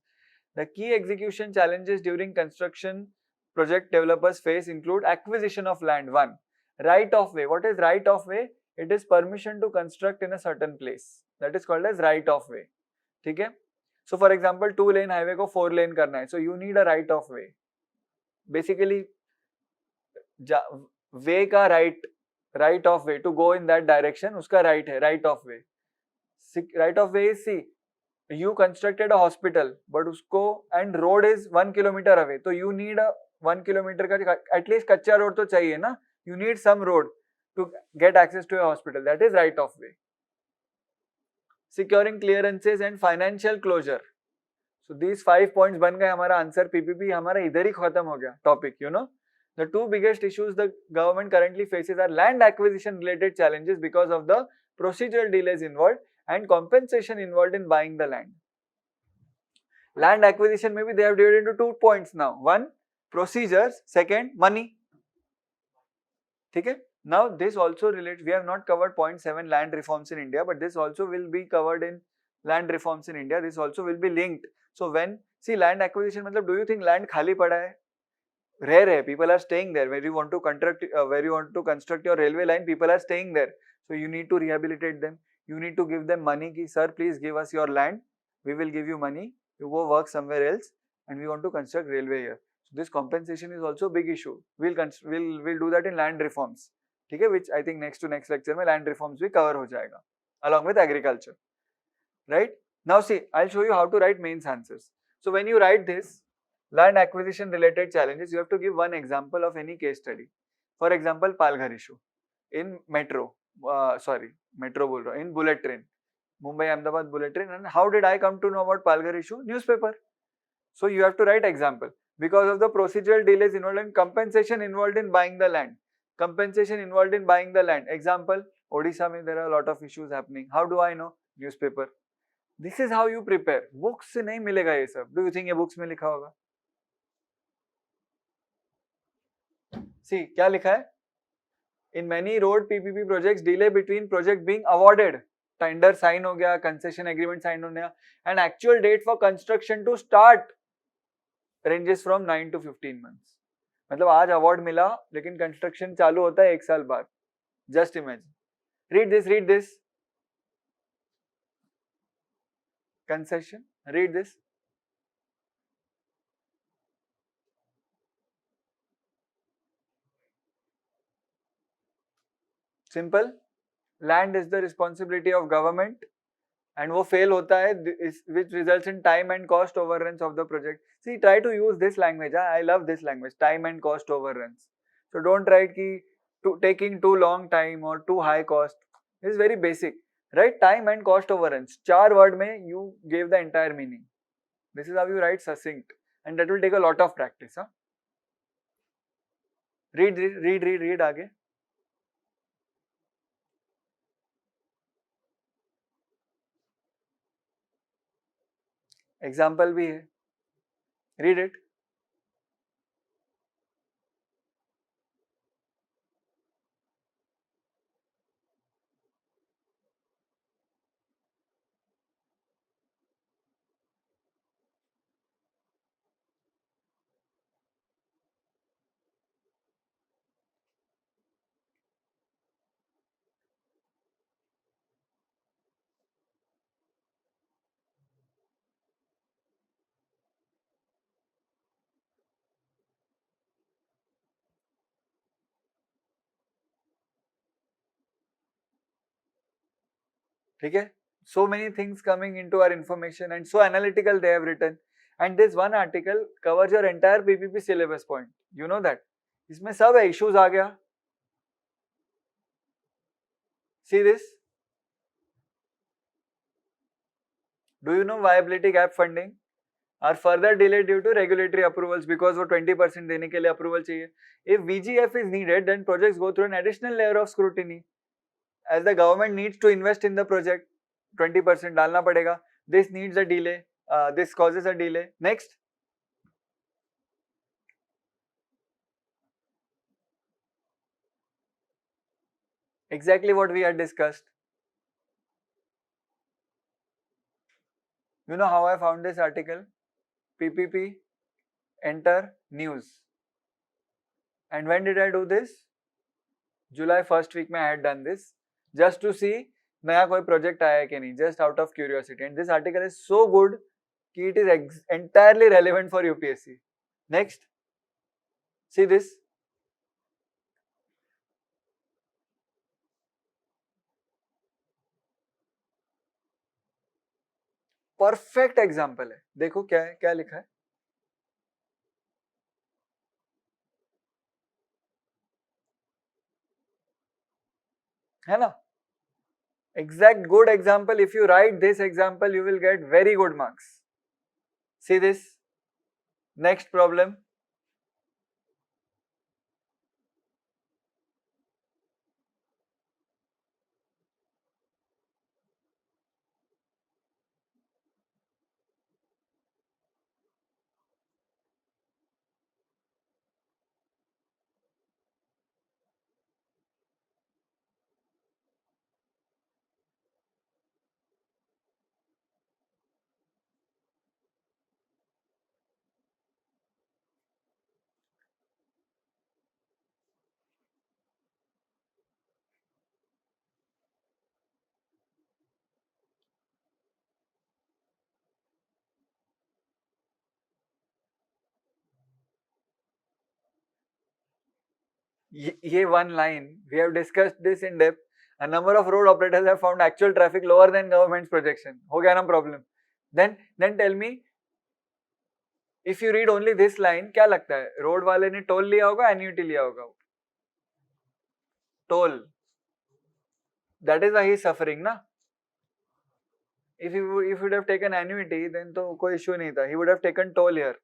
The key execution challenges during construction project developers face include acquisition of land. 1. Right of way. What is right of way? It is permission to construct in a certain place. That is called as right of way. ठीक है? So for example, 2-lane highway को 4-lane करना है. So you need a right of way. Basically, way का right of way to go in that direction, उसका right है, right of way. Right of way is, see, you constructed a hospital, but उसको and road is 1 kilometer away, तो you need a 1 kilometer का at least कच्चा road तो चाहिए ना. You need some road to get access to a hospital. That is right of way. Securing clearances and financial closure. So these 5 points बन गए हमारा answer. PPP हमारा इधर ही खत्म हो गया topic. You know, the two biggest issues the government currently faces are land acquisition related challenges because of the procedural delays involved and compensation involved in buying the land. Land acquisition maybe they have divided into 2 points now. 1, procedures. 2, money. Okay? Now this also relates, we have not covered point 7 land reforms in India, but this also will be covered in land reforms in India. This also will be linked. So when, see, land acquisition, matlab, do you think land khali pada hai? Rare hai. People are staying there. Where you want to construct your railway line, people are staying there. So you need to rehabilitate them. You need to give them money. Ki, sir, please give us your land. We will give you money. You go work somewhere else, and we want to construct railway here. So this compensation is also a big issue. We'll do that in land reforms. Okay, which I think next to next lecture mein land reforms भी cover हो जाएगा along with agriculture. Right? Now see, I'll show you how to write mains answers. So when you write this land acquisition related challenges, you have to give one example of any case study. For example, Palghar issue in metro. Metro बोल रहा हूँ, in bullet train, Mumbai Ahmedabad bullet train. And how did I come to know about Palghar issue? Newspaper. So you have to write example. Because of the procedural delays involved and compensation involved in buying the land. Compensation involved in buying the land. Example, Odisha mein there are a lot of issues happening. How do I know? Newspaper. This is how you prepare. Books से नहीं मिलेगा ये सब. Do you think ये books में लिखा होगा? See, क्या लिखा है? In many road PPP projects, delay between project being awarded. Tender sign हो गया, concession agreement sign हो गया, and actual date for construction to start ranges from 9 to 15 months. मतलब आज award मिला, लेकिन construction चालू होता है 1 साल बाद. Just imagine. Read this. Concession. Read this. Simple. Land is the responsibility of government, and वो fail होता है, which results in time and cost overruns of the project. See, try to use this language. I love this language. Time and cost overruns. So don't write ki taking too long time or too high cost. This is very basic. Write time and cost overruns. 4 word में you gave the entire meaning. This is how you write succinct, and that will take a lot of practice. Huh? Read आगे. Example भी है. Read it. ठीक है? So many things coming into our information and so analytical they have written, and this one article covers your entire PPP syllabus point. You know that? इसमें सब issues आ गया. See this? Do you know viability gap funding are further delayed due to regulatory approvals because वो 20% देने के लिए approval चाहिए. If VGF is needed, then projects go through an additional layer of scrutiny. As the government needs to invest in the project, 20% डालना पड़ेगा. This needs a delay. This causes a delay. Next. Exactly what we had discussed. You know how I found this article? PPP, enter news. And when did I do this? July first week में I had done this just to see नया कोई project आया है कि नहीं, just out of curiosity. And this article is so good कि it is entirely relevant for UPSC. Next, see this. Perfect example है, देखो क्या है, क्या लिखा है ना? Exact good example. If you write this example, you will get very good marks. See this. Next problem. ये one line, we have discussed this in depth. A number of road operators have found actual traffic lower than government's projection. हो गया ना problem? Then tell me, if you read only this line, क्या लगता है? Road वाले ने toll लिया होगा, एन्यूटी लिया होगा? Toll. That is why he is suffering ना? If he would have taken annuity, then तो कोई issue नहीं था. He would have taken toll here.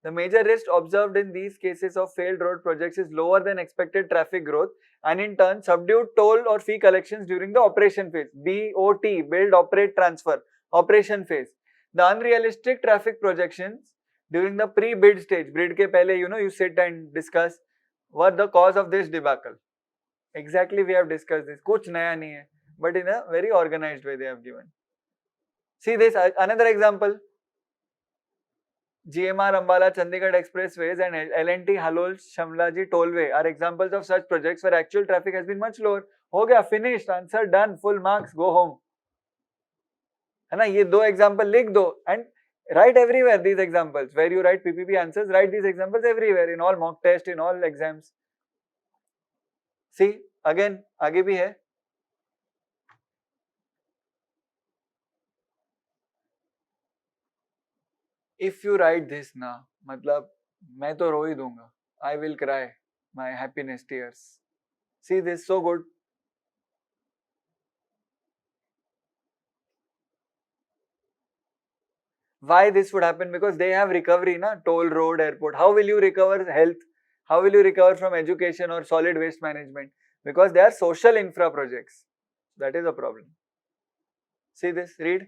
The major risk observed in these cases of failed road projects is lower than expected traffic growth and in turn subdued toll or fee collections during the operation phase. BOT, build, operate, transfer, operation phase. The unrealistic traffic projections during the pre-bid stage, bid के पहले you sit and discuss, were the cause of this debacle. Exactly, we have discussed this. कुछ नया नहीं है, but in a very organized way they have given. See this, another example. GMR Ambala Chandigarh Expressways and L&T Halol Shamlaji Tollway are examples of such projects where actual traffic has been much lower. हो गया, finished, answer done, full marks, go home. है ना? ये दो example लिख दो and write everywhere these examples. Where you write PPP answers, write these examples everywhere in all mock test, in all exams. See, again, आगे भी है. If you write this ना, मतलब मैं तो रो ही दूंगा. I will cry my happiness tears. See this, so good. Why this would happen? Because they have recovery, na? Toll road, airport. How will you recover health? How will you recover from education or solid waste management? Because they are social infra projects. That is a problem. See this, read.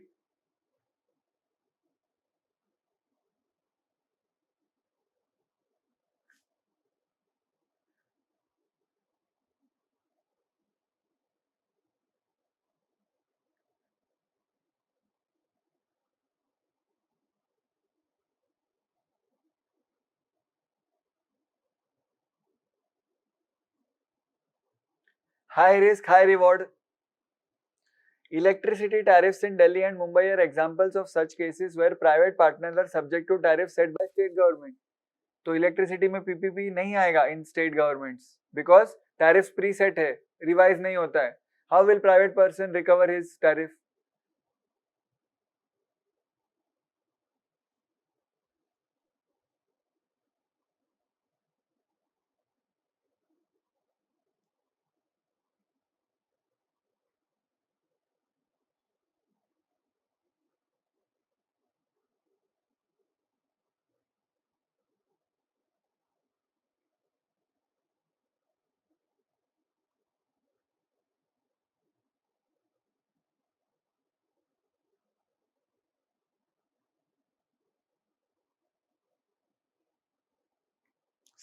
High risk, high reward. Electricity tariffs in Delhi and Mumbai are examples of such cases where private partners are subject to tariffs set by state government. तो electricity में PPP नहीं आएगा इन state governments because tariff preset है, revise नहीं होता है. How will private person recover his tariff?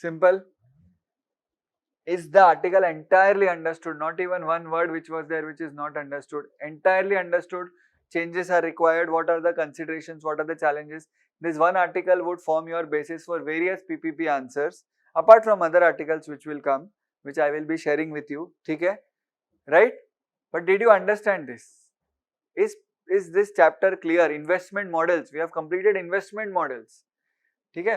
Simple. Is the article entirely understood? Not even one word which was there which is not understood. Entirely understood. changes are required, what are the considerations, what are the challenges. This one article would form your basis for various PPP answers apart from other articles which will come, which I will be sharing with you. Okay, right? But did you understand this? Is this chapter clear? Investment models, we have completed investment models. Okay,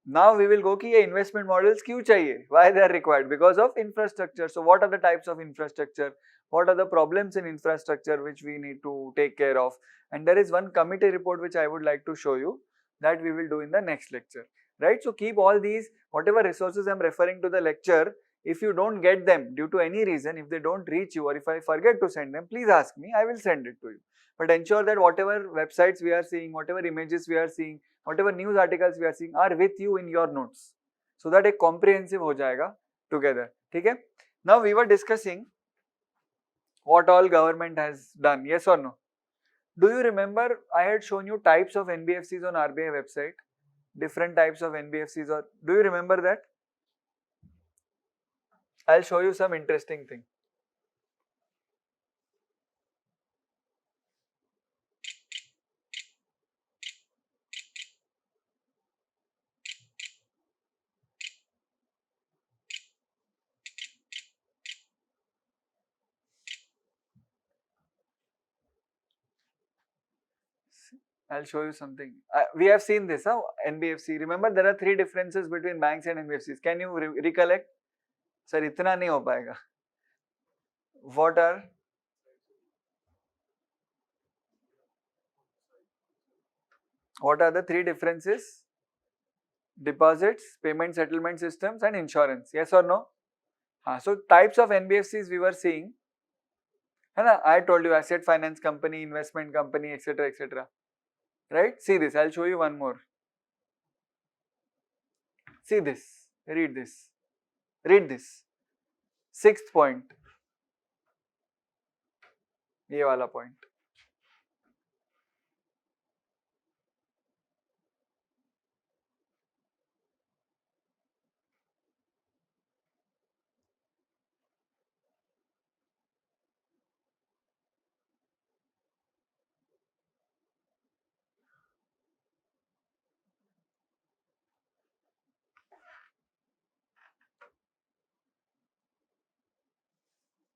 now we will go कि ये investment models क्यों चाहिए? Why they are required? Because of infrastructure. So what are the types of infrastructure? What are the problems in infrastructure which we need to take care of? And there is one committee report which I would like to show you, that we will do in the next lecture. Right? So keep all these, whatever resources I am referring to the lecture, if you don't get them due to any reason, if they don't reach you or if I forget to send them, please ask me, I will send it to you. But ensure that whatever websites we are seeing, whatever images we are seeing, whatever news articles we are seeing are with you in your notes, so that एक comprehensive हो जाएगा together. ठीक है? Now we were discussing what all government has done. Yes or no? Do you remember I had shown you types of NBFCs on RBI website? Different types of NBFCs, or do you remember that? I'll show you some interesting thing. I'll show you something. We have seen this, NBFC. Remember, there are three differences between banks and NBFCs. Can you recollect? Sir, इतना नहीं हो पाएगा. What are the three differences? Deposits, payment settlement systems, and insurance. Yes or no? So types of NBFCs we were seeing. I told you asset finance company, investment company, etc., etc. Right? See this. I'll show you one more. See this. Read this. Read this. Sixth point. ये वाला point.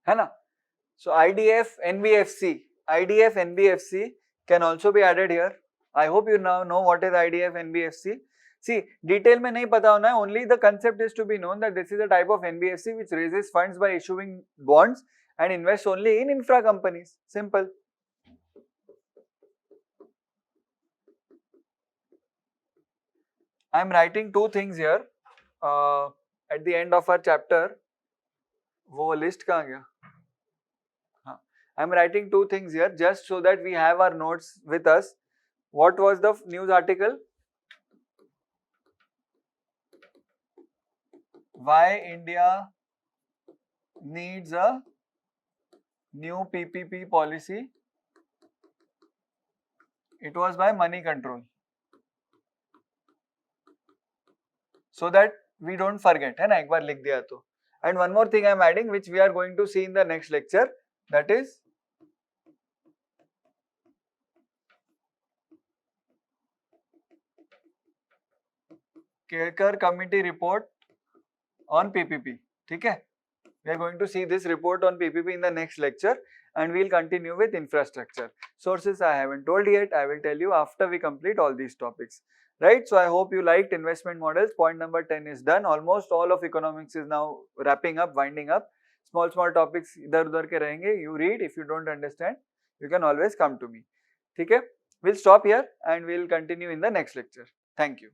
है ना? So IDF, NBFC can also be added here. I hope you now know what is IDF, NBFC. See, detail में नहीं पता होना है. Only the concept is to be known that this is a type of NBFC which raises funds by issuing bonds and invests only in infra companies. Simple. I am writing two things here at the end of our chapter. वो list कहाँ गया? I am writing two things here just so that we have our notes with us. What was the news article? Why India needs a new PPP policy. It was by Money Control. So that we don't forget, है ना, एक बार लिख दिया तो. And one more thing I am adding, which we are going to see in the next lecture, that is Kelkar Committee report on PPP. ठीक है? We are going to see this report on PPP in the next lecture, and we will continue with infrastructure. Sources I haven't told yet, I will tell you after we complete all these topics. Right? So I hope you liked investment models. Point number 10 is done. Almost all of economics is now wrapping up, winding up. Small topics इधर उधर के रहेंगे. You read. If you don't understand, you can always come to me. ठीक है? We'll stop here and we'll continue in the next lecture. Thank you.